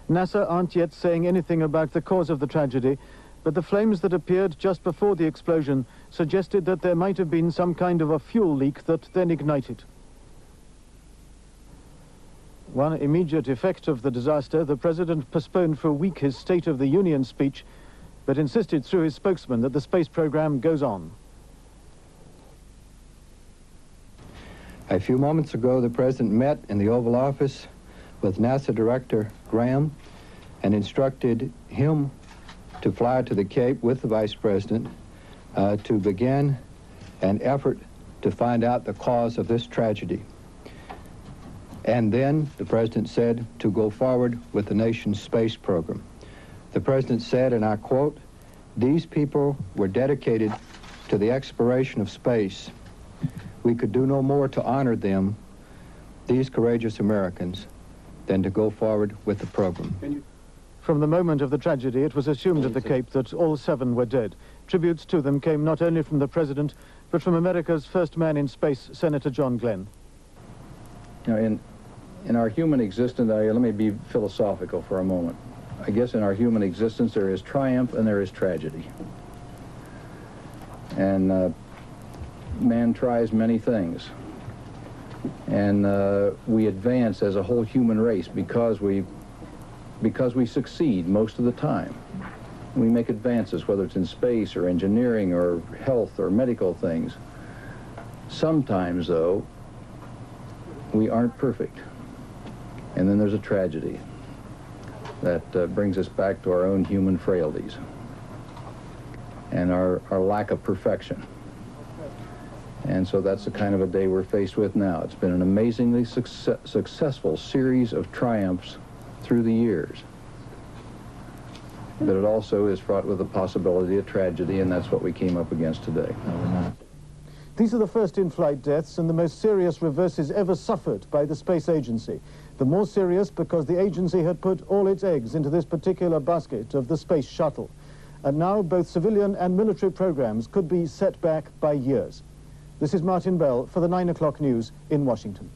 Speaker 9: NASA aren't yet saying anything about the cause of the tragedy, but the flames that appeared just before the explosion suggested that there might have been some kind of a fuel leak that then ignited. One immediate effect of the disaster, the President postponed for a week his State of the Union speech, but insisted through his spokesman that the space program goes on.
Speaker 16: A few moments ago, the President met in the Oval Office with NASA Director Graham and instructed him to fly to the Cape with the Vice President to begin an effort to find out the cause of this tragedy. And then the President said to go forward with the nation's space program. The President said, and I quote, "These people were dedicated to the exploration of space. We could do no more to honor them, these courageous Americans, than to go forward with the program."
Speaker 9: From the moment of the tragedy, it was assumed at the Cape that all 7 were dead. Tributes to them came not only from the President, but from America's first man in space, Senator John Glenn.
Speaker 20: You know, in our human existence, let me be philosophical for a moment. I guess in our human existence, there is triumph and there is tragedy. And man tries many things, and we advance as a whole human race because we succeed most of the time. We make advances, whether it's in space or engineering or health or medical things. Sometimes, though, we aren't perfect, and then there's a tragedy that brings us back to our own human frailties and our lack of perfection. And so that's the kind of a day we're faced with now. It's been an amazingly successful series of triumphs through the years. But it also is fraught with the possibility of tragedy, and that's what we came up against today. No, we're not.
Speaker 9: These are the first in-flight deaths and the most serious reverses ever suffered by the space agency. The more serious because the agency had put all its eggs into this particular basket of the space shuttle. And now both civilian and military programs could be set back by years. This is Martin Bell for the 9 o'clock news in Washington.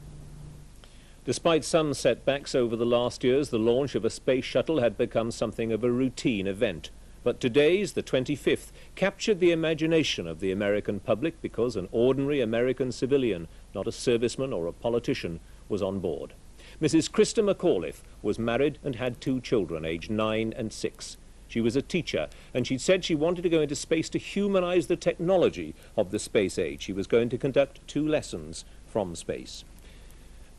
Speaker 26: Despite some setbacks over the last years, the launch of a space shuttle had become something of a routine event. But today's, the 25th, captured the imagination of the American public because an ordinary American civilian, not a serviceman or a politician, was on board. Mrs. Krista McCauley was married and had 2 children, aged 9 and 6. She was a teacher, and she'd said she wanted to go into space to humanize the technology of the space age. She was going to conduct 2 lessons from space.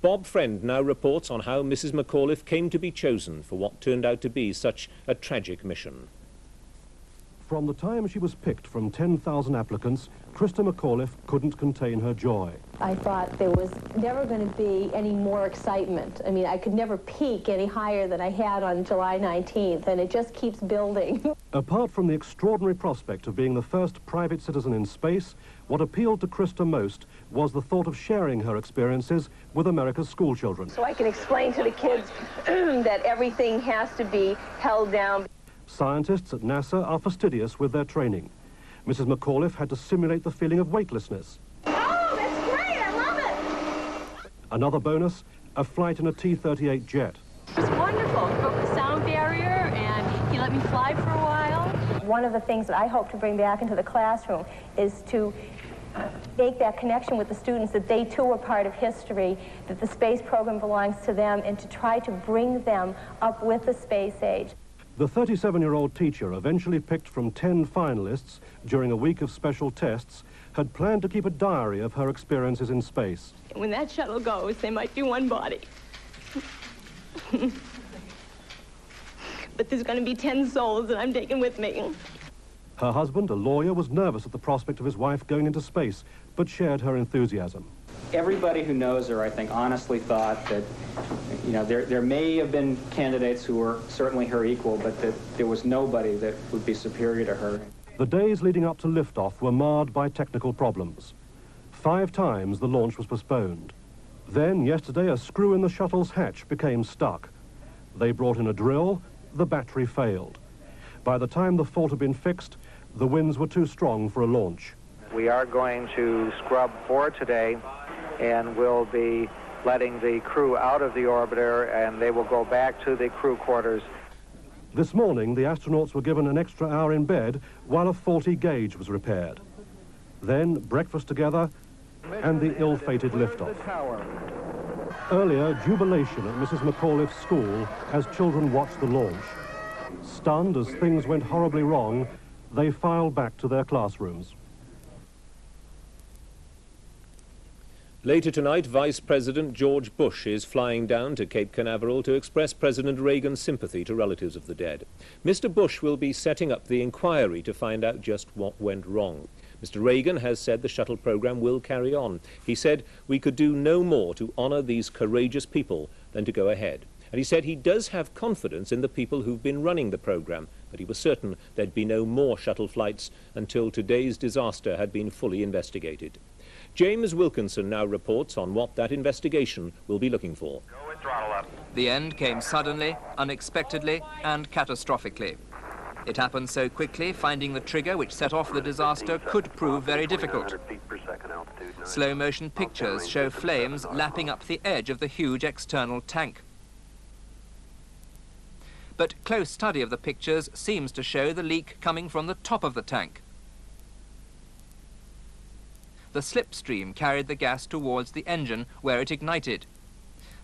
Speaker 26: Bob Friend now reports on how Mrs. McCauley came to be chosen for what turned out to be such a tragic mission.
Speaker 1: From the time she was picked from 10,000 applicants, Krista McAuliffe couldn't contain her joy.
Speaker 3: I thought there was never going to be any more excitement. I mean, I could never peak any higher than I had on July 19th, and it just keeps building.
Speaker 1: Apart from the extraordinary prospect of being the first private citizen in space, what appealed to Krista most was the thought of sharing her experiences with America's schoolchildren.
Speaker 3: So I can explain to the kids that everything has to be held down.
Speaker 1: Scientists at NASA are fastidious with their training. Mrs. McAuliffe had to simulate the feeling of weightlessness.
Speaker 3: Oh, that's great! I love it!
Speaker 1: Another bonus, a flight in a T-38 jet.
Speaker 3: It's wonderful. Broke the sound barrier, and he let me fly for a while. One of the things that I hope to bring back into the classroom is to make that connection with the students that they too are part of history, that the space program belongs to them, and to try to bring them up with the space age.
Speaker 1: The 37-year-old teacher, eventually picked from 10 finalists during a week of special tests, had planned to keep a diary of her experiences in space.
Speaker 3: When that shuttle goes, there might be one body. But there's going to be 10 souls that I'm taking with me.
Speaker 1: Her husband, a lawyer, was nervous at the prospect of his wife going into space, but shared her enthusiasm.
Speaker 7: Everybody who knows her, I think, honestly thought that, you know, there may have been candidates who were certainly her equal, but that there was nobody that would be superior to her.
Speaker 1: The days leading up to liftoff were marred by technical problems. 5 times the launch was postponed. Then, yesterday, a screw in the shuttle's hatch became stuck. They brought in a drill, the battery failed. By the time the fault had been fixed, the winds were too strong for a launch.
Speaker 8: We are going to scrub for today, and we'll be letting the crew out of the orbiter, and they will go back to the crew quarters.
Speaker 1: This morning, the astronauts were given an extra hour in bed while a faulty gauge was repaired. Then, breakfast together, and the ill-fated liftoff. Earlier, jubilation at Mrs. McAuliffe's school as children watched the launch. Stunned as things went horribly wrong, they filed back to their classrooms.
Speaker 26: Later tonight, Vice President George Bush is flying down to Cape Canaveral to express President Reagan's sympathy to relatives of the dead. Mr. Bush will be setting up the inquiry to find out just what went wrong. Mr. Reagan has said the shuttle program will carry on. He said we could do no more to honor these courageous people than to go ahead. And he said he does have confidence in the people who've been running the program, but he was certain there'd be no more shuttle flights until today's disaster had been fully investigated. James Wilkinson now reports on what that investigation will be looking for.
Speaker 13: Go with throttle up.
Speaker 4: The end came suddenly, unexpectedly, and catastrophically. It happened so quickly, finding the trigger which set off the disaster could prove very difficult. Slow-motion pictures show flames lapping up the edge of the huge external tank. But close study of the pictures seems to show the leak coming from the top of the tank. The slipstream carried the gas towards the engine, where it ignited.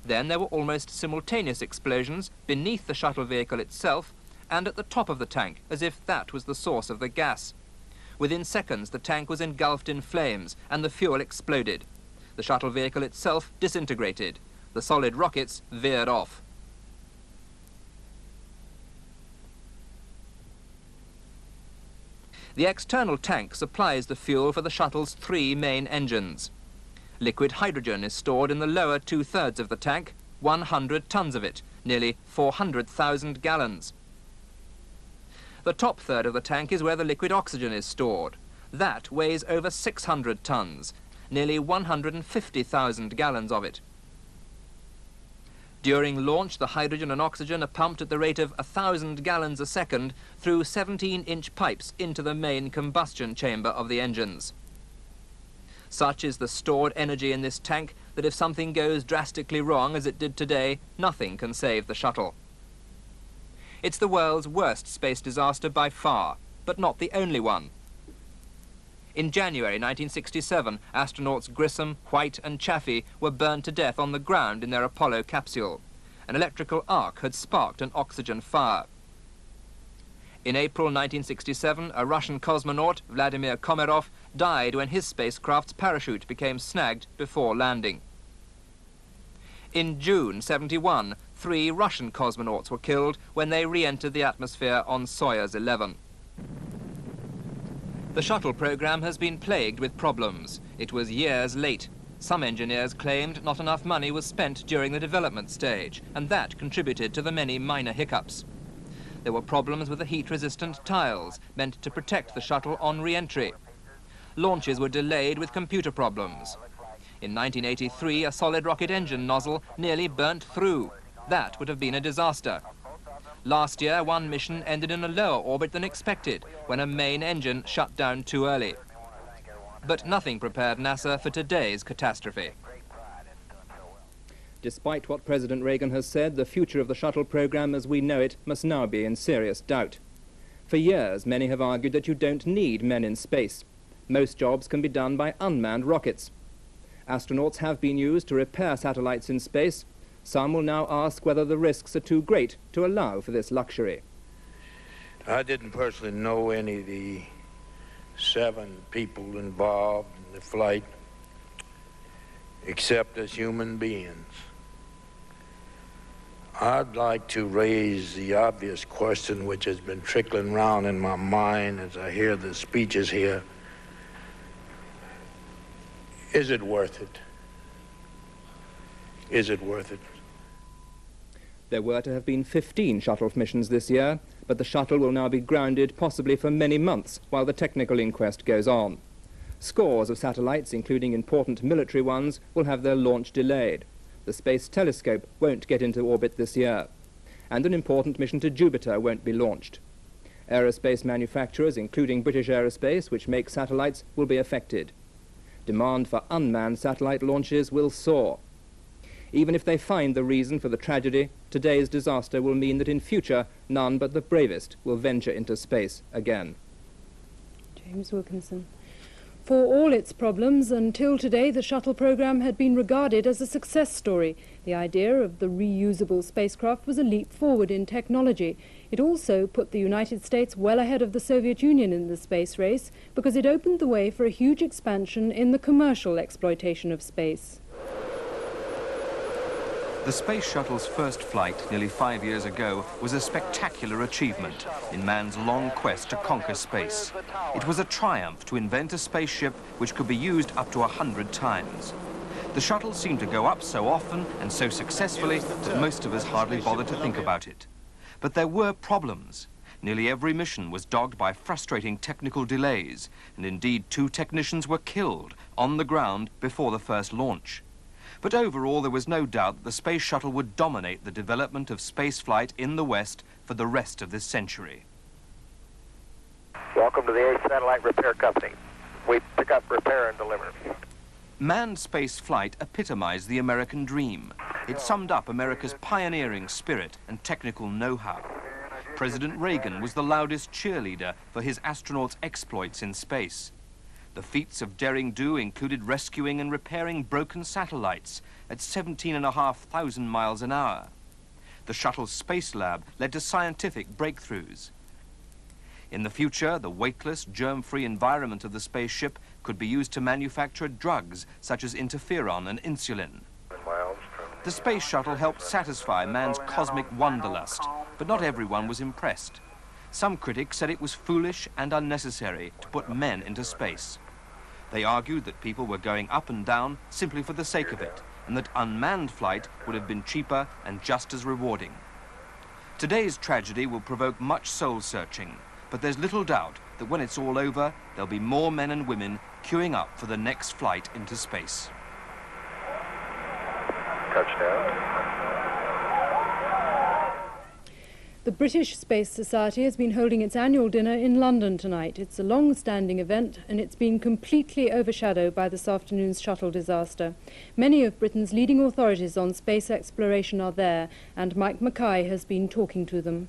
Speaker 4: Then there were almost simultaneous explosions beneath the shuttle vehicle itself and at the top of the tank, as if that was the source of the gas. Within seconds, the tank was engulfed in flames and the fuel exploded. The shuttle vehicle itself disintegrated. The solid rockets veered off. The external tank supplies the fuel for the shuttle's 3 main engines. Liquid hydrogen is stored in the lower 2/3 of the tank, 100 tons of it, nearly 400,000 gallons. The top third of the tank is where the liquid oxygen is stored. That weighs over 600 tons, nearly 150,000 gallons of it. During launch, the hydrogen and oxygen are pumped at the rate of 1,000 gallons a second through 17-inch pipes into the main combustion chamber of the engines. Such is the stored energy in this tank that if something goes drastically wrong, as it did today, nothing can save the shuttle. It's the world's worst space disaster by far, but not the only one. In January 1967, astronauts Grissom, White and Chaffee were burned to death on the ground in their Apollo capsule. An electrical arc had sparked an oxygen fire. In April 1967, a Russian cosmonaut, Vladimir Komarov, died when his spacecraft's parachute became snagged before landing. In June 1971, 3 Russian cosmonauts were killed when they re-entered the atmosphere on Soyuz 11. The shuttle program has been plagued with problems. It was years late. Some engineers claimed not enough money was spent during the development stage, and that contributed to the many minor hiccups. There were problems with the heat-resistant tiles, meant to protect the shuttle on re-entry. Launches were delayed with computer problems. In 1983, a solid rocket engine nozzle nearly burnt through. That would have been a disaster. Last year, one mission ended in a lower orbit than expected, when a main engine shut down too early. But nothing prepared NASA for today's catastrophe.
Speaker 5: Despite what President Reagan has said, the future of the shuttle program as we know it must now be in serious doubt. For years, many have argued that you don't need men in space. Most jobs can be done by unmanned rockets. Astronauts have been used to repair satellites in space. Some will now ask whether the risks are too great to allow for this luxury.
Speaker 6: I didn't personally know any of the 7 people involved in the flight, except as human beings. I'd like to raise the obvious question which has been trickling around in my mind as I hear the speeches here. Is it worth it? Is it worth it?
Speaker 5: There were to have been 15 shuttle missions this year, but the shuttle will now be grounded possibly for many months while the technical inquest goes on. Scores of satellites, including important military ones, will have their launch delayed. The Space Telescope won't get into orbit this year, and an important mission to Jupiter won't be launched. Aerospace manufacturers, including British Aerospace, which make satellites, will be affected. Demand for unmanned satellite launches will soar. Even if they find the reason for the tragedy, today's disaster will mean that in future, none but the bravest will venture into space again.
Speaker 25: James Wilkinson. For all its problems, until today the shuttle program had been regarded as a success story. The idea of the reusable spacecraft was a leap forward in technology. It also put the United States well ahead of the Soviet Union in the space race because it opened the way for a huge expansion in the commercial exploitation of space.
Speaker 10: The Space Shuttle's first flight, nearly 5 years ago, was a spectacular achievement in man's long quest to conquer space. It was a triumph to invent a spaceship which could be used up to 100 times. The shuttle seemed to go up so often and so successfully that most of us hardly bothered to think about it. But there were problems. Nearly every mission was dogged by frustrating technical delays, and indeed 2 technicians were killed on the ground before the first launch. But overall, there was no doubt that the space shuttle would dominate the development of spaceflight in the West for the rest of this century.
Speaker 13: Welcome to the 8th Satellite Repair Company. We pick up, repair, and deliver.
Speaker 10: Manned space flight epitomized the American dream. It summed up America's pioneering spirit and technical know-how. President Reagan was the loudest cheerleader for his astronauts' exploits in space. The feats of daring do included rescuing and repairing broken satellites at 17,500 miles an hour. The shuttle's space lab led to scientific breakthroughs. In the future, the weightless, germ-free environment of the spaceship could be used to manufacture drugs such as interferon and insulin. The space shuttle helped satisfy man's cosmic wanderlust, but not everyone was impressed. Some critics said it was foolish and unnecessary to put men into space. They argued that people were going up and down simply for the sake of it, and that unmanned flight would have been cheaper and just as rewarding. Today's tragedy will provoke much soul-searching, but there's little doubt that when it's all over, there'll be more men and women queuing up for the next flight into space.
Speaker 13: Touchdown.
Speaker 25: The British Space Society has been holding its annual dinner in London tonight. It's a long-standing event and it's been completely overshadowed by this afternoon's shuttle disaster. Many of Britain's leading authorities on space exploration are there, and Mike Mackay has been talking to them.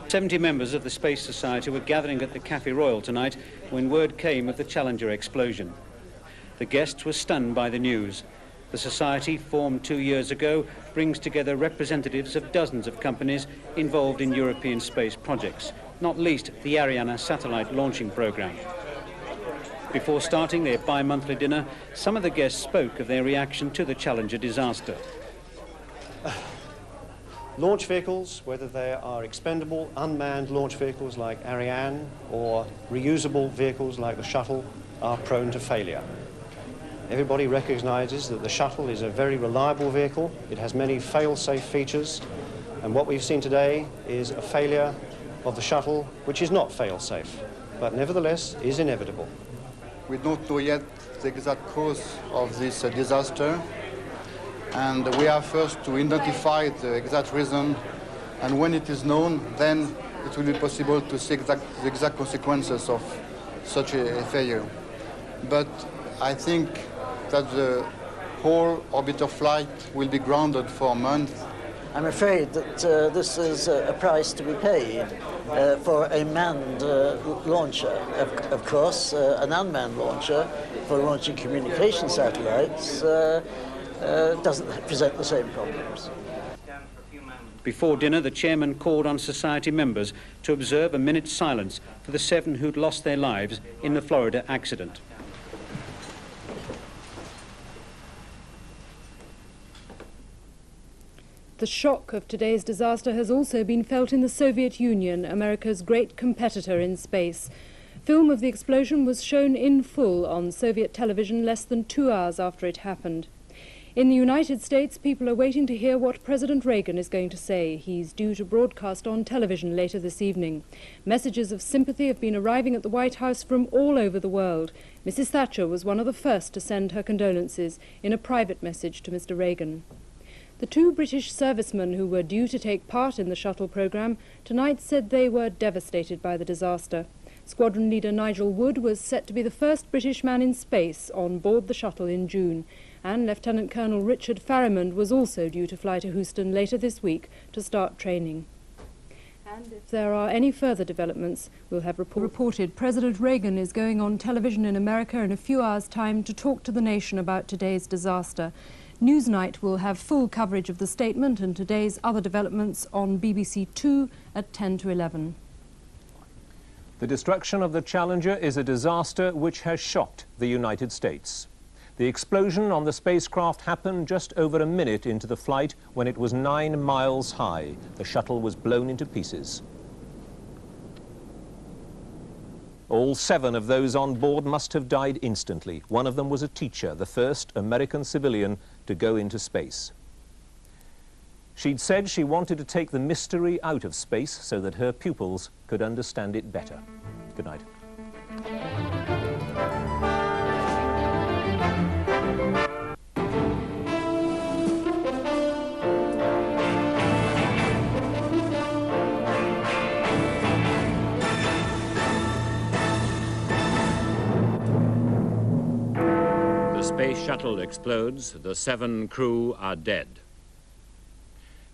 Speaker 15: 70 members of the Space Society were gathering at the Café Royal tonight when word came of the Challenger explosion. The guests were stunned by the news. The Society, formed 2 years ago, brings together representatives of dozens of companies involved in European space projects, not least the Ariane satellite launching program. Before starting their bi-monthly dinner, some of the guests spoke of their reaction to the Challenger disaster.
Speaker 12: Launch vehicles, whether they are expendable, unmanned launch vehicles like Ariane or reusable vehicles like the shuttle, are prone to failure. Everybody recognizes that the shuttle is a very reliable vehicle. It has many fail-safe features, and what we've seen today is a failure of the shuttle which is not fail-safe, but nevertheless is inevitable.
Speaker 14: We don't know yet the exact cause of this disaster, and we have first to identify the exact reason, and when it is known, then it will be possible to see the exact consequences of such a failure. But I think that the whole orbital flight will be grounded for a month.
Speaker 21: I'm afraid that this is a price to be paid for a manned launcher. Of course, an unmanned launcher for launching communication satellites doesn't present the same problems.
Speaker 15: Before dinner, the chairman called on society members to observe a minute's silence for the 7 who'd lost their lives in the Florida accident.
Speaker 25: The shock of today's disaster has also been felt in the Soviet Union, America's great competitor in space. Film of the explosion was shown in full on Soviet television less than 2 hours after it happened. In the United States, people are waiting to hear what President Reagan is going to say. He's due to broadcast on television later this evening. Messages of sympathy have been arriving at the White House from all over the world. Mrs. Thatcher was one of the first to send her condolences in a private message to Mr. Reagan. The 2 British servicemen who were due to take part in the shuttle programme tonight said they were devastated by the disaster. Squadron leader Nigel Wood was set to be the first British man in space on board the shuttle in June, and Lieutenant Colonel Richard Farrimond was also due to fly to Houston later this week to start training. And if there are any further developments, we'll have reported. President Reagan is going on television in America in a few hours' time to talk to the nation about today's disaster. Newsnight will have full coverage of the statement and today's other developments on BBC 2 at 10 to 11.
Speaker 26: The destruction of the Challenger is a disaster which has shocked the United States. The explosion on the spacecraft happened just over a minute into the flight when it was 9 miles high. The shuttle was blown into pieces. All 7 of those on board must have died instantly. One of them was a teacher, the first American civilian to go into space. She'd said she wanted to take the mystery out of space so that her pupils could understand it better. Good night.
Speaker 22: The space shuttle explodes. The 7 crew are dead.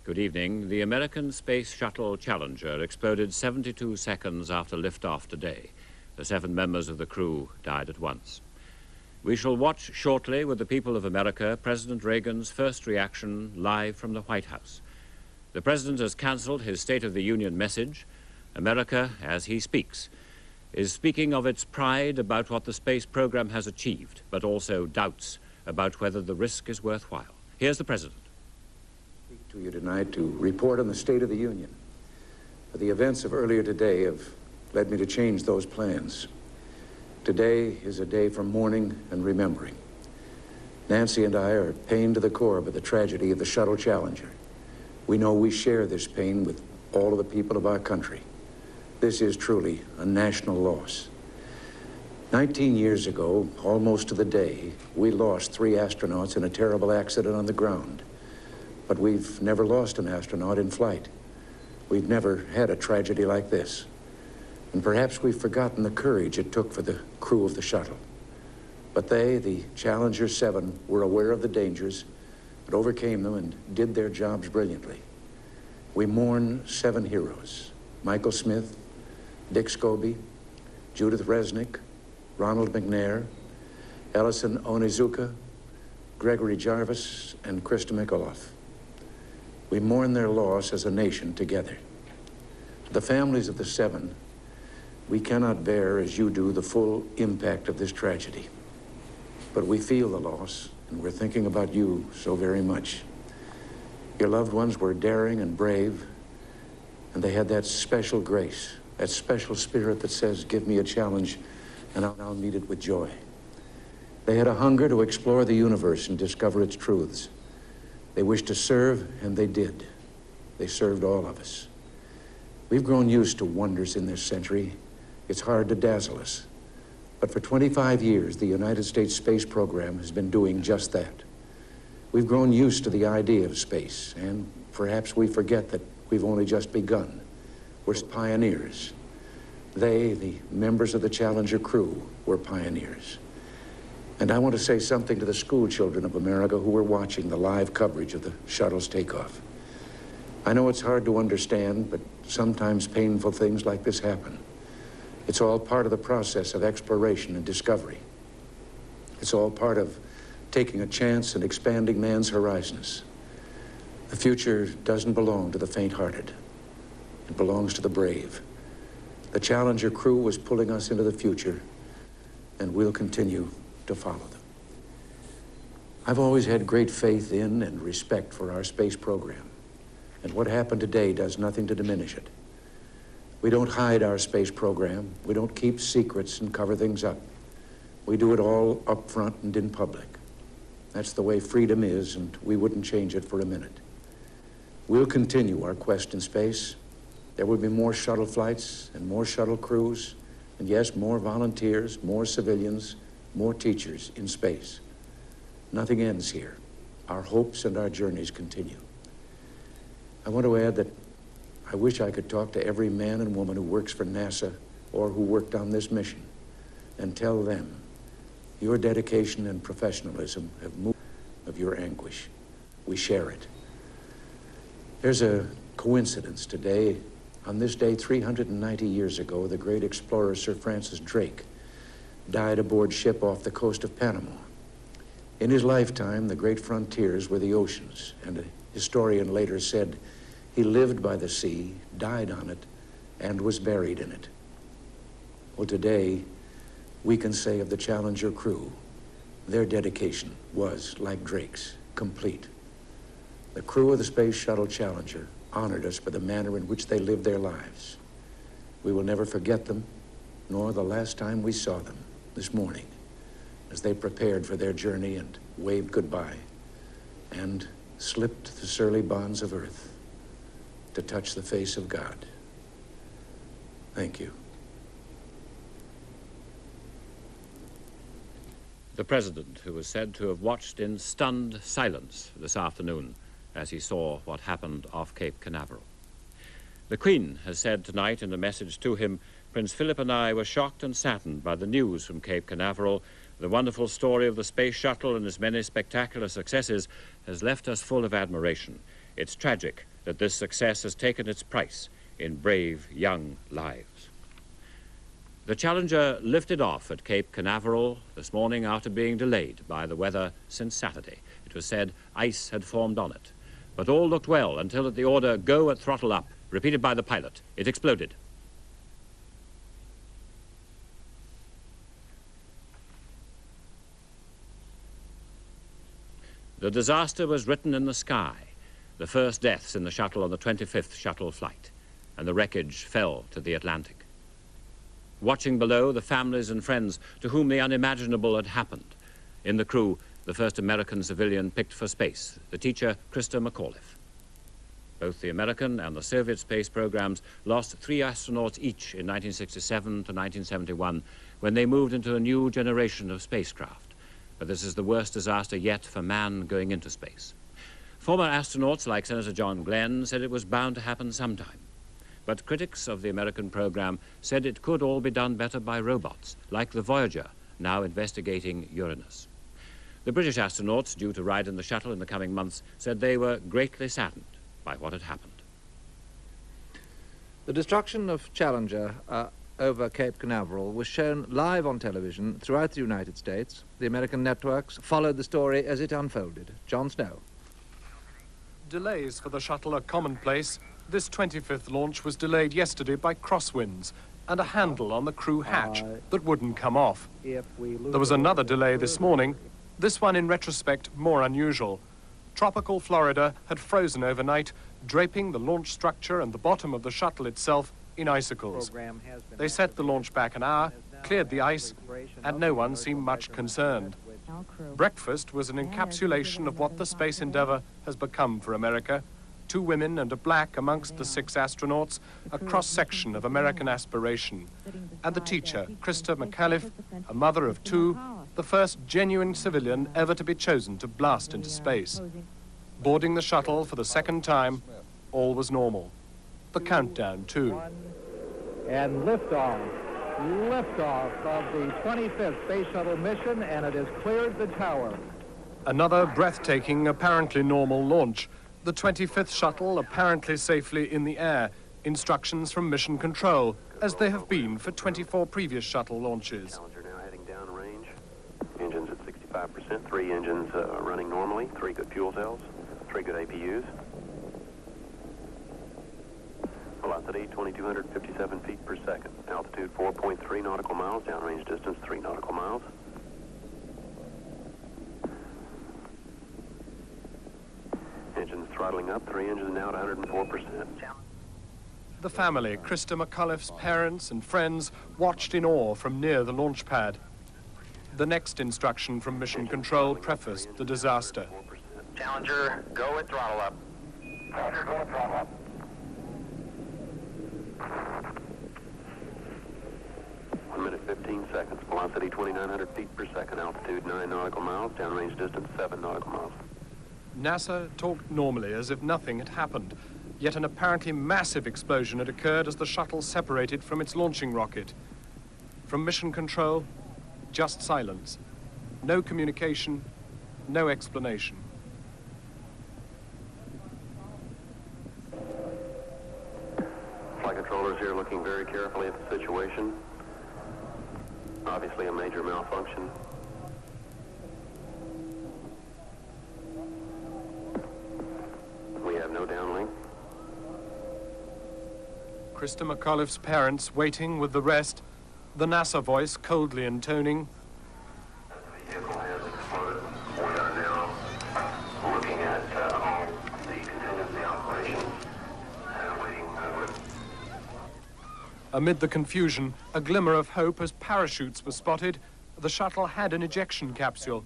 Speaker 22: Good evening. The American Space Shuttle Challenger exploded 72 seconds after liftoff today. The 7 members of the crew died at once. We shall watch shortly with the people of America President Reagan's first reaction live from the White House. The President has cancelled his State of the Union message. America, as he speaks, is speaking of its pride about what the space program has achieved, but also doubts about whether the risk is worthwhile. Here's the President.
Speaker 23: To you tonight to report on the State of the Union. But the events of earlier today have led me to change those plans. Today is a day for mourning and remembering. Nancy and I are pained to the core by the tragedy of the Shuttle Challenger. We know we share this pain with all of the people of our country. This is truly a national loss. 19 years ago, almost to the day, we lost 3 astronauts in a terrible accident on the ground. But we've never lost an astronaut in flight. We've never had a tragedy like this. And perhaps we've forgotten the courage it took for the crew of the shuttle. But they, the Challenger 7, were aware of the dangers, but overcame them and did their jobs brilliantly. We mourn 7 heroes: Michael Smith, Dick Scobie, Judith Resnick, Ronald McNair, Ellison Onizuka, Gregory Jarvis, and Krista Mikaloff. We mourn their loss as a nation together. To the families of the 7, we cannot bear, as you do, the full impact of this tragedy. But we feel the loss, and we're thinking about you so very much. Your loved ones were daring and brave, and they had that special grace, that special spirit that says, give me a challenge, and I'll meet it with joy. They had a hunger to explore the universe and discover its truths. They wished to serve, and they did. They served all of us. We've grown used to wonders in this century. It's hard to dazzle us. But for 25 years, the United States space program has been doing just that. We've grown used to the idea of space, and perhaps we forget that we've only just begun. We're pioneers. They, the members of the Challenger crew, were pioneers. And I want to say something to the school children of America who were watching the live coverage of the shuttle's takeoff. I know it's hard to understand, but sometimes painful things like this happen. It's all part of the process of exploration and discovery. It's all part of taking a chance and expanding man's horizons. The future doesn't belong to the faint-hearted. It belongs to the brave. The Challenger crew was pulling us into the future, and we'll continue to follow them. I've always had great faith in and respect for our space program, and what happened today does nothing to diminish it. We don't hide our space program. We don't keep secrets and cover things up. We do it all up front and in public. That's the way freedom is, and we wouldn't change it for a minute. We'll continue our quest in space. There will be more shuttle flights and more shuttle crews, and yes, more volunteers, more civilians, more teachers in space. Nothing ends here. Our hopes and our journeys continue. I want to add that I wish I could talk to every man and woman who works for NASA or who worked on this mission and tell them your dedication and professionalism have moved of your anguish. We share it. There's a coincidence today. On this day, 390 years ago, the great explorer Sir Francis Drake died aboard ship off the coast of Panama. In his lifetime, the great frontiers were the oceans, and a historian later said he lived by the sea, died on it, and was buried in it. Well, today, we can say of the Challenger crew, their dedication was, like Drake's, complete. The crew of the Space Shuttle Challenger honored us for the manner in which they lived their lives. We will never forget them, nor the last time we saw them, this morning, as they prepared for their journey and waved goodbye and slipped the surly bonds of earth to touch the face of God. Thank you.
Speaker 22: The President, who was said to have watched in stunned silence this afternoon as he saw what happened off Cape Canaveral. The Queen has said tonight in a message to him, Prince Philip and I were shocked and saddened by the news from Cape Canaveral. The wonderful story of the space shuttle and its many spectacular successes has left us full of admiration. It's tragic that this success has taken its price in brave young lives. The Challenger lifted off at Cape Canaveral this morning after being delayed by the weather since Saturday. It was said ice had formed on it. But all looked well until at the order, go at throttle up, repeated by the pilot, it exploded. The disaster was written in the sky, the first deaths in the shuttle on the 25th shuttle flight, and the wreckage fell to the Atlantic. Watching below, the families and friends to whom the unimaginable had happened. In the crew, the first American civilian picked for space, the teacher, Krista McAuliffe. Both the American and the Soviet space programs lost 3 astronauts each in 1967 to 1971 when they moved into a new generation of spacecraft. But this is the worst disaster yet for man going into space. Former astronauts like Senator John Glenn said it was bound to happen sometime. But critics of the American program said it could all be done better by robots, like the Voyager, now investigating Uranus. The British astronauts, due to ride in the shuttle in the coming months, said they were greatly saddened by what had happened.
Speaker 2: The destruction of Challenger over Cape Canaveral was shown live on television throughout the United States. The American networks followed the story as it unfolded. Jon Snow.
Speaker 11: Delays for the shuttle are commonplace. This 25th launch was delayed yesterday by crosswinds and a handle on the crew hatch that wouldn't come off. There was another delay this morning, this one in retrospect more unusual. tropical Florida had frozen overnight, draping the launch structure and the bottom of the shuttle itself in icicles. They set the launch back an hour, cleared the ice, and no one seemed much concerned. Breakfast was an encapsulation of what the Space Endeavour has become for America. 2 women and a black amongst the 6 astronauts, a cross-section of American aspiration. And the teacher, Krista McAuliffe, a mother of 2, the first genuine civilian ever to be chosen to blast into space. Boarding the shuttle for the 2nd time, all was normal. The countdown, too.
Speaker 8: And liftoff. Liftoff of the 25th Space Shuttle mission, and it has cleared the tower.
Speaker 11: Another breathtaking, apparently normal launch. The 25th shuttle apparently safely in the air. Instructions from Mission Control, as they have been for 24 previous shuttle launches.
Speaker 16: Challenger now heading downrange. Engines at 65%, 3 engines running normally, 3 good fuel cells, 3 good APUs. Velocity 2,257 feet per second. Altitude 4.3 nautical miles. Downrange distance 3 nautical miles. Engines throttling up. 3 engines now at 104%.
Speaker 11: The family, Krista McAuliffe's parents and friends, watched in awe from near the launch pad. The next instruction from Mission Control prefaced the disaster.
Speaker 13: Challenger, go with throttle up. Challenger, go with throttle up.
Speaker 16: 1 minute 15 seconds. Velocity 2,900 feet per second. Altitude 9 nautical miles. Downrange distance 7 nautical miles.
Speaker 11: NASA talked normally as if nothing had happened, yet an apparently massive explosion had occurred as the shuttle separated from its launching rocket. From Mission Control, just silence. No communication, no explanation.
Speaker 16: Flight controllers here looking very carefully at the situation. Obviously a major malfunction. We have no downlink.
Speaker 11: Krista McAuliffe's parents waiting with the rest, the NASA voice coldly intoning.
Speaker 16: The vehicle has exploded. We are now looking at all the contingency operations and waiting.
Speaker 11: Amid the confusion, a glimmer of hope as parachutes were spotted. The shuttle had an ejection capsule,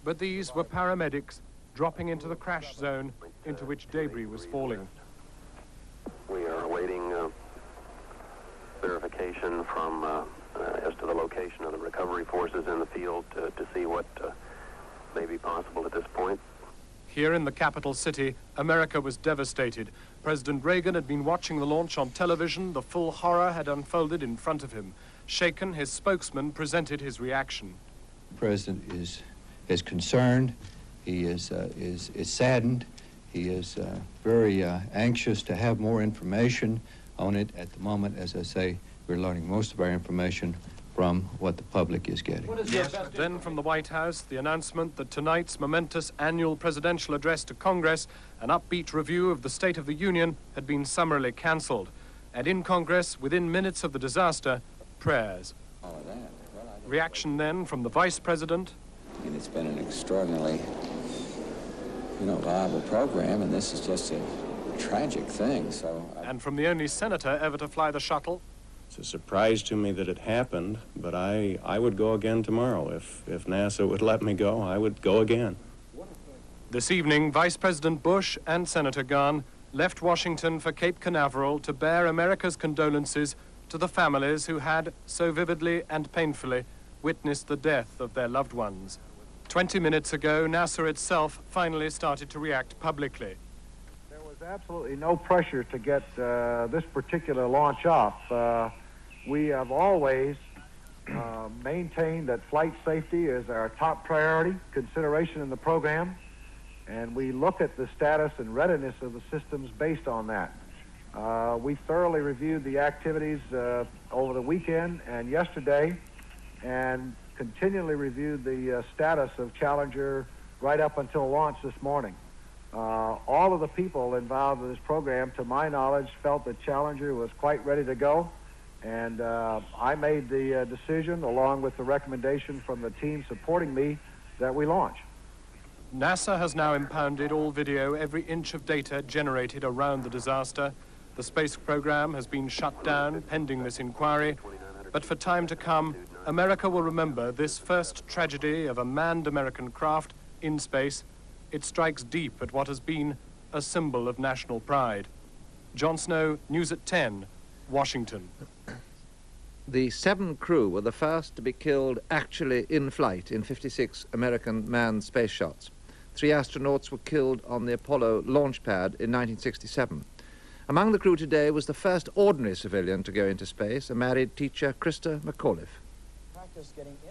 Speaker 11: but these were paramedics dropping into the crash zone into which debris was falling.
Speaker 16: We are awaiting verification from as to the location of the recovery forces in the field to see what may be possible at this point.
Speaker 11: Here in the capital city, America was devastated. President Reagan had been watching the launch on television. The full horror had unfolded in front of him. Shaken, his spokesman presented his reaction.
Speaker 17: The president is concerned. He is saddened. He is very anxious to have more information on it. At the moment, as I say, we're learning most of our information from what the public is getting.
Speaker 11: Then from the White House, the announcement that tonight's momentous annual presidential address to Congress, an upbeat review of the State of the Union, had been summarily cancelled. And in Congress, within minutes of the disaster, prayers. Reaction then from the Vice President.
Speaker 18: And it's been an extraordinarily, viable program, and this is just a tragic thing, so...
Speaker 11: And from the only senator ever to fly the shuttle.
Speaker 19: It's a surprise to me that it happened, but I would go again tomorrow. If NASA would let me go, I would go again.
Speaker 11: This evening, Vice President Bush and Senator Gahn left Washington for Cape Canaveral to bear America's condolences to the families who had, so vividly and painfully, witnessed the death of their loved ones. 20 minutes ago, NASA itself finally started to react publicly.
Speaker 8: There was absolutely no pressure to get this particular launch off. We have always maintained that flight safety is our top priority consideration in the program, and we look at the status and readiness of the systems based on that. We thoroughly reviewed the activities over the weekend and yesterday, and continually reviewed the status of Challenger right up until launch this morning. All of the people involved in this program, to my knowledge, felt that Challenger was quite ready to go, and I made the decision, along with the recommendation from the team supporting me, that we launch.
Speaker 11: NASA has now impounded all video, every inch of data generated around the disaster. The space program has been shut down pending this inquiry, but for time to come, America will remember this first tragedy of a manned American craft in space. It strikes deep at what has been a symbol of national pride. John Snow, News at 10, Washington.
Speaker 2: The 7 crew were the first to be killed actually in flight in 56 American manned space shots. 3 astronauts were killed on the Apollo launch pad in 1967. Among the crew today was the first ordinary civilian to go into space, a married teacher, Krista McAuliffe.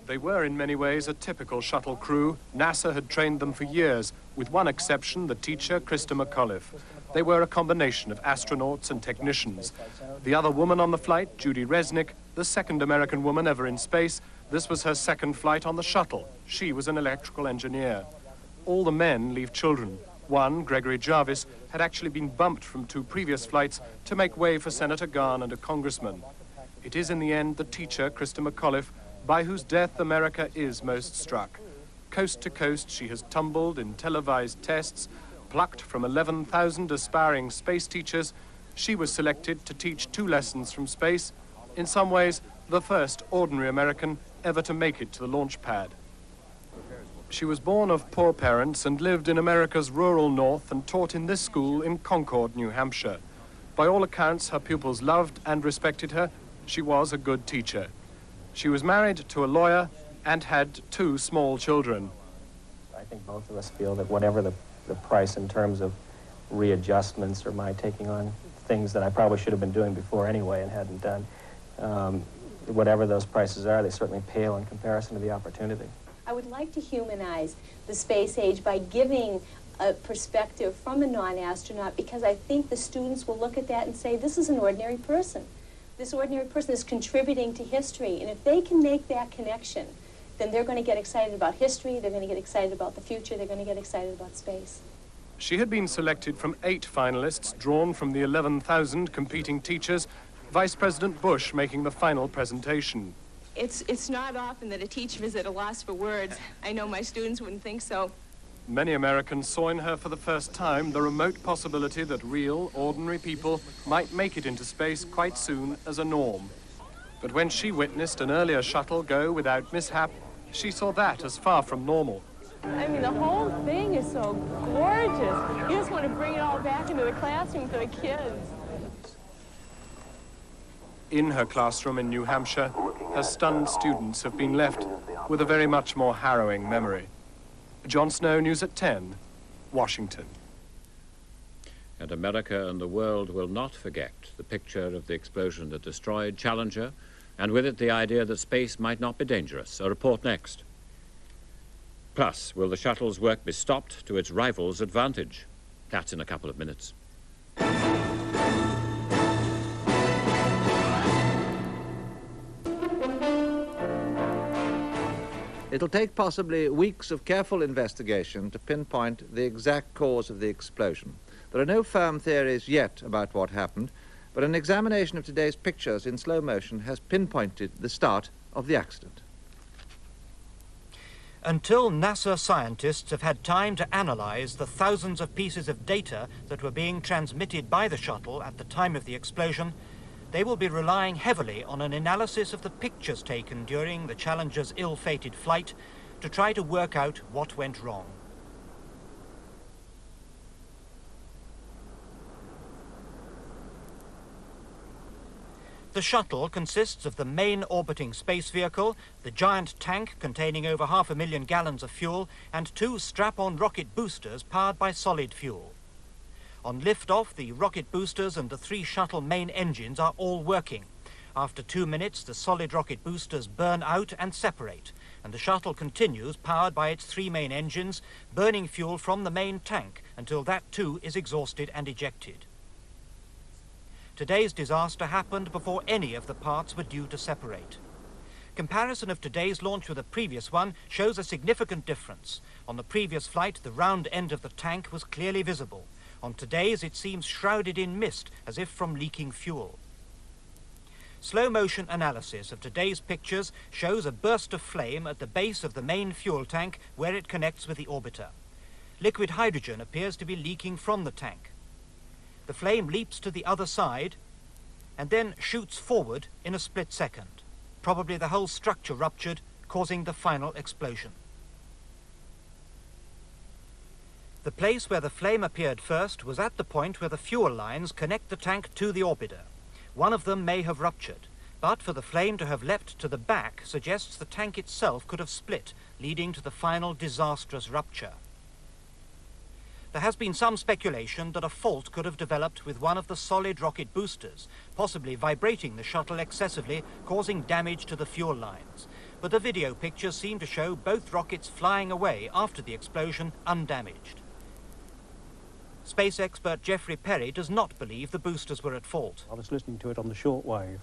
Speaker 11: They were in many ways a typical shuttle crew. NASA had trained them for years, with one exception, the teacher, Krista McAuliffe. They were a combination of astronauts and technicians. The other woman on the flight, Judy Resnick, the second American woman ever in space. This was her second flight on the shuttle. She was an electrical engineer. All the men leave children. One, Gregory Jarvis, had actually been bumped from 2 previous flights to make way for Senator Gahn and a congressman. It is in the end the teacher, Krista McAuliffe, by whose death America is most struck. Coast to coast, she has tumbled in televised tests, plucked from 11,000 aspiring space teachers. She was selected to teach 2 lessons from space, in some ways the first ordinary American ever to make it to the launch pad. She was born of poor parents and lived in America's rural north and taught in this school in Concord, New Hampshire. By all accounts, her pupils loved and respected her. She was a good teacher. She was married to a lawyer and had 2 small children.
Speaker 1: I think both of us feel that whatever the price in terms of readjustments or my taking on things that I probably should have been doing before anyway and hadn't done, whatever those prices are, they certainly pale in comparison to the opportunity.
Speaker 3: I would like to humanize the space age by giving a perspective from a non-astronaut, because I think the students will look at that and say, this is an ordinary person. This ordinary person is contributing to history, and if they can make that connection, then they're going to get excited about history, they're going to get excited about the future, they're going to get excited about space.
Speaker 11: She had been selected from 8 finalists, drawn from the 11,000 competing teachers, Vice President Bush making the final presentation.
Speaker 7: It's not often that a teacher is at a loss for words. I know my students wouldn't think so.
Speaker 11: Many Americans saw in her for the first time the remote possibility that real, ordinary people might make it into space quite soon as a norm. But when she witnessed an earlier shuttle go without mishap, she saw that as far from normal.
Speaker 7: I mean, the whole thing is so gorgeous. You just want to bring it all back into the classroom for the kids.
Speaker 11: In her classroom in New Hampshire, her stunned students have been left with a very much more harrowing memory. John Snow, News at 10, Washington.
Speaker 22: And America and the world will not forget the picture of the explosion that destroyed Challenger, and with it the idea that space might not be dangerous. A report next. Plus, will the shuttle's work be stopped to its rival's advantage? That's in a couple of minutes.
Speaker 2: It'll take possibly weeks of careful investigation to pinpoint the exact cause of the explosion. There are no firm theories yet about what happened, but an examination of today's pictures in slow motion has pinpointed the start of the accident.
Speaker 9: Until NASA scientists have had time to analyze the thousands of pieces of data that were being transmitted by the shuttle at the time of the explosion, they will be relying heavily on an analysis of the pictures taken during the Challenger's ill-fated flight to try to work out what went wrong. The shuttle consists of the main orbiting space vehicle, the giant tank containing over 500,000 gallons of fuel, and 2 strap-on rocket boosters powered by solid fuel. On liftoff, the rocket boosters and the 3 shuttle main engines are all working. After 2 minutes, the solid rocket boosters burn out and separate, and the shuttle continues powered by its 3 main engines, burning fuel from the main tank until that too is exhausted and ejected. Today's disaster happened before any of the parts were due to separate. Comparison of today's launch with the previous one shows a significant difference. On the previous flight, the round end of the tank was clearly visible. On today's, it seems shrouded in mist, as if from leaking fuel. Slow-motion analysis of today's pictures shows a burst of flame at the base of the main fuel tank where it connects with the orbiter. liquid hydrogen appears to be leaking from the tank. The flame leaps to the other side and then shoots forward in a split second. Probably the whole structure ruptured, causing the final explosion. The place where the flame appeared first was at the point where the fuel lines connect the tank to the orbiter. One of them may have ruptured, but for the flame to have leapt to the back suggests the tank itself could have split, leading to the final disastrous rupture. There has been some speculation that a fault could have developed with one of the solid rocket boosters, possibly vibrating the shuttle excessively, causing damage to the fuel lines. But the video pictures seem to show both rockets flying away after the explosion undamaged. Space expert Geoffrey Perry does not believe the boosters were at fault.
Speaker 4: I was listening to it on the shortwave.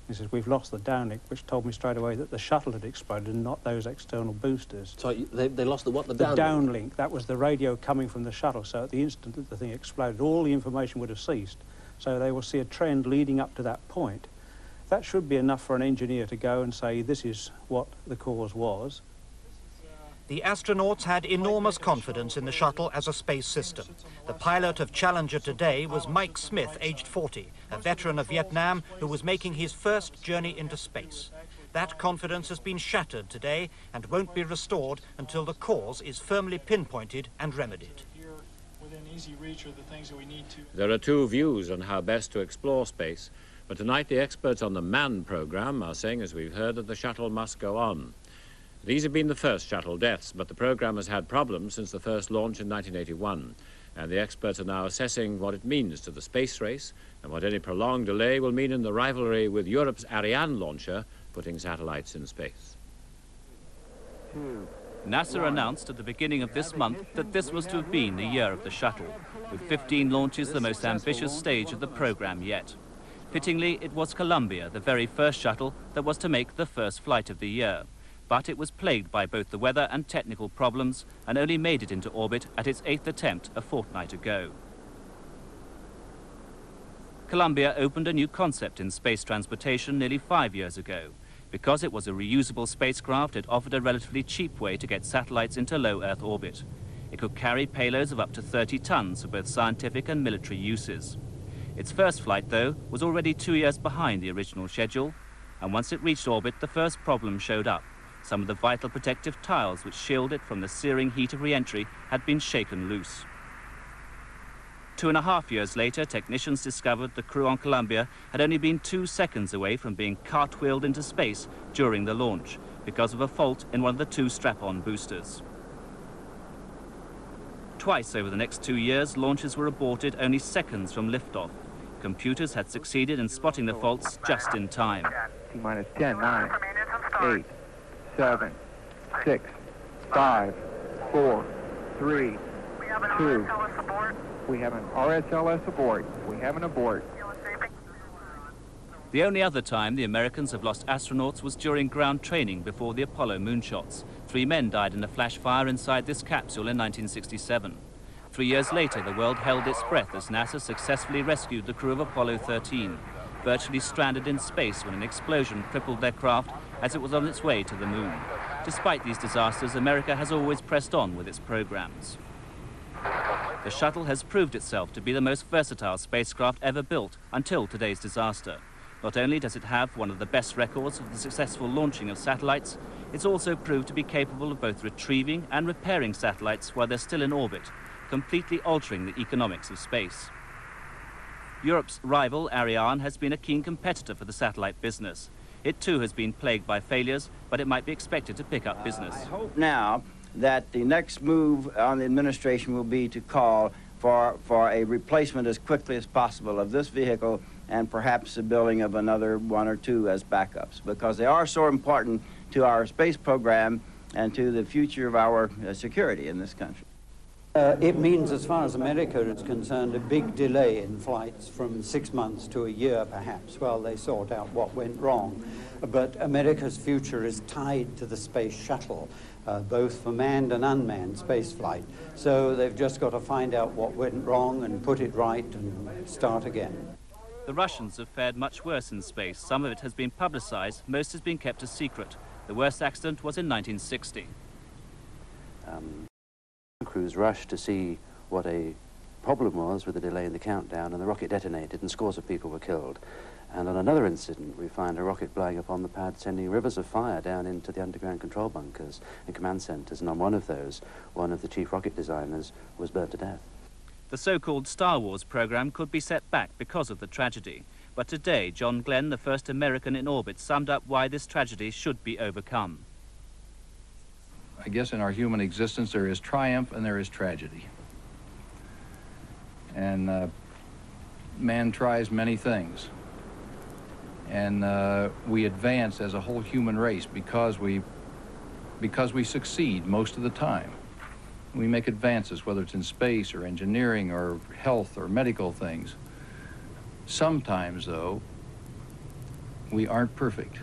Speaker 4: He says, we've lost the downlink, which told me straight away that the shuttle had exploded and not those external boosters.
Speaker 5: So they lost the what? The
Speaker 4: downlink. That was the radio coming from the shuttle. So at the instant that the thing exploded, all the information would have ceased. So they will see a trend leading up to that point. That should be enough for an engineer to go and say, this is what the cause was.
Speaker 9: The astronauts had enormous confidence in the shuttle as a space system. The pilot of Challenger today was Mike Smith, aged 40, a veteran of Vietnam who was making his first journey into space. That confidence has been shattered today and won't be restored until the cause is firmly pinpointed and remedied.
Speaker 22: There are two views on how best to explore space, but tonight the experts on the manned program are saying, as we've heard, that the shuttle must go on. These have been the first shuttle deaths, but the program has had problems since the first launch in 1981, and the experts are now assessing what it means to the space race and what any prolonged delay will mean in the rivalry with Europe's Ariane launcher, putting satellites in space.
Speaker 6: NASA announced at the beginning of this month that this was to have been the year of the shuttle, with 15 launches the most ambitious stage of the program yet. Fittingly, it was Columbia, the very first shuttle, that was to make the first flight of the year. But it was plagued by both the weather and technical problems and only made it into orbit at its 8th attempt a fortnight ago. Columbia opened a new concept in space transportation nearly 5 years ago. Because it was a reusable spacecraft, it offered a relatively cheap way to get satellites into low Earth orbit. It could carry payloads of up to 30 tons for both scientific and military uses. Its first flight, though, was already 2 years behind the original schedule, and once it reached orbit, the first problem showed up. Some of the vital protective tiles which shield it from the searing heat of re-entry had been shaken loose. 2.5 years later, technicians discovered the crew on Columbia had only been 2 seconds away from being cartwheeled into space during the launch because of a fault in one of the 2 strap-on boosters. Twice over the next 2 years, launches were aborted only seconds from liftoff. Computers had succeeded in spotting the faults just in time.
Speaker 10: T-minus 10, 9, 8, 7, 6, 5, 4, 3, 2. We have an RSLS abort. We have an abort.
Speaker 6: The only other time the Americans have lost astronauts was during ground training before the Apollo moonshots. 3 men died in a flash fire inside this capsule in 1967. 3 years later, the world held its breath as NASA successfully rescued the crew of Apollo 13, virtually stranded in space when an explosion crippled their craft as it was on its way to the moon. Despite these disasters, America has always pressed on with its programs. The shuttle has proved itself to be the most versatile spacecraft ever built until today's disaster. Not only does it have one of the best records of the successful launching of satellites, it's also proved to be capable of both retrieving and repairing satellites while they're still in orbit, completely altering the economics of space. Europe's rival, Ariane, has been a keen competitor for the satellite business. It too has been plagued by failures, but it might be expected to pick up business.
Speaker 20: I hope now that the next move on the administration will be to call for a replacement as quickly as possible of this vehicle and perhaps the building of another 1 or 2 as backups, because they are so important to our space program and to the future of our security in this country.
Speaker 24: It means, as far as America is concerned, a big delay in flights from 6 months to a year, perhaps, while they sort out what went wrong. But America's future is tied to the space shuttle, both for manned and unmanned space flight. So they've just got to find out what went wrong and put it right and start again.
Speaker 6: The Russians have fared much worse in space. Some of it has been publicized, most has been kept a secret. The worst accident was in 1960.
Speaker 27: Crews
Speaker 5: was rushed to see what a problem was with the delay in the countdown, and the rocket detonated and scores of people were killed. And on another incident, we find a rocket blowing up on the pad, sending rivers of fire down into the underground control bunkers and command centers, and on one of those, one of the chief rocket designers was burnt to death.
Speaker 6: The so-called Star Wars program could be set back because of the tragedy. But today, John Glenn, the first American in orbit, summed up why this tragedy should be overcome.
Speaker 12: I guess in our human existence there is triumph and there is tragedy. And man tries many things. And we advance as a whole human race because we succeed most of the time. We make advances, whether it's in space or engineering or health or medical things. Sometimes, though, we aren't perfect.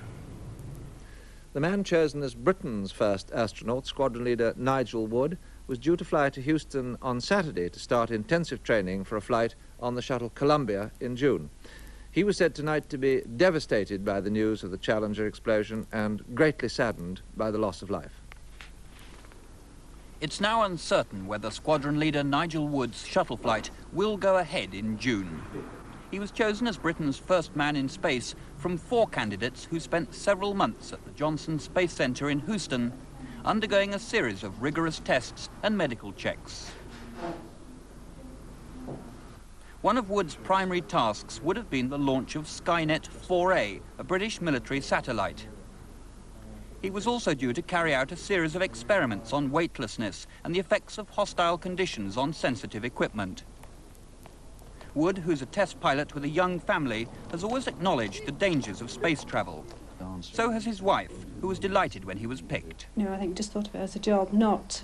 Speaker 2: The man chosen as Britain's first astronaut, squadron leader Nigel Wood, was due to fly to Houston on Saturday to start intensive training for a flight on the shuttle Columbia in June. He was said tonight to be devastated by the news of the Challenger explosion and greatly saddened by the loss of life.
Speaker 14: It's now uncertain whether squadron leader Nigel Wood's shuttle flight will go ahead in June. He was chosen as Britain's first man in space from 4 candidates who spent several months at the Johnson Space Center in Houston, undergoing a series of rigorous tests and medical checks. One of Wood's primary tasks would have been the launch of Skynet 4A, a British military satellite. He was also due to carry out a series of experiments on weightlessness and the effects of hostile conditions on sensitive equipment. Wood, who's a test pilot with a young family, has always acknowledged the dangers of space travel. So has his wife, who was delighted when he was picked.
Speaker 15: No, I think just thought of it as a job, not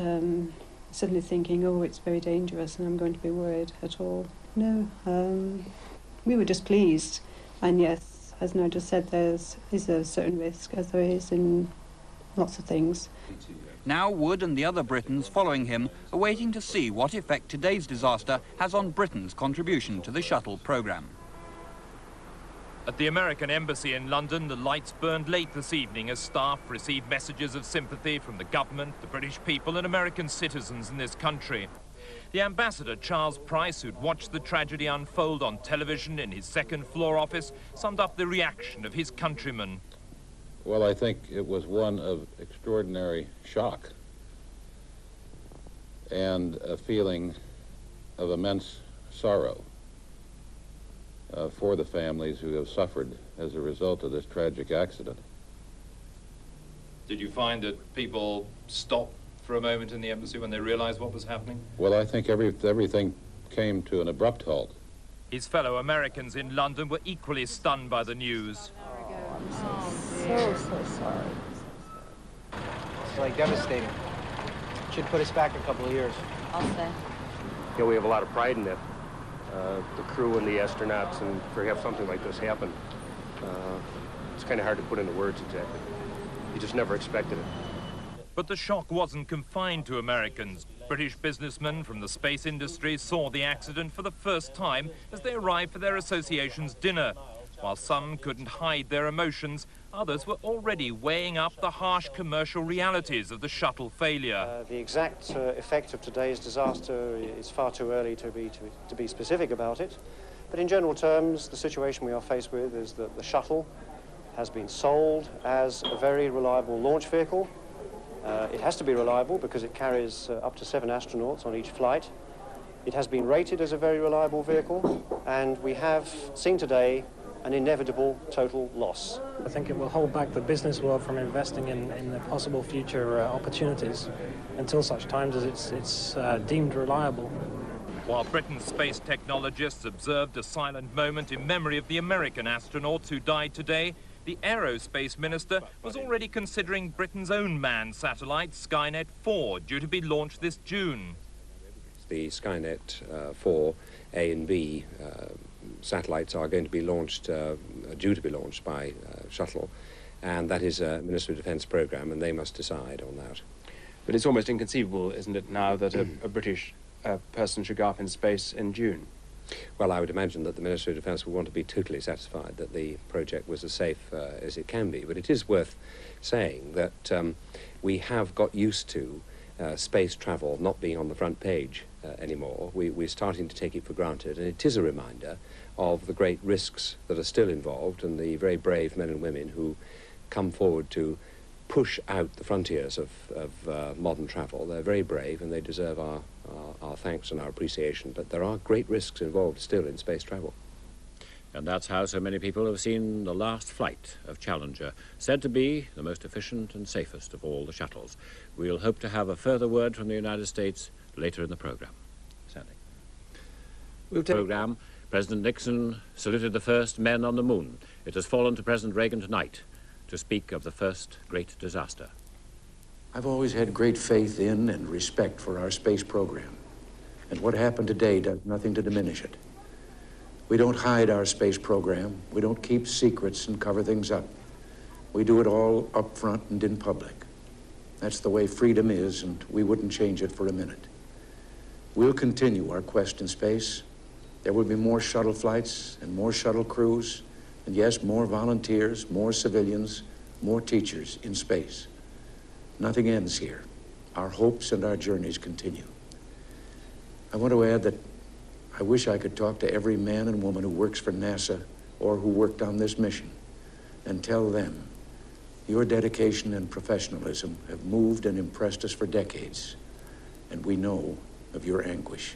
Speaker 15: suddenly thinking, oh, it's very dangerous and I'm going to be worried at all. No, we were just pleased. And yes, as Nigel said, there is a certain risk, as there is in lots of things.
Speaker 14: Now Wood and the other Britons following him are waiting to see what effect today's disaster has on Britain's contribution to the shuttle program.
Speaker 21: At the American Embassy in London, the lights burned late this evening as staff received messages of sympathy from the government, the British people and American citizens in this country. The ambassador, Charles Price, who'd watched the tragedy unfold on television in his second-floor office, summed up the reaction of his countrymen.
Speaker 19: Well, I think it was one of extraordinary shock and a feeling of immense sorrow for the families who have suffered as a result of this tragic accident.
Speaker 21: Did you find that people stopped for a moment in the embassy when they realized what was happening?
Speaker 19: Well, I think everything came to an abrupt halt.
Speaker 21: His fellow Americans in London were equally stunned by the news.
Speaker 15: So sorry.
Speaker 25: It's like devastating. Should put us back a couple of years.
Speaker 15: I'll say.
Speaker 27: You know, we have a lot of pride in it. The crew and the astronauts, and to have something like this happen, it's kind of hard to put into words exactly. You just never expected it.
Speaker 21: But the shock wasn't confined to Americans. British businessmen from the space industry saw the accident for the first time as they arrived for their association's dinner. While some couldn't hide their emotions, others were already weighing up the harsh commercial realities of the shuttle failure.
Speaker 28: The exact effect of today's disaster is far too early to be specific about it. But in general terms, the situation we are faced with is that the shuttle has been sold as a very reliable launch vehicle. It has to be reliable because it carries up to 7 astronauts on each flight. It has been rated as a very reliable vehicle, and we have seen today an inevitable total loss.
Speaker 25: I think it will hold back the business world from investing in the possible future opportunities until such times as it's deemed reliable.
Speaker 21: While Britain's space technologists observed a silent moment in memory of the American astronauts who died today, the aerospace minister was already considering Britain's own manned satellite, Skynet 4, due to be launched this June.
Speaker 23: The Skynet 4 A and B satellites are going to be launched, due to be launched by shuttle, and that is a Ministry of Defence programme, and they must decide on that.
Speaker 29: But it's almost inconceivable, isn't it, now that a British person should go up in space in June?
Speaker 23: Well, I would imagine that the Ministry of Defence would want to be totally satisfied that the project was as safe as it can be. But it is worth saying that we have got used to
Speaker 1: space travel not being on the front page anymore. We're starting to take it for granted, and it is a reminder of the great risks that are still involved and the very brave men and women who come forward to push out the frontiers of modern travel. They're very brave and they deserve our thanks and our appreciation, but there are great risks involved still in space travel.
Speaker 22: And that's how so many people have seen the last flight of Challenger, said to be the most efficient and safest of all the shuttles. We'll hope to have a further word from the United States later in the program. Sandy. Program, President Nixon saluted the first men on the moon. It has fallen to President Reagan tonight to speak of the first great disaster.
Speaker 23: I've always had great faith in and respect for our space program. And what happened today does nothing to diminish it. We don't hide our space program. We don't keep secrets and cover things up. We do it all up front and in public. That's the way freedom is, and we wouldn't change it for a minute. We'll continue our quest in space. There will be more shuttle flights and more shuttle crews, and yes, more volunteers, more civilians, more teachers in space. Nothing ends here. Our hopes and our journeys continue. I want to add that I wish I could talk to every man and woman who works for NASA or who worked on this mission and tell them your dedication and professionalism have moved and impressed us for decades, and we know of your anguish.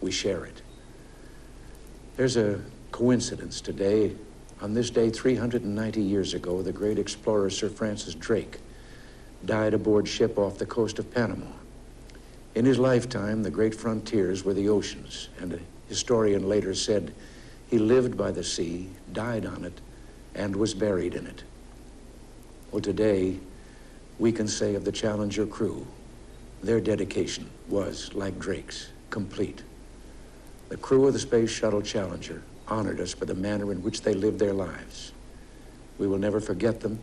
Speaker 23: We share it. There's a coincidence today. On this day 390 years ago, the great explorer Sir Francis Drake died aboard ship off the coast of Panama. In his lifetime, the great frontiers were the oceans, and a historian later said he lived by the sea, died on it, and was buried in it. Well, today, we can say of the Challenger crew, their dedication was, like Drake's, complete. The crew of the Space Shuttle Challenger honored us for the manner in which they lived their lives. We will never forget them,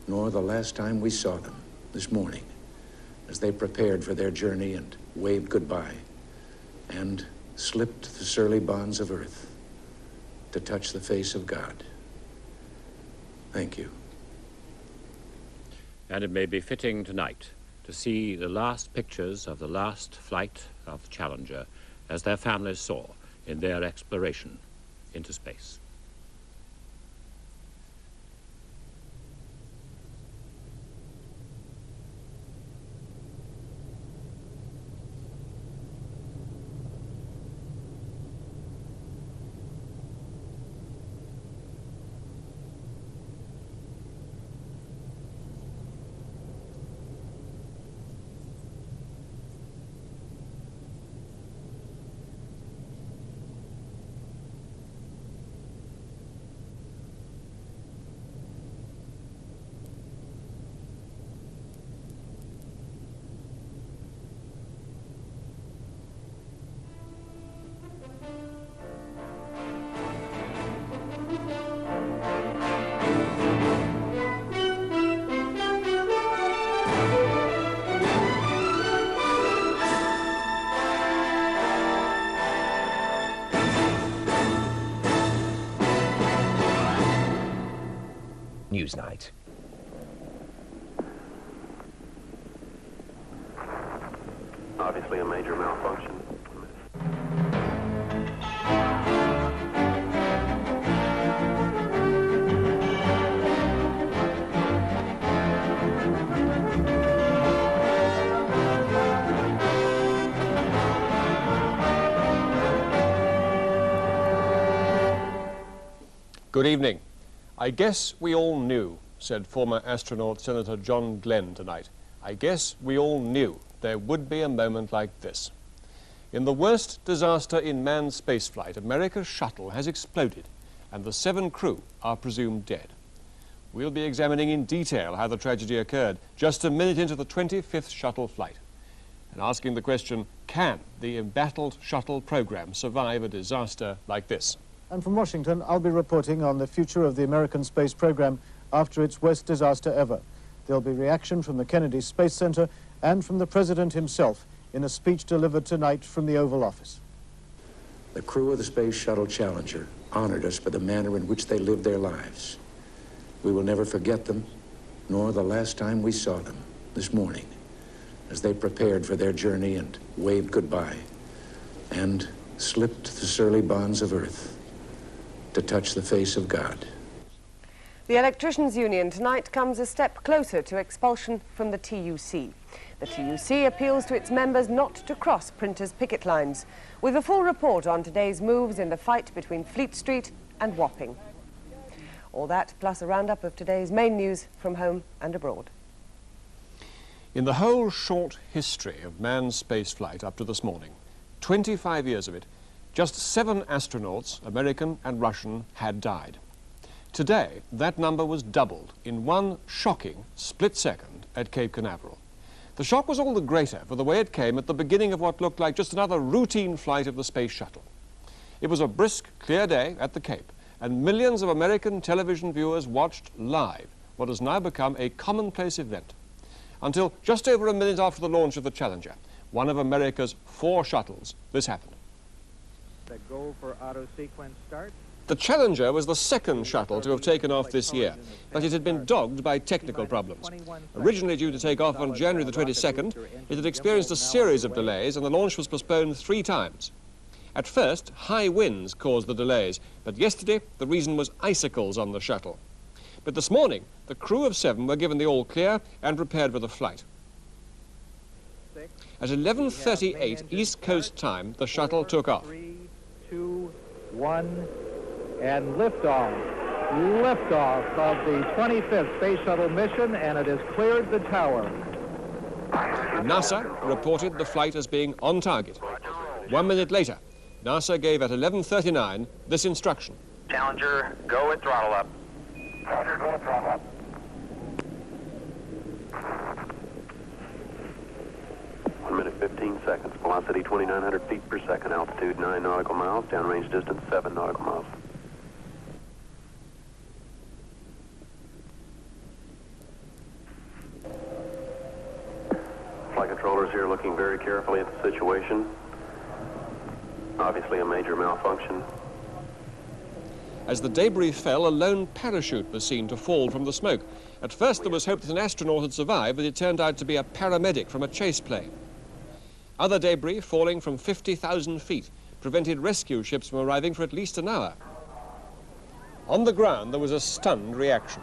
Speaker 23: nor the last time we saw them this morning, as they prepared for their journey and waved goodbye and slipped the surly bonds of earth to touch the face of God. Thank you.
Speaker 22: And it may be fitting tonight to see the last pictures of the last flight of Challenger as their families saw in their exploration into space.
Speaker 3: Newsnight.
Speaker 27: Obviously a major malfunction.
Speaker 11: Good evening. I guess we all knew, said former astronaut Senator John Glenn tonight. I guess we all knew there would be a moment like this. In the worst disaster in manned spaceflight, America's shuttle has exploded and the 7 crew are presumed dead. We'll be examining in detail how the tragedy occurred just a minute into the 25th shuttle flight and asking the question, can the embattled shuttle program survive a disaster like this?
Speaker 7: And from Washington, I'll be reporting on the future of the American space program after its worst disaster ever. There'll be reaction from the Kennedy Space Center and from the President himself in a speech delivered tonight from the Oval Office.
Speaker 23: The crew of the Space Shuttle Challenger honored us for the manner in which they lived their lives. We will never forget them, nor the last time we saw them this morning, as they prepared for their journey and waved goodbye and slipped the surly bonds of earth to touch the face of God.
Speaker 4: The Electricians' Union tonight comes a step closer to expulsion from the TUC. The TUC appeals to its members not to cross printers' picket lines, with a full report on today's moves in the fight between Fleet Street and Wapping. All that plus a roundup of today's main news from home and abroad.
Speaker 8: In the whole short history of manned spaceflight up to this morning, 25 years of it, just 7 astronauts, American and Russian, had died. Today, that number was doubled in one shocking split second at Cape Canaveral. The shock was all the greater for the way it came at the beginning of what looked like just another routine flight of the space shuttle. It was a brisk, clear day at the Cape, and millions of American television viewers watched live what has now become a commonplace event. Until just over a minute after the launch of the Challenger, one of America's 4 shuttles, this happened.
Speaker 2: The go for auto sequence start.
Speaker 8: The Challenger was the second shuttle to have taken off this year, but it had been dogged by technical problems. Originally due to take off on January the 22nd, it had experienced a series of delays and the launch was postponed 3 times. At first, high winds caused the delays, but yesterday the reason was icicles on the shuttle. But this morning, the crew of 7 were given the all-clear and prepared for the flight. At 11:38 East Coast time, the shuttle took off.
Speaker 2: 3, 2, 1, and liftoff. Liftoff of the 25th Space Shuttle mission, and it has cleared the tower.
Speaker 8: NASA reported the flight as being on target. 1 minute later, NASA gave at 11:39 this instruction.
Speaker 9: Challenger, go at throttle up. Roger, go at throttle up.
Speaker 5: One minute, 15 seconds. Velocity 2,900 feet per second. Altitude 9 nautical miles. Downrange distance 7 nautical miles. Flight controllers here looking very carefully at the situation. Obviously a major malfunction.
Speaker 8: As the debris fell, a lone parachute was seen to fall from the smoke. At first there was hope that an astronaut had survived, but it turned out to be a paramedic from a chase plane. Other debris falling from 50,000 feet prevented rescue ships from arriving for at least an hour. On the ground there was a stunned reaction.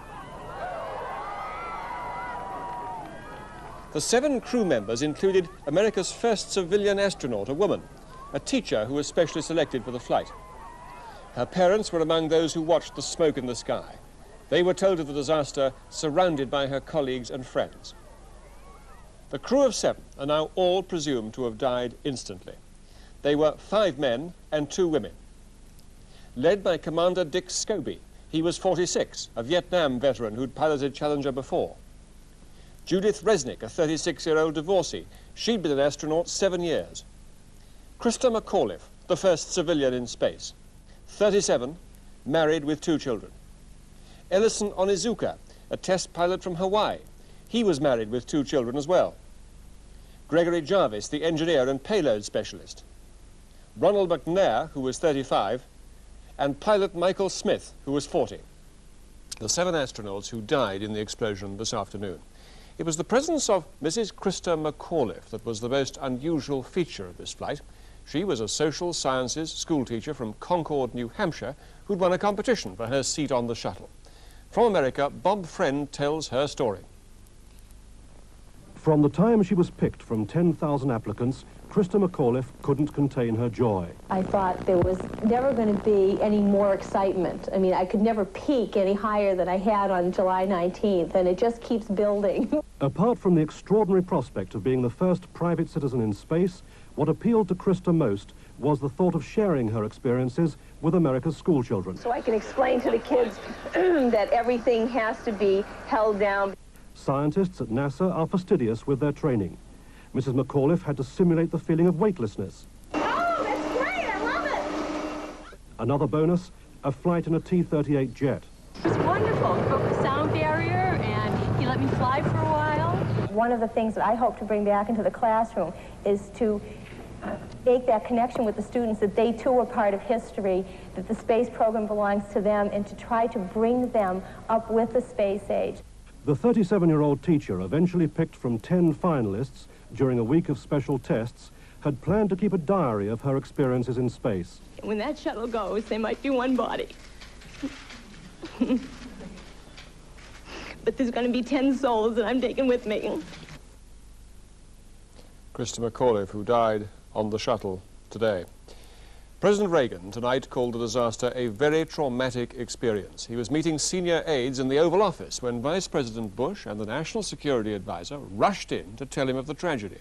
Speaker 8: The 7 crew members included America's first civilian astronaut, a woman, a teacher who was specially selected for the flight. Her parents were among those who watched the smoke in the sky. They were told of the disaster, surrounded by her colleagues and friends. The crew of 7 are now all presumed to have died instantly. They were 5 men and 2 women. Led by Commander Dick Scobie, he was 46, a Vietnam veteran who'd piloted Challenger before. Judith Resnick, a 36-year-old divorcee, she'd been an astronaut 7 years. Krista McAuliffe, the first civilian in space, 37, married with 2 children. Ellison Onizuka, a test pilot from Hawaii. He was married with 2 children as well. Gregory Jarvis, the engineer and payload specialist. Ronald McNair, who was 35, and pilot Michael Smith, who was 40. The 7 astronauts who died in the explosion this afternoon. It was the presence of Mrs. Krista McAuliffe that was the most unusual feature of this flight. She was a social sciences schoolteacher from Concord, New Hampshire, who'd won a competition for her seat on the shuttle. From America, Bob Friend tells her story.
Speaker 10: From the time she was picked from 10,000 applicants, Krista McAuliffe couldn't contain her joy.
Speaker 13: I thought there was never going to be any more excitement. I mean, I could never peak any higher than I had on July 19th, and it just keeps building.
Speaker 10: Apart from the extraordinary prospect of being the first private citizen in space, what appealed to Krista most was the thought of sharing her experiences with America's schoolchildren.
Speaker 13: So I can explain to the kids that everything has to be held down.
Speaker 10: Scientists at NASA are fastidious with their training. Mrs. McAuliffe had to simulate the feeling of weightlessness.
Speaker 13: Oh, that's great! I love it!
Speaker 10: Another bonus, a flight in a T-38 jet.
Speaker 13: It was wonderful. Broke the sound barrier, and he let me fly for a while. One of the things that I hope to bring back into the classroom is to make that connection with the students that they too are part of history, that the space program belongs to them, and to try to bring them up with the space age.
Speaker 10: The 37-year-old teacher eventually picked from 10 finalists during a week of special tests, had planned to keep a diary of her experiences in space.
Speaker 13: When that shuttle goes, there might be one body. But there's going to be 10 souls that I'm taking with me.
Speaker 8: Krista McAuliffe, who died on the shuttle today. President Reagan tonight called the disaster a very traumatic experience. He was meeting senior aides in the Oval Office when Vice President Bush and the National Security Advisor rushed in to tell him of the tragedy.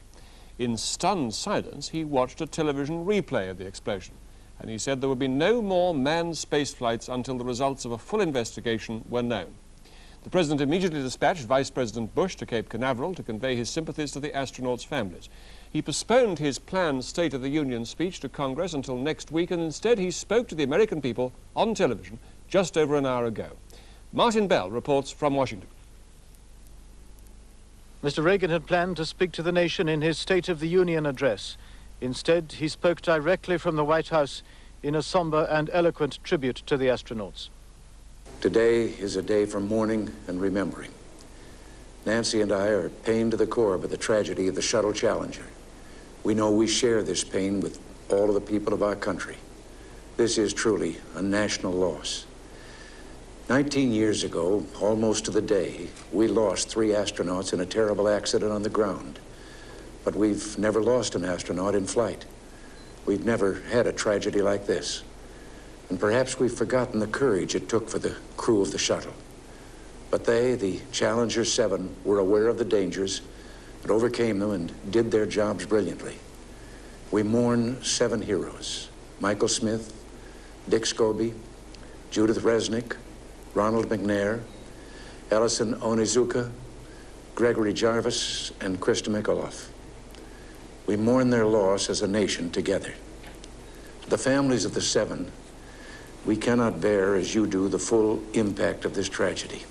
Speaker 8: In stunned silence, he watched a television replay of the explosion, and he said there would be no more manned space flights until the results of a full investigation were known. The President immediately dispatched Vice President Bush to Cape Canaveral to convey his sympathies to the astronauts' families. He postponed his planned State of the Union speech to Congress until next week, and instead he spoke to the American people on television just over an hour ago. Martin Bell reports from Washington.
Speaker 7: Mr. Reagan had planned to speak to the nation in his State of the Union address. Instead, he spoke directly from the White House in a somber and eloquent tribute to the astronauts.
Speaker 23: Today is a day for mourning and remembering. Nancy and I are pained to the core by the tragedy of the Shuttle Challenger. We know we share this pain with all of the people of our country. This is truly a national loss. 19 years ago, almost to the day, we lost 3 astronauts in a terrible accident on the ground. But we've never lost an astronaut in flight. We've never had a tragedy like this. And perhaps we've forgotten the courage it took for the crew of the shuttle. But they, the Challenger 7, were aware of the dangers and overcame them and did their jobs brilliantly. We mourn 7 heroes: Michael Smith, Dick Scobie, Judith Resnick, Ronald McNair, Ellison Onizuka, Gregory Jarvis, and Krista McAuliffe. We mourn their loss as a nation together. To the families of the 7, we cannot bear, as you do, the full impact of this tragedy.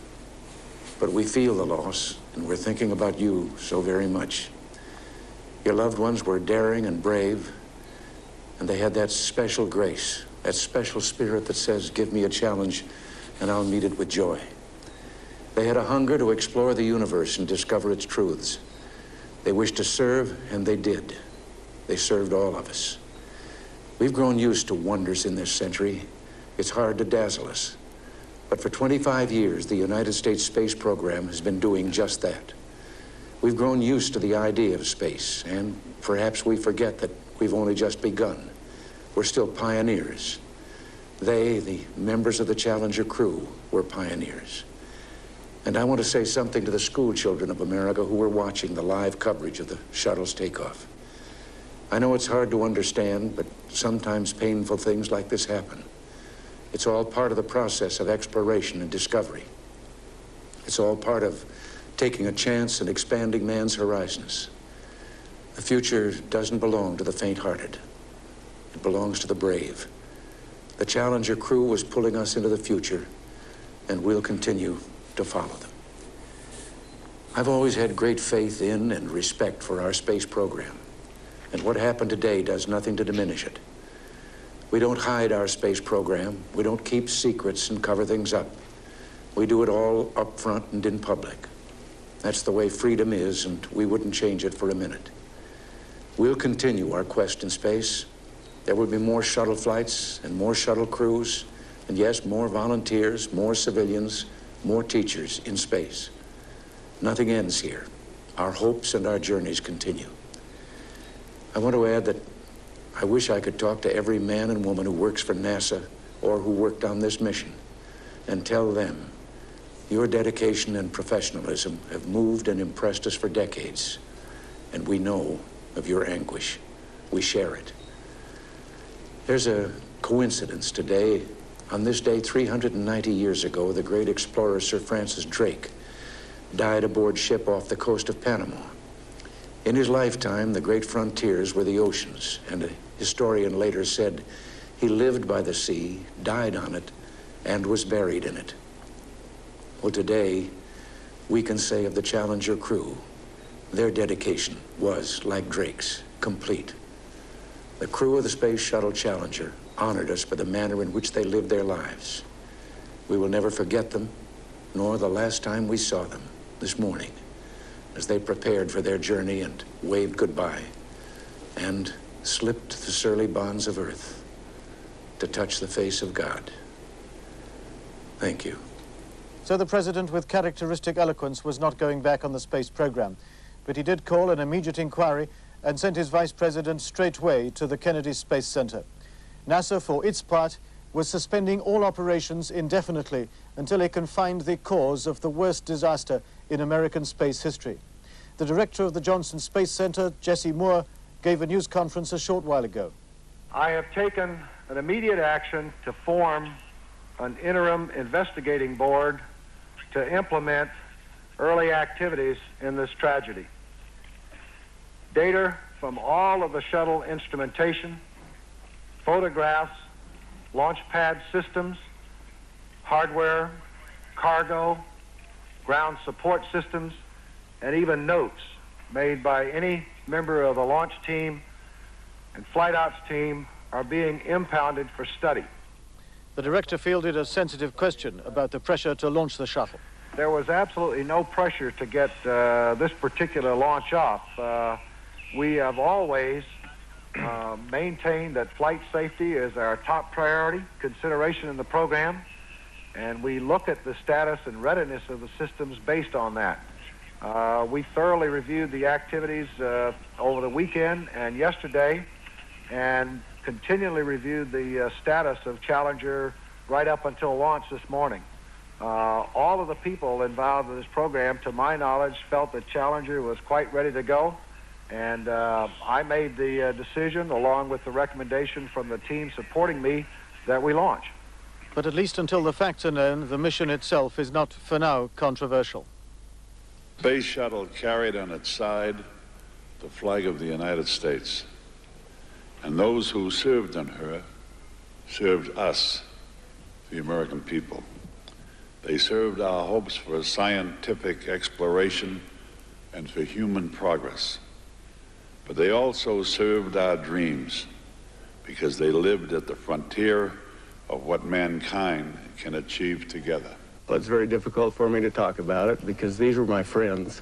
Speaker 23: But we feel the loss, and we're thinking about you so very much. Your loved ones were daring and brave, and they had that special grace, that special spirit that says, give me a challenge, and I'll meet it with joy. They had a hunger to explore the universe and discover its truths. They wished to serve, and they did. They served all of us. We've grown used to wonders in this century. It's hard to dazzle us. But for 25 years, the United States space program has been doing just that. We've grown used to the idea of space, and perhaps we forget that we've only just begun. We're still pioneers. They, the members of the Challenger crew, were pioneers. And I want to say something to the school children of America who were watching the live coverage of the shuttle's takeoff. I know it's hard to understand, but sometimes painful things like this happen. It's all part of the process of exploration and discovery. It's all part of taking a chance and expanding man's horizons. The future doesn't belong to the faint-hearted. It belongs to the brave. The Challenger crew was pulling us into the future, and we'll continue to follow them. I've always had great faith in and respect for our space program, and what happened today does nothing to diminish it. We don't hide our space program. We don't keep secrets and cover things up. We do it all up front and in public. That's the way freedom is, and we wouldn't change it for a minute. We'll continue our quest in space. There will be more shuttle flights and more shuttle crews, and yes, more volunteers, more civilians, more teachers in space. Nothing ends here. Our hopes and our journeys continue. I want to add that I wish I could talk to every man and woman who works for NASA or who worked on this mission and tell them your dedication and professionalism have moved and impressed us for decades, and we know of your anguish. We share it. There's a coincidence today. On this day, 390 years ago, the great explorer Sir Francis Drake died aboard ship off the coast of Panama. In his lifetime, the great frontiers were the oceans, and a historian later said he lived by the sea, died on it, and was buried in it. Well, today, we can say of the Challenger crew, their dedication was, like Drake's, complete. The crew of the Space Shuttle Challenger honored us for the manner in which they lived their lives. We will never forget them, nor the last time we saw them, this morning, as they prepared for their journey and waved goodbye and slipped the surly bonds of earth to touch the face of God. Thank you.
Speaker 7: So the president, with characteristic eloquence, was not going back on the space program, but he did call an immediate inquiry and sent his vice president straightway to the Kennedy Space Center. NASA, for its part, was suspending all operations indefinitely until it can find the cause of the worst disaster in American space history. The director of the Johnson Space Center, Jesse Moore, gave a news conference a short while ago.
Speaker 6: I have taken an immediate action to form an interim investigating board to implement early activities in this tragedy. Data from all of the shuttle instrumentation, photographs, launch pad systems, hardware, cargo, ground support systems, and even notes made by any member of the launch team and flight ops team are being impounded for study.
Speaker 7: The director fielded a sensitive question about the pressure to launch the shuttle.
Speaker 6: There was absolutely no pressure to get this particular launch off. We have always maintained that flight safety is our top priority consideration in the program, and we look at the status and readiness of the systems based on that. We thoroughly reviewed the activities over the weekend and yesterday, and continually reviewed the status of Challenger right up until launch this morning. All of the people involved in this program, to my knowledge, felt that Challenger was quite ready to go, and I made the decision, along with the recommendation from the team supporting me, that we launch.
Speaker 7: But at least until the facts are known, the mission itself is not, for now, controversial.
Speaker 12: Space shuttle carried on its side the flag of the United States, and those who served on her served us, the American people. They served our hopes for scientific exploration and for human progress. But they also served our dreams because they lived at the frontier of what mankind can achieve together.
Speaker 29: Well, it's very difficult for me to talk about it because these were my friends.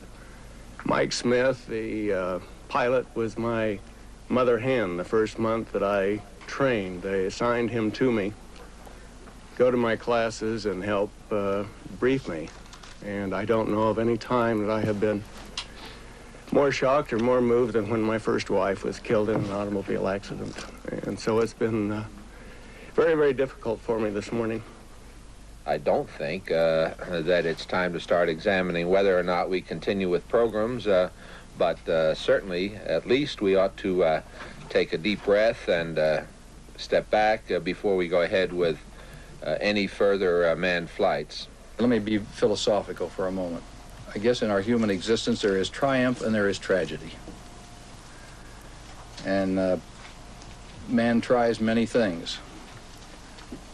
Speaker 29: Mike Smith, the pilot, was my mother hen the first month that I trained. They assigned him to me, go to my classes and help brief me. And I don't know of any time that I have been more shocked or more moved than when my first wife was killed in an automobile accident. And so it's been very, very difficult for me this morning.
Speaker 14: I don't think that it's time to start examining whether or not we continue with programs, but certainly, at least we ought to take a deep breath and step back before we go ahead with any further manned flights.
Speaker 16: Let me be philosophical for a moment. I guess in our human existence there is triumph and there is tragedy. And man tries many things.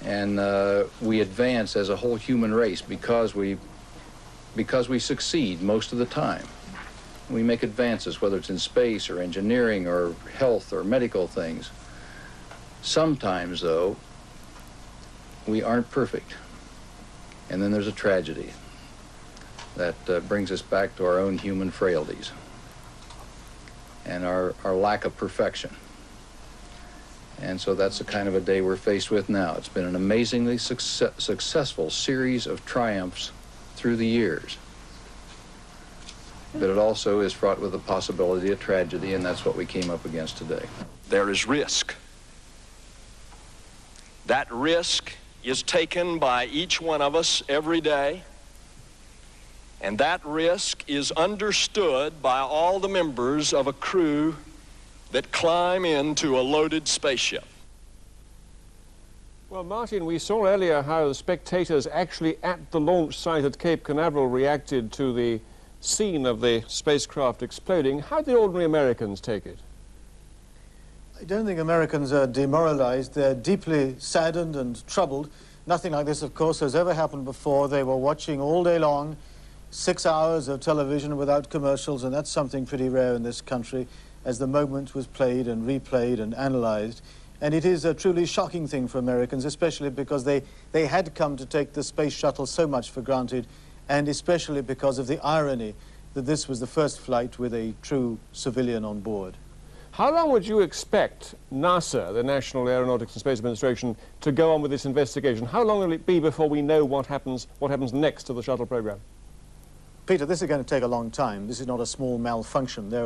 Speaker 16: And we advance as a whole human race because we succeed most of the time. We make advances, whether it's in space or engineering or health or medical things. Sometimes, though, we aren't perfect. And then there's a tragedy that brings us back to our own human frailties and our lack of perfection. And so that's the kind of a day we're faced with now. It's been an amazingly successful series of triumphs through the years. But it also is fraught with the possibility of tragedy, and that's what we came up against today.
Speaker 17: There is risk. That risk is taken by each one of us every day, and that risk is understood by all the members of a crew that climb into a loaded spaceship.
Speaker 8: Well, Martin, we saw earlier how the spectators actually at the launch site at Cape Canaveral reacted to the scene of the spacecraft exploding. How did ordinary Americans take it?
Speaker 7: I don't think Americans are demoralized. They're deeply saddened and troubled. Nothing like this, of course, has ever happened before. They were watching all day long, 6 hours of television without commercials, and that's something pretty rare in this country, as the moment was played and replayed and analyzed. And it is a truly shocking thing for Americans, especially because they had come to take the space shuttle so much for granted, and especially because of the irony that this was the first flight with a true civilian on board.
Speaker 8: How long would you expect NASA, the National Aeronautics and Space Administration, to go on with this investigation? How long will it be before we know what happens next to the shuttle program?
Speaker 7: Peter, this is going to take a long time. This is not a small malfunction. There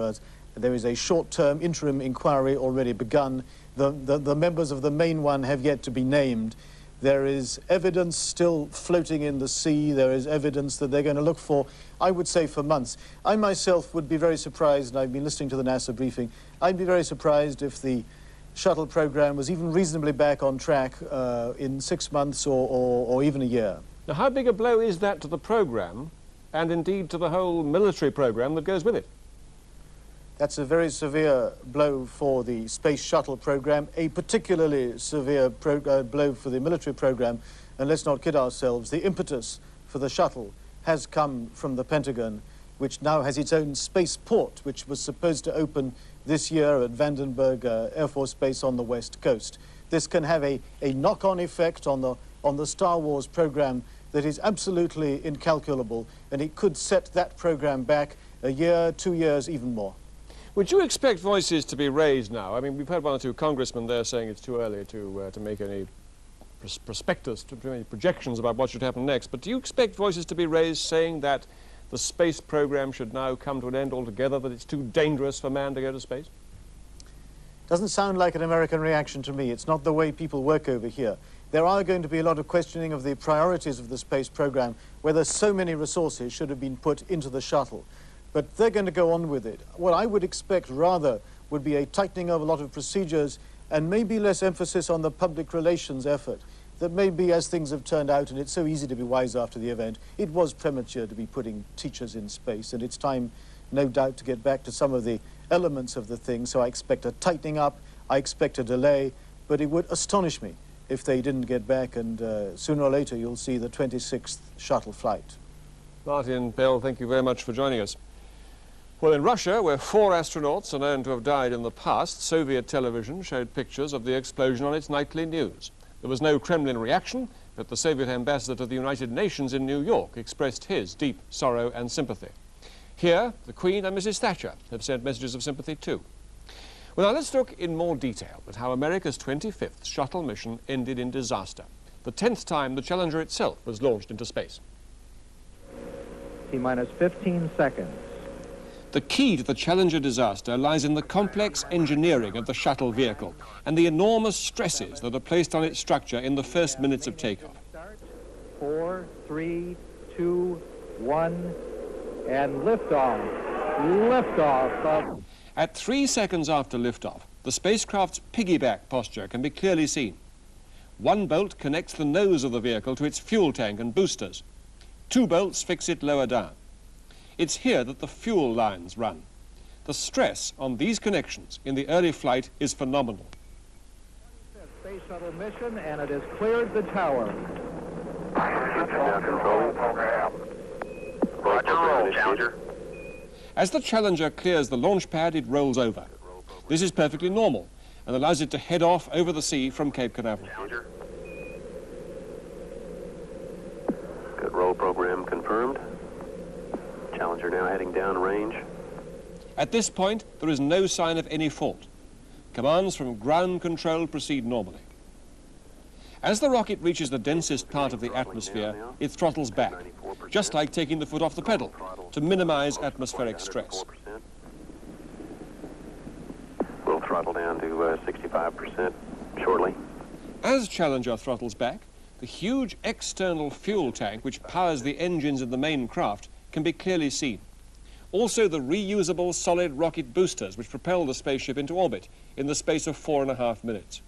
Speaker 7: is a short-term interim inquiry already begun. The members of the main one have yet to be named. There is evidence still floating in the sea. There is evidence that they're going to look for, I would say, for months. I myself would be very surprised, and I've been listening to the NASA briefing, I'd be very surprised if the shuttle program was even reasonably back on track in 6 months or even a year.
Speaker 8: Now, how big a blow is that to the program, and indeed to the whole military program that goes with it?
Speaker 7: That's a very severe blow for the space shuttle program, a particularly severe blow for the military program. And let's not kid ourselves, the impetus for the shuttle has come from the Pentagon, which now has its own spaceport, which was supposed to open this year at Vandenberg Air Force Base on the West Coast. This can have a knock-on effect on the Star Wars program that is absolutely incalculable, and it could set that program back a year, 2 years, even more.
Speaker 8: Would you expect voices to be raised now? I mean, we've had one or two congressmen there saying it's too early to make any prospectus, to make any projections about what should happen next, but do you expect voices to be raised saying that the space program should now come to an end altogether, that it's too dangerous for man to go to space?
Speaker 7: Doesn't sound like an American reaction to me. It's not the way people work over here. There are going to be a lot of questioning of the priorities of the space program, whether so many resources should have been put into the shuttle. But they're going to go on with it. What I would expect rather would be a tightening of a lot of procedures and maybe less emphasis on the public relations effort. That maybe as things have turned out, and it's so easy to be wise after the event, it was premature to be putting teachers in space, and it's time, no doubt, to get back to some of the elements of the thing. So I expect a tightening up, I expect a delay, but it would astonish me if they didn't get back, and sooner or later you'll see the 26th shuttle flight.
Speaker 8: Martin Bell, thank you very much for joining us. Well, in Russia, where 4 astronauts are known to have died in the past, Soviet television showed pictures of the explosion on its nightly news. There was no Kremlin reaction, but the Soviet ambassador to the United Nations in New York expressed his deep sorrow and sympathy. Here, the Queen and Mrs. Thatcher have sent messages of sympathy too. Well, now let's look in more detail at how America's 25th shuttle mission ended in disaster, the 10th time the Challenger itself was launched into space.
Speaker 15: T-minus 15 seconds.
Speaker 8: The key to the Challenger disaster lies in the complex engineering of the shuttle vehicle and the enormous stresses that are placed on its structure in the first minutes of takeoff.
Speaker 15: 4, 3, 2, 1, and liftoff. Liftoff.
Speaker 8: At 3 seconds after liftoff, the spacecraft's piggyback posture can be clearly seen. One bolt connects the nose of the vehicle to its fuel tank and boosters. 2 bolts fix it lower down. It's here that the fuel lines run. The stress on these connections in the early flight is phenomenal.
Speaker 15: Space shuttle mission, and it has cleared the tower.
Speaker 9: Roger, Challenger.
Speaker 8: As the Challenger clears the launch pad, it rolls over. This is perfectly normal and allows it to head off over the sea from Cape Canaveral.
Speaker 5: Good roll program confirmed. Challenger now heading down range.
Speaker 8: At this point, there is no sign of any fault. Commands from ground control proceed normally. As the rocket reaches the densest part of the atmosphere, it throttles back, just like taking the foot off the pedal, to minimize atmospheric stress.
Speaker 5: We'll throttle down to 65% shortly.
Speaker 8: As Challenger throttles back, the huge external fuel tank which powers the engines in the main craft can be clearly seen. Also the reusable solid rocket boosters which propel the spaceship into orbit in the space of 4.5 minutes.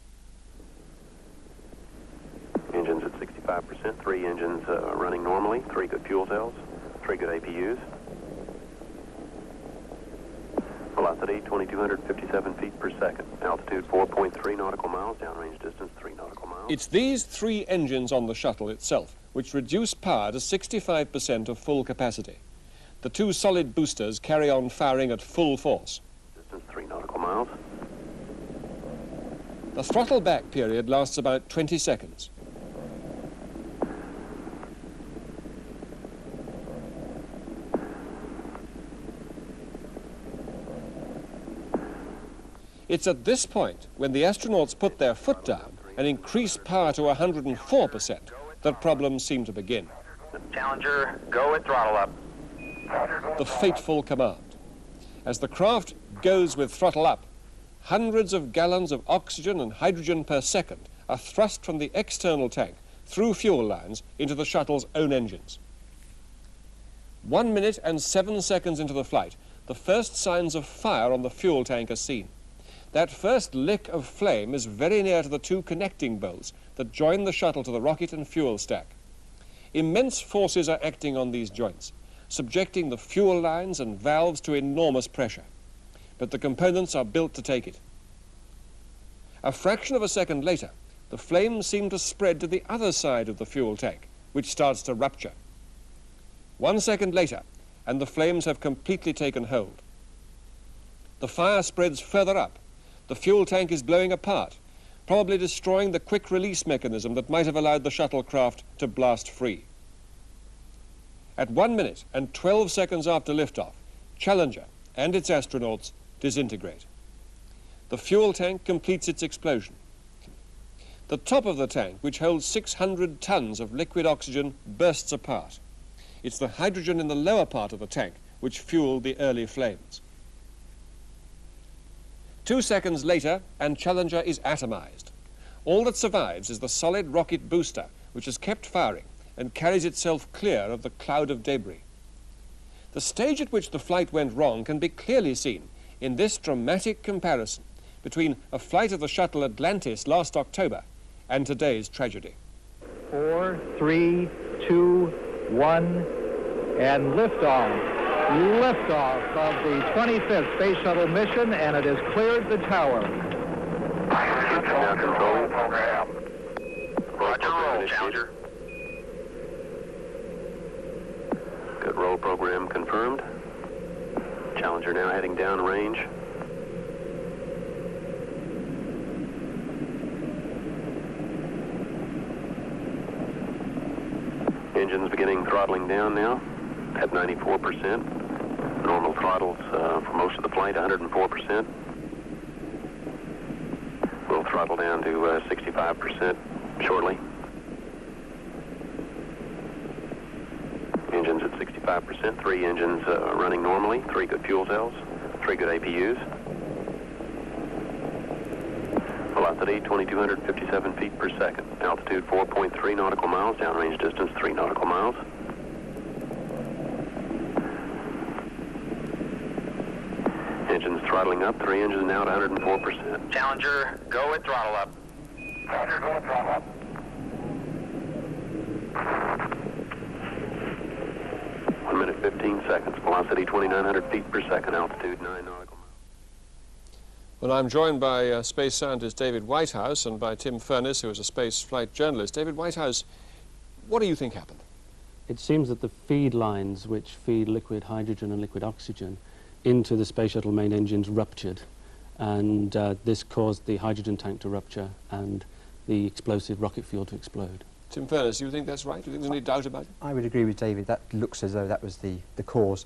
Speaker 5: Engines at 65%, 3 engines running normally, 3 good fuel cells, 3 good APUs. Velocity 2,257 feet per second. Altitude 4.3 nautical miles, downrange distance 3 nautical miles.
Speaker 8: It's these 3 engines on the shuttle itself which reduce power to 65% of full capacity. The 2 solid boosters carry on firing at full force.
Speaker 5: Distance 3 nautical miles.
Speaker 8: The throttle back period lasts about 20 seconds. It's at this point, when the astronauts put their foot down and increase power to 104%, that problems seem to begin.
Speaker 9: Challenger, go at throttle up.
Speaker 8: The fateful command. As the craft goes with throttle up, hundreds of gallons of oxygen and hydrogen per second are thrust from the external tank through fuel lines into the shuttle's own engines. 1 minute and 7 seconds into the flight, the first signs of fire on the fuel tank are seen. That first lick of flame is very near to the two connecting bolts that join the shuttle to the rocket and fuel stack. Immense forces are acting on these joints, subjecting the fuel lines and valves to enormous pressure. But the components are built to take it. A fraction of a second later, the flames seem to spread to the other side of the fuel tank, which starts to rupture. 1 second later, and the flames have completely taken hold. The fire spreads further up. The fuel tank is blowing apart, probably destroying the quick release mechanism that might have allowed the shuttlecraft to blast free. At 1 minute and 12 seconds after liftoff, Challenger and its astronauts disintegrate. The fuel tank completes its explosion. The top of the tank, which holds 600 tons of liquid oxygen, bursts apart. It's the hydrogen in the lower part of the tank which fueled the early flames. 2 seconds later, and Challenger is atomized. All that survives is the solid rocket booster, which has kept firing and carries itself clear of the cloud of debris. The stage at which the flight went wrong can be clearly seen in this dramatic comparison between a flight of the shuttle Atlantis last October and today's tragedy.
Speaker 15: 4, 3, 2, 1, and liftoff. Liftoff of the 25th Space Shuttle mission, and it has cleared the tower.
Speaker 9: Now control program. Roger, roll, Challenger.
Speaker 5: Good roll program confirmed. Challenger now heading down range. Engines beginning throttling down now at 94%. Normal throttles for most of the flight, 104%. We'll throttle down to 65% shortly. Engines at 65%, 3 engines running normally, 3 good fuel cells, 3 good APUs. Velocity 2,257 feet per second. Altitude 4.3 nautical miles, downrange distance 3 nautical miles. Engines throttling up, 3 engines now at 104%.
Speaker 9: Challenger, go at throttle up. Challenger, go at throttle up.
Speaker 5: 1 minute 15 seconds. Velocity 2,900 feet per second. Altitude 9 nautical miles.
Speaker 8: Well, I'm joined by space scientist David Whitehouse and by Tim Furness, who is a space flight journalist. David Whitehouse, what do you think happened?
Speaker 1: It seems that the feed lines which feed liquid hydrogen and liquid oxygen into the space shuttle main engines ruptured, and this caused the hydrogen tank to rupture and the explosive rocket fuel to explode.
Speaker 8: Tim Furness, do you think that's right? Do you think there's any doubt about it?
Speaker 18: I would agree with David. That looks as though that was the cause.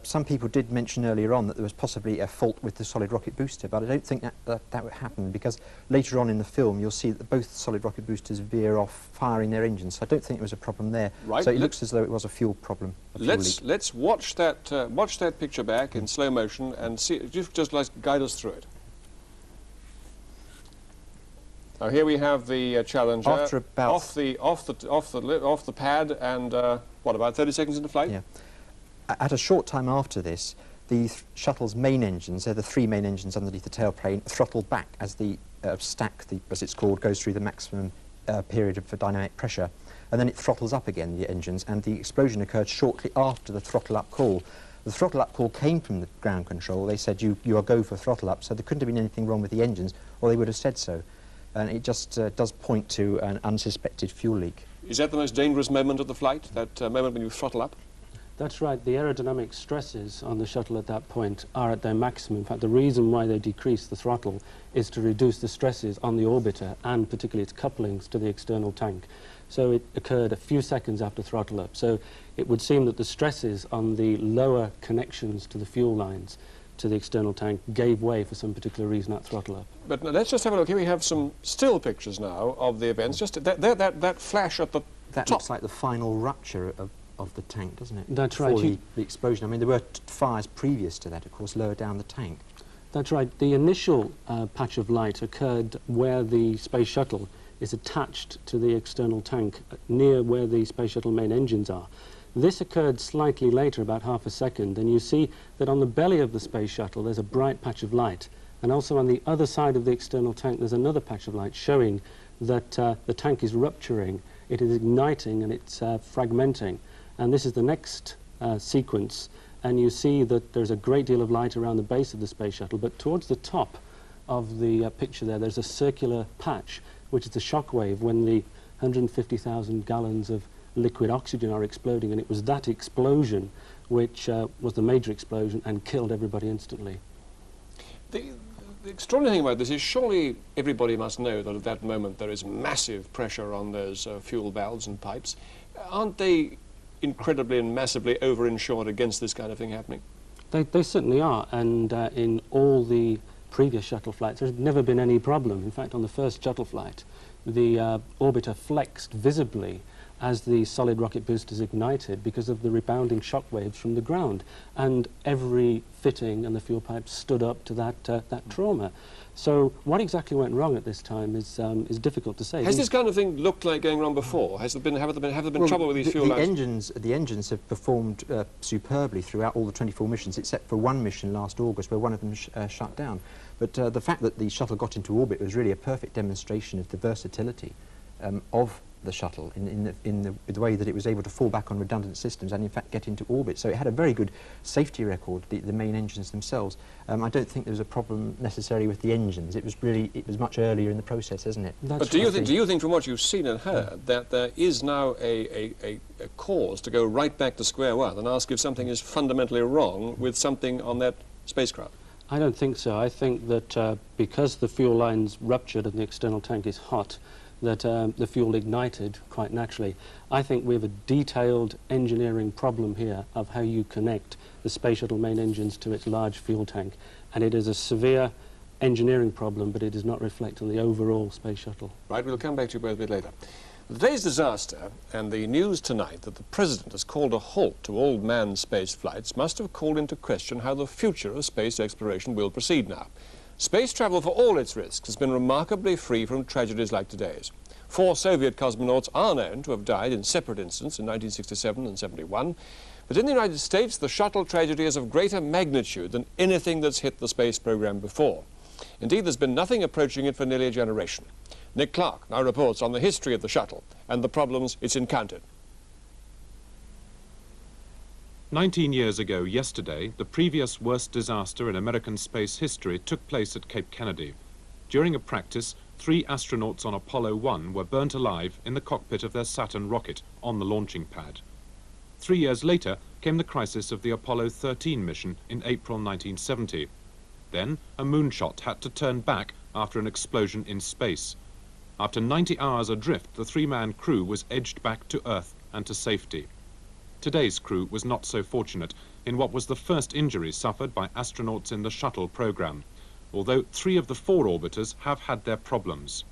Speaker 18: Some people did mention earlier on that there was possibly a fault with the solid rocket booster, but I don't think that would happen, because later on in the film you'll see that both solid rocket boosters veer off firing their engines, so I don't think it was a problem there.
Speaker 8: Right.
Speaker 18: So it looks as though it was a fuel problem.
Speaker 8: Let's watch that picture back in slow motion and see. Just like guide us through it. Now here we have the Challenger
Speaker 18: After about
Speaker 8: off the pad, and what, about 30 seconds into flight?
Speaker 18: Yeah. At a short time after this, the shuttle's main engines, they're the 3 main engines underneath the tailplane, throttle back as the stack, as it's called, goes through the maximum period for dynamic pressure, and then it throttles up again, the engines, and the explosion occurred shortly after the throttle up call. The throttle up call came from the ground control. They said you are go for throttle up, so there couldn't have been anything wrong with the engines, or they would have said so. And it just does point to an unsuspected fuel leak.
Speaker 8: Is that the most dangerous moment of the flight, that moment when you throttle up?
Speaker 1: That's right. The aerodynamic stresses on the shuttle at that point are at their maximum. In fact, the reason why they decrease the throttle is to reduce the stresses on the orbiter and particularly its couplings to the external tank. So it occurred a few seconds after throttle up. So it would seem that the stresses on the lower connections to the fuel lines to the external tank gave way for some particular reason at throttle up.
Speaker 8: But let's just have a look. Here we have some still pictures now of the events. Just that flash at the
Speaker 18: that
Speaker 8: top.
Speaker 18: Looks like the final rupture of the tank, doesn't it?
Speaker 1: That's
Speaker 18: Before
Speaker 1: right.
Speaker 18: the explosion. I mean, there were fires previous to that, of course, lower down the tank.
Speaker 1: That's right. The initial patch of light occurred where the space shuttle is attached to the external tank, near where the space shuttle main engines are. This occurred slightly later, about half a second, and you see that on the belly of the space shuttle there's a bright patch of light, and also on the other side of the external tank there's another patch of light showing that the tank is rupturing, it is igniting, and it's fragmenting. And this is the next sequence, and you see that there's a great deal of light around the base of the space shuttle, but towards the top of the picture there's a circular patch, which is the shock wave when the 150,000 gallons of liquid oxygen are exploding, and it was that explosion which was the major explosion and killed everybody instantly.
Speaker 8: The extraordinary thing about this is surely everybody must know that at that moment there is massive pressure on those fuel valves and pipes. Aren't they incredibly and massively over-insured against this kind of thing happening?
Speaker 1: They certainly are, and in all the previous shuttle flights there's never been any problem. In fact, on the first shuttle flight the orbiter flexed visibly as the solid rocket boosters ignited because of the rebounding shock waves from the ground, and every fitting and the fuel pipes stood up to that trauma. So what exactly went wrong at this time is difficult to say.
Speaker 8: Has this kind of thing looked like going wrong before? Have there been trouble with these fuel lines?
Speaker 18: The engines have performed superbly throughout all the 24 missions, except for one mission last August where one of them shut down. But the fact that the shuttle got into orbit was really a perfect demonstration of the versatility of the shuttle in the way that it was able to fall back on redundant systems and in fact get into orbit. So it had a very good safety record, the main engines themselves. I don't think there was a problem necessarily with the engines. It was much earlier in the process, isn't it?
Speaker 8: But do you think from what you've seen and heard that there is now a cause to go right back to square one and ask if something is fundamentally wrong with something on that spacecraft?
Speaker 1: I don't think so. I think that because the fuel lines ruptured and the external tank is hot, that the fuel ignited quite naturally. I think we have a detailed engineering problem here of how you connect the space shuttle main engines to its large fuel tank, and it is a severe engineering problem, but it does not reflect on the overall space shuttle.
Speaker 8: Right, we'll come back to you both a bit later. Today's disaster and the news tonight that the President has called a halt to all manned space flights must have called into question how the future of space exploration will proceed now. Space travel, for all its risks, has been remarkably free from tragedies like today's. 4 Soviet cosmonauts are known to have died in separate incidents in 1967 and 71, but in the United States the shuttle tragedy is of greater magnitude than anything that's hit the space program before. Indeed, there's been nothing approaching it for nearly a generation. Nick Clark now reports on the history of the shuttle and the problems it's encountered.
Speaker 3: 19 years ago yesterday, the previous worst disaster in American space history took place at Cape Kennedy. During a practice, 3 astronauts on Apollo 1 were burnt alive in the cockpit of their Saturn rocket on the launching pad. 3 years later came the crisis of the Apollo 13 mission in April 1970. Then a moonshot had to turn back after an explosion in space. After 90 hours adrift, the 3-man crew was edged back to Earth and to safety. Today's crew was not so fortunate in what was the first injury suffered by astronauts in the shuttle program, although 3 of the 4 orbiters have had their problems.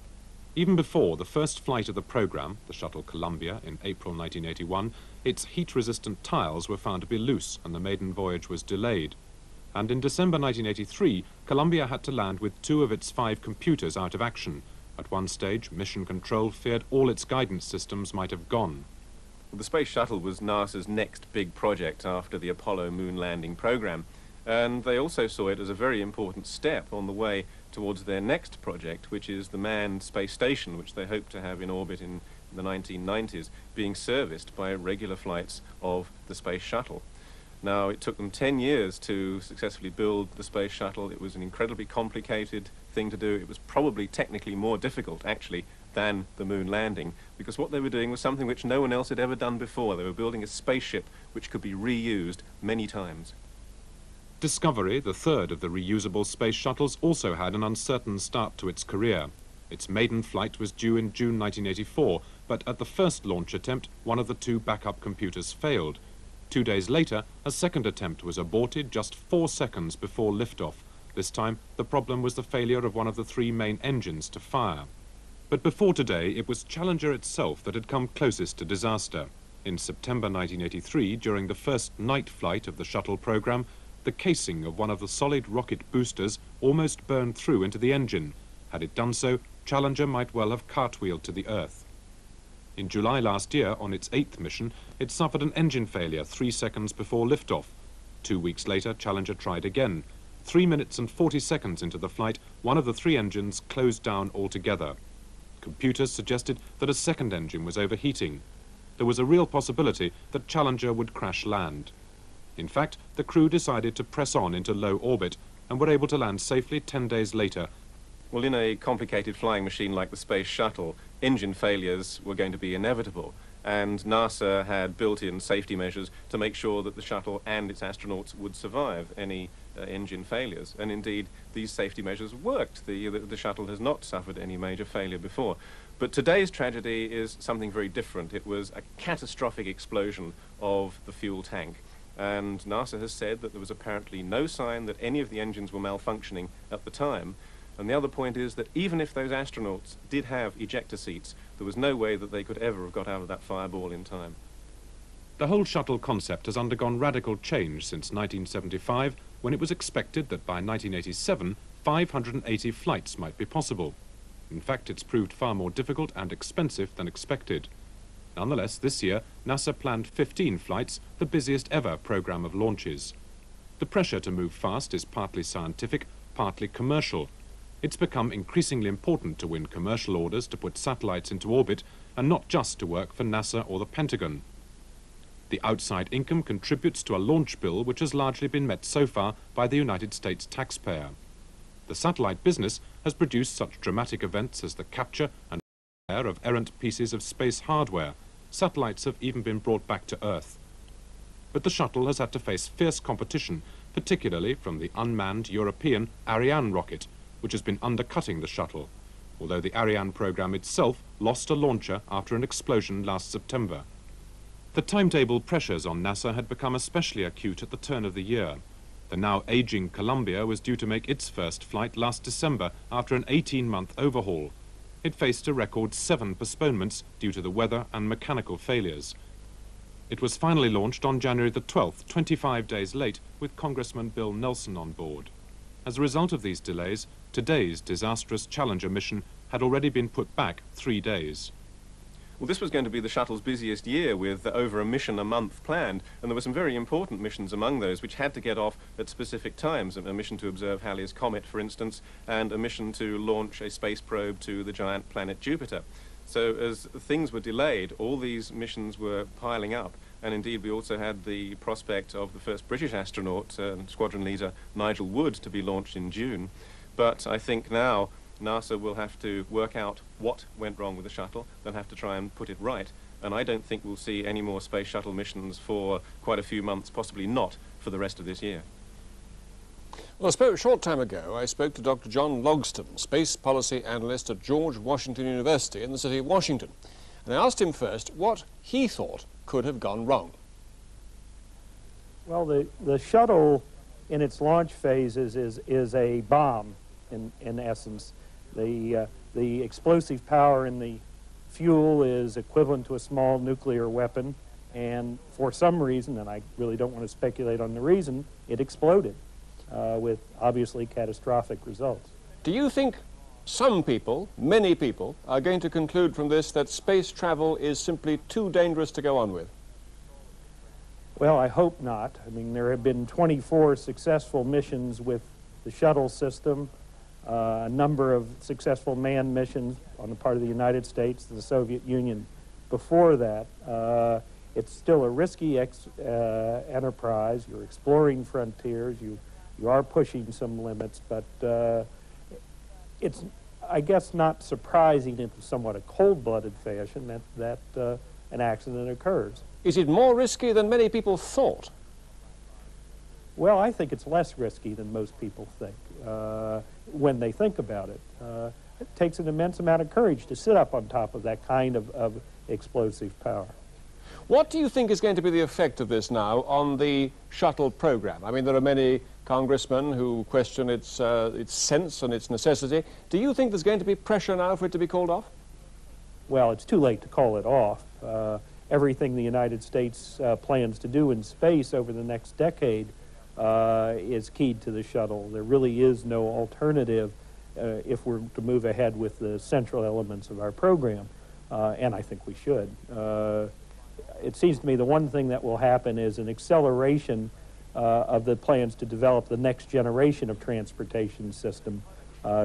Speaker 3: Even before the first flight of the program, the shuttle Columbia, in April 1981, its heat-resistant tiles were found to be loose and the maiden voyage was delayed. And in December 1983, Columbia had to land with 2 of its 5 computers out of action. At one stage, Mission Control feared all its guidance systems might have gone.
Speaker 19: The Space Shuttle was NASA's next big project after the Apollo moon landing program, and they also saw it as a very important step on the way towards their next project, which is the manned space station, which they hope to have in orbit in the 1990s, being serviced by regular flights of the Space Shuttle. Now, it took them 10 years to successfully build the Space Shuttle. It was an incredibly complicated thing to do. It was probably technically more difficult, actually, than the moon landing, because what they were doing was something which no one else had ever done before. They were building a spaceship which could be reused many times.
Speaker 3: Discovery, the third of the reusable space shuttles, also had an uncertain start to its career. Its maiden flight was due in June 1984, but at the first launch attempt, one of the 2 backup computers failed. 2 days later, a second attempt was aborted just 4 seconds before liftoff. This time, the problem was the failure of one of the 3 main engines to fire. But before today, it was Challenger itself that had come closest to disaster. In September 1983, during the first night flight of the shuttle program, the casing of one of the solid rocket boosters almost burned through into the engine. Had it done so, Challenger might well have cartwheeled to the Earth. In July last year, on its 8th mission, it suffered an engine failure 3 seconds before liftoff. 2 weeks later, Challenger tried again. 3 minutes and 40 seconds into the flight, one of the 3 engines closed down altogether. Computers suggested that a second engine was overheating. There was a real possibility that Challenger would crash land. In fact, the crew decided to press on into low orbit and were able to land safely 10 days later.
Speaker 19: Well, in a complicated flying machine like the Space Shuttle, engine failures were going to be inevitable, and NASA had built-in safety measures to make sure that the shuttle and its astronauts would survive any engine failures. And indeed, these safety measures worked. The shuttle has not suffered any major failure before. But today's tragedy is something very different. It was a catastrophic explosion of the fuel tank. And NASA has said that there was apparently no sign that any of the engines were malfunctioning at the time. And the other point is that even if those astronauts did have ejector seats, there was no way that they could ever have got out of that fireball in time.
Speaker 3: The whole shuttle concept has undergone radical change since 1975, when it was expected that by 1987, 580 flights might be possible. In fact, it's proved far more difficult and expensive than expected. Nonetheless, this year, NASA planned 15 flights, the busiest ever program of launches. The pressure to move fast is partly scientific, partly commercial. It's become increasingly important to win commercial orders to put satellites into orbit and not just to work for NASA or the Pentagon. The outside income contributes to a launch bill which has largely been met so far by the United States taxpayer. The satellite business has produced such dramatic events as the capture and repair of errant pieces of space hardware. Satellites have even been brought back to Earth. But the shuttle has had to face fierce competition, particularly from the unmanned European Ariane rocket, which has been undercutting the shuttle, although the Ariane program itself lost a launcher after an explosion last September. The timetable pressures on NASA had become especially acute at the turn of the year. The now aging Columbia was due to make its first flight last December after an 18-month overhaul. It faced a record 7 postponements due to the weather and mechanical failures. It was finally launched on January the 12th, 25 days late, with Congressman Bill Nelson on board. As a result of these delays, today's disastrous Challenger mission had already been put back 3 days.
Speaker 19: Well, this was going to be the shuttle's busiest year, with over a mission a month planned, and there were some very important missions among those which had to get off at specific times. A mission to observe Halley's Comet, for instance, and a mission to launch a space probe to the giant planet Jupiter. So as things were delayed, all these missions were piling up, and indeed we also had the prospect of the first British astronaut, squadron leader Nigel Wood, to be launched in June. But I think now NASA will have to work out what went wrong with the shuttle. They'll have to try and put it right, and I don't think we'll see any more space shuttle missions for quite a few months, possibly not for the rest of this year.
Speaker 8: Well, a short time ago, I spoke to Dr. John Logston, Space Policy Analyst at George Washington University in the city of Washington. And I asked him first what he thought could have gone wrong.
Speaker 11: Well, the shuttle in its launch phases is a bomb, in essence. The explosive power in the fuel is equivalent to a small nuclear weapon, and for some reason, and I really don't want to speculate on the reason, it exploded with obviously catastrophic results.
Speaker 8: Do you think some people, many people, are going to conclude from this that space travel is simply too dangerous to go on with?
Speaker 11: Well, I hope not. I mean, there have been 24 successful missions with the shuttle system, a number of successful manned missions on the part of the United States, the Soviet Union before that. It's still a risky enterprise. You're exploring frontiers. You are pushing some limits, but it's, I guess, not surprising in somewhat a cold-blooded fashion that an accident occurs.
Speaker 8: Is it more risky than many people thought?
Speaker 11: Well, I think it's less risky than most people think when they think about it. It takes an immense amount of courage to sit up on top of that kind of explosive power.
Speaker 8: What do you think is going to be the effect of this now on the shuttle program? I mean, there are many congressmen who question its sense and its necessity. Do you think there's going to be pressure now for it to be called off?
Speaker 11: Well, it's too late to call it off. Everything the United States plans to do in space over the next decade is keyed to the shuttle. There really is no alternative if we're to move ahead with the central elements of our program, and I think we should. It seems to me the one thing that will happen is an acceleration of the plans to develop the next generation of transportation system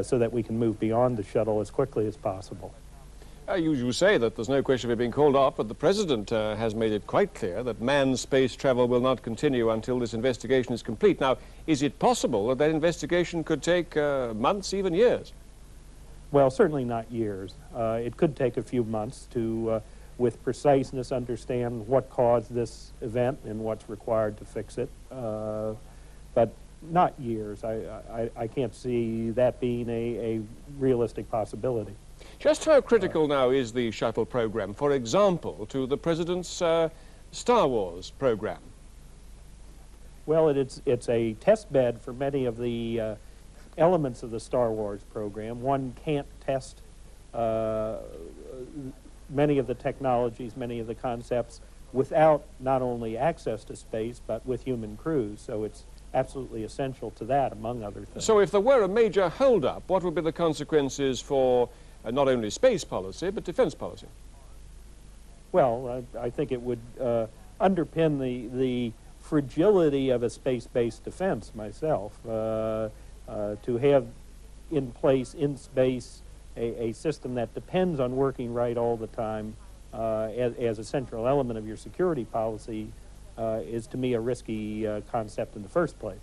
Speaker 11: so that we can move beyond the shuttle as quickly as possible.
Speaker 8: You say that there's no question of it being called off, but the President has made it quite clear that manned space travel will not continue until this investigation is complete. Now, is it possible that that investigation could take months, even years?
Speaker 11: Well, certainly not years. It could take a few months to, with preciseness, understand what caused this event and what's required to fix it, but not years. I can't see that being a realistic possibility.
Speaker 8: Just how critical now is the shuttle program, for example, to the President's Star Wars program?
Speaker 11: Well, it's a test bed for many of the elements of the Star Wars program. One can't test many of the technologies, many of the concepts without not only access to space, but with human crews. So it's absolutely essential to that, among other things.
Speaker 8: So if there were a major hold-up, what would be the consequences for not only space policy, but defense policy?
Speaker 11: Well, I think it would underpin the fragility of a space-based defense myself. To have in place, in space, a system that depends on working right all the time as a central element of your security policy is, to me, a risky concept in the first place.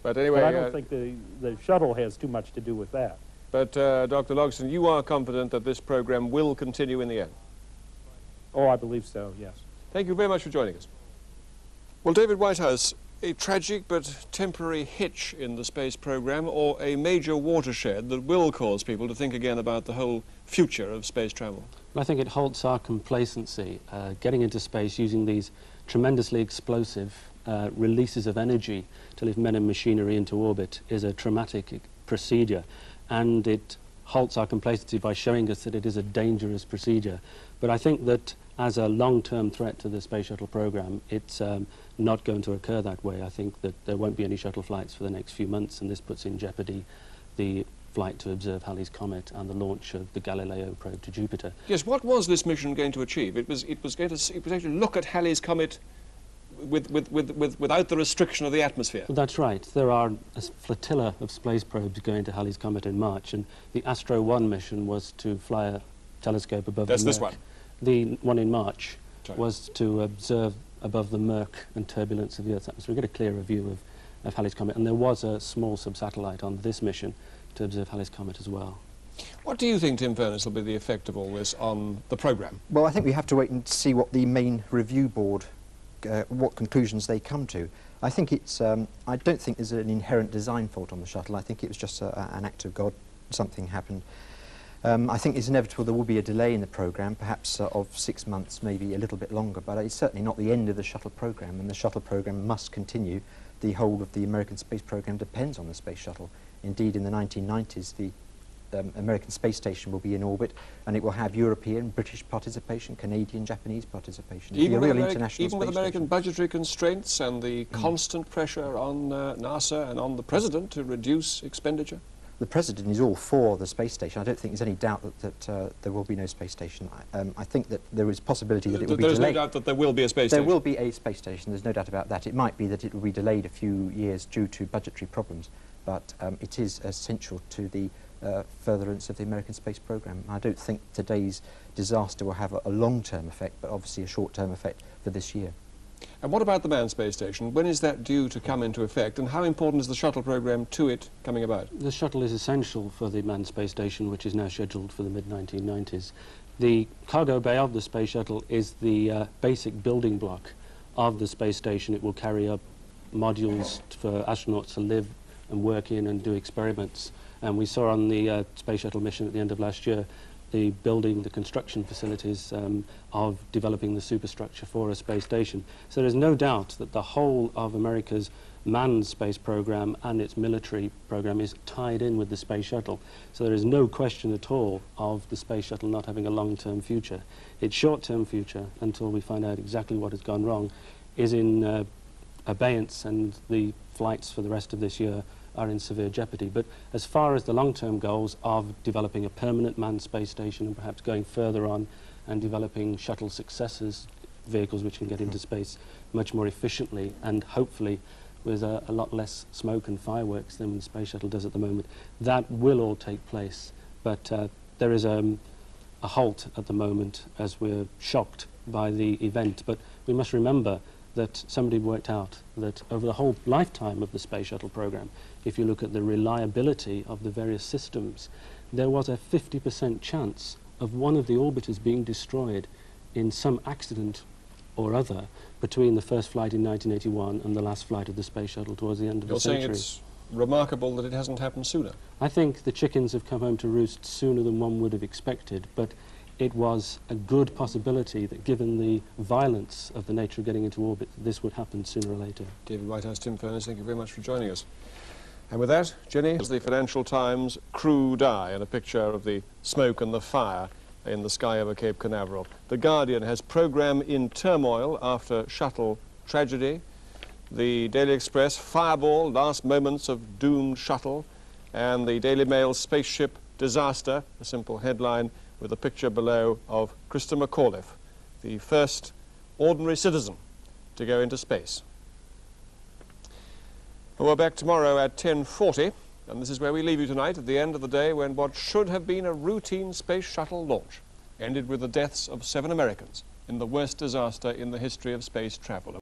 Speaker 8: But anyway,
Speaker 11: I don't think the shuttle has too much to do with that.
Speaker 8: But Dr. Logston, you are confident that this program will continue in the end?
Speaker 11: Oh, I believe so, yes.
Speaker 8: Thank you very much for joining us. Well, David Whitehouse, a tragic but temporary hitch in the space program, or a major watershed that will cause people to think again about the whole future of space travel?
Speaker 1: I think it halts our complacency. Getting into space using these tremendously explosive releases of energy to lift men and machinery into orbit is a traumatic procedure, and it halts our complacency by showing us that it is a dangerous procedure. But I think that as a long-term threat to the space shuttle program, it's not going to occur that way. I think that there won't be any shuttle flights for the next few months, and this puts in jeopardy the flight to observe Halley's Comet and the launch of the Galileo probe to Jupiter.
Speaker 8: Yes, what was this mission going to achieve? It was actually look at Halley's Comet without the restriction of the atmosphere.
Speaker 1: That's right. There are a flotilla of space probes going to Halley's Comet in March, and the Astro 1 mission was to fly a telescope above the Merc.
Speaker 8: That's this one?
Speaker 1: The one in March
Speaker 8: Sorry.
Speaker 1: was to observe above the murk and turbulence of the Earth's atmosphere, get a clearer view of Halley's Comet, and there was a small sub-satellite on this mission to observe Halley's Comet as well.
Speaker 8: What do you think, Tim Furness, will be the effect of all this on the programme?
Speaker 18: Well, I think we have to wait and see what the main review board, what conclusions they come to. I think it's, I don't think there's an inherent design fault on the shuttle. I think it was just an act of God. Something happened. I think it's inevitable there will be a delay in the programme, perhaps of 6 months, maybe a little bit longer, but it's certainly not the end of the shuttle programme, and the shuttle programme must continue. The whole of the American space programme depends on the space shuttle. Indeed, in the 1990s, the American space station will be in orbit, and it will have European, British participation, Canadian, Japanese participation.
Speaker 8: Even
Speaker 18: with
Speaker 8: American budgetary constraints and the constant pressure on NASA and on the President to reduce expenditure?
Speaker 18: The President is all for the space station. I don't think there's any doubt that there will be no space station. I think that there is possibility that it will be delayed.
Speaker 8: There's no doubt that there will be a space station?
Speaker 18: There will be a space station, there's no doubt about that. It might be that it will be delayed a few years due to budgetary problems, but it is essential to the furtherance of the American space program. I don't think today's disaster will have a long-term effect, but obviously a short-term effect for this year.
Speaker 8: And what about the manned space station? When is that due to come into effect, and how important is the shuttle program to it coming about?
Speaker 1: The shuttle is essential for the manned space station, which is now scheduled for the mid-1990s. The cargo bay of the space shuttle is the basic building block of the space station. It will carry up modules for astronauts to live and work in and do experiments. And we saw on the space shuttle mission at the end of last year the building, the construction facilities of developing the superstructure for a space station. So there is no doubt that the whole of America's manned space program and its military program is tied in with the space shuttle. So there is no question at all of the space shuttle not having a long-term future. Its short-term future, until we find out exactly what has gone wrong, is in abeyance, and the flights for the rest of this year are in severe jeopardy. But as far as the long-term goals of developing a permanent manned space station and perhaps going further on and developing shuttle successors, vehicles which can get into space much more efficiently and hopefully with a lot less smoke and fireworks than the space shuttle does at the moment, that will all take place. But there is a halt at the moment as we're shocked by the event. But we must remember that somebody worked out that over the whole lifetime of the space shuttle program, if you look at the reliability of the various systems, there was a 50% chance of one of the orbiters being destroyed in some accident or other between the first flight in 1981 and the last flight of the space shuttle towards the end of the century.
Speaker 8: You're saying it's remarkable that it hasn't happened sooner?
Speaker 1: I think the chickens have come home to roost sooner than one would have expected, but it was a good possibility that given the violence of the nature of getting into orbit, this would happen sooner or later.
Speaker 8: David Whitehouse, Tim Furness, thank you very much for joining us. And with that, Jenny, as the Financial Times crew die, and a picture of the smoke and the fire in the sky over Cape Canaveral. The Guardian has programme in turmoil after shuttle tragedy. The Daily Express, fireball, last moments of doomed shuttle. And the Daily Mail, spaceship disaster, a simple headline with a picture below of Krista McAuliffe, the first ordinary citizen to go into space. We're back tomorrow at 10:40. And this is where we leave you tonight, at the end of the day when what should have been a routine space shuttle launch ended with the deaths of 7 Americans in the worst disaster in the history of space travel.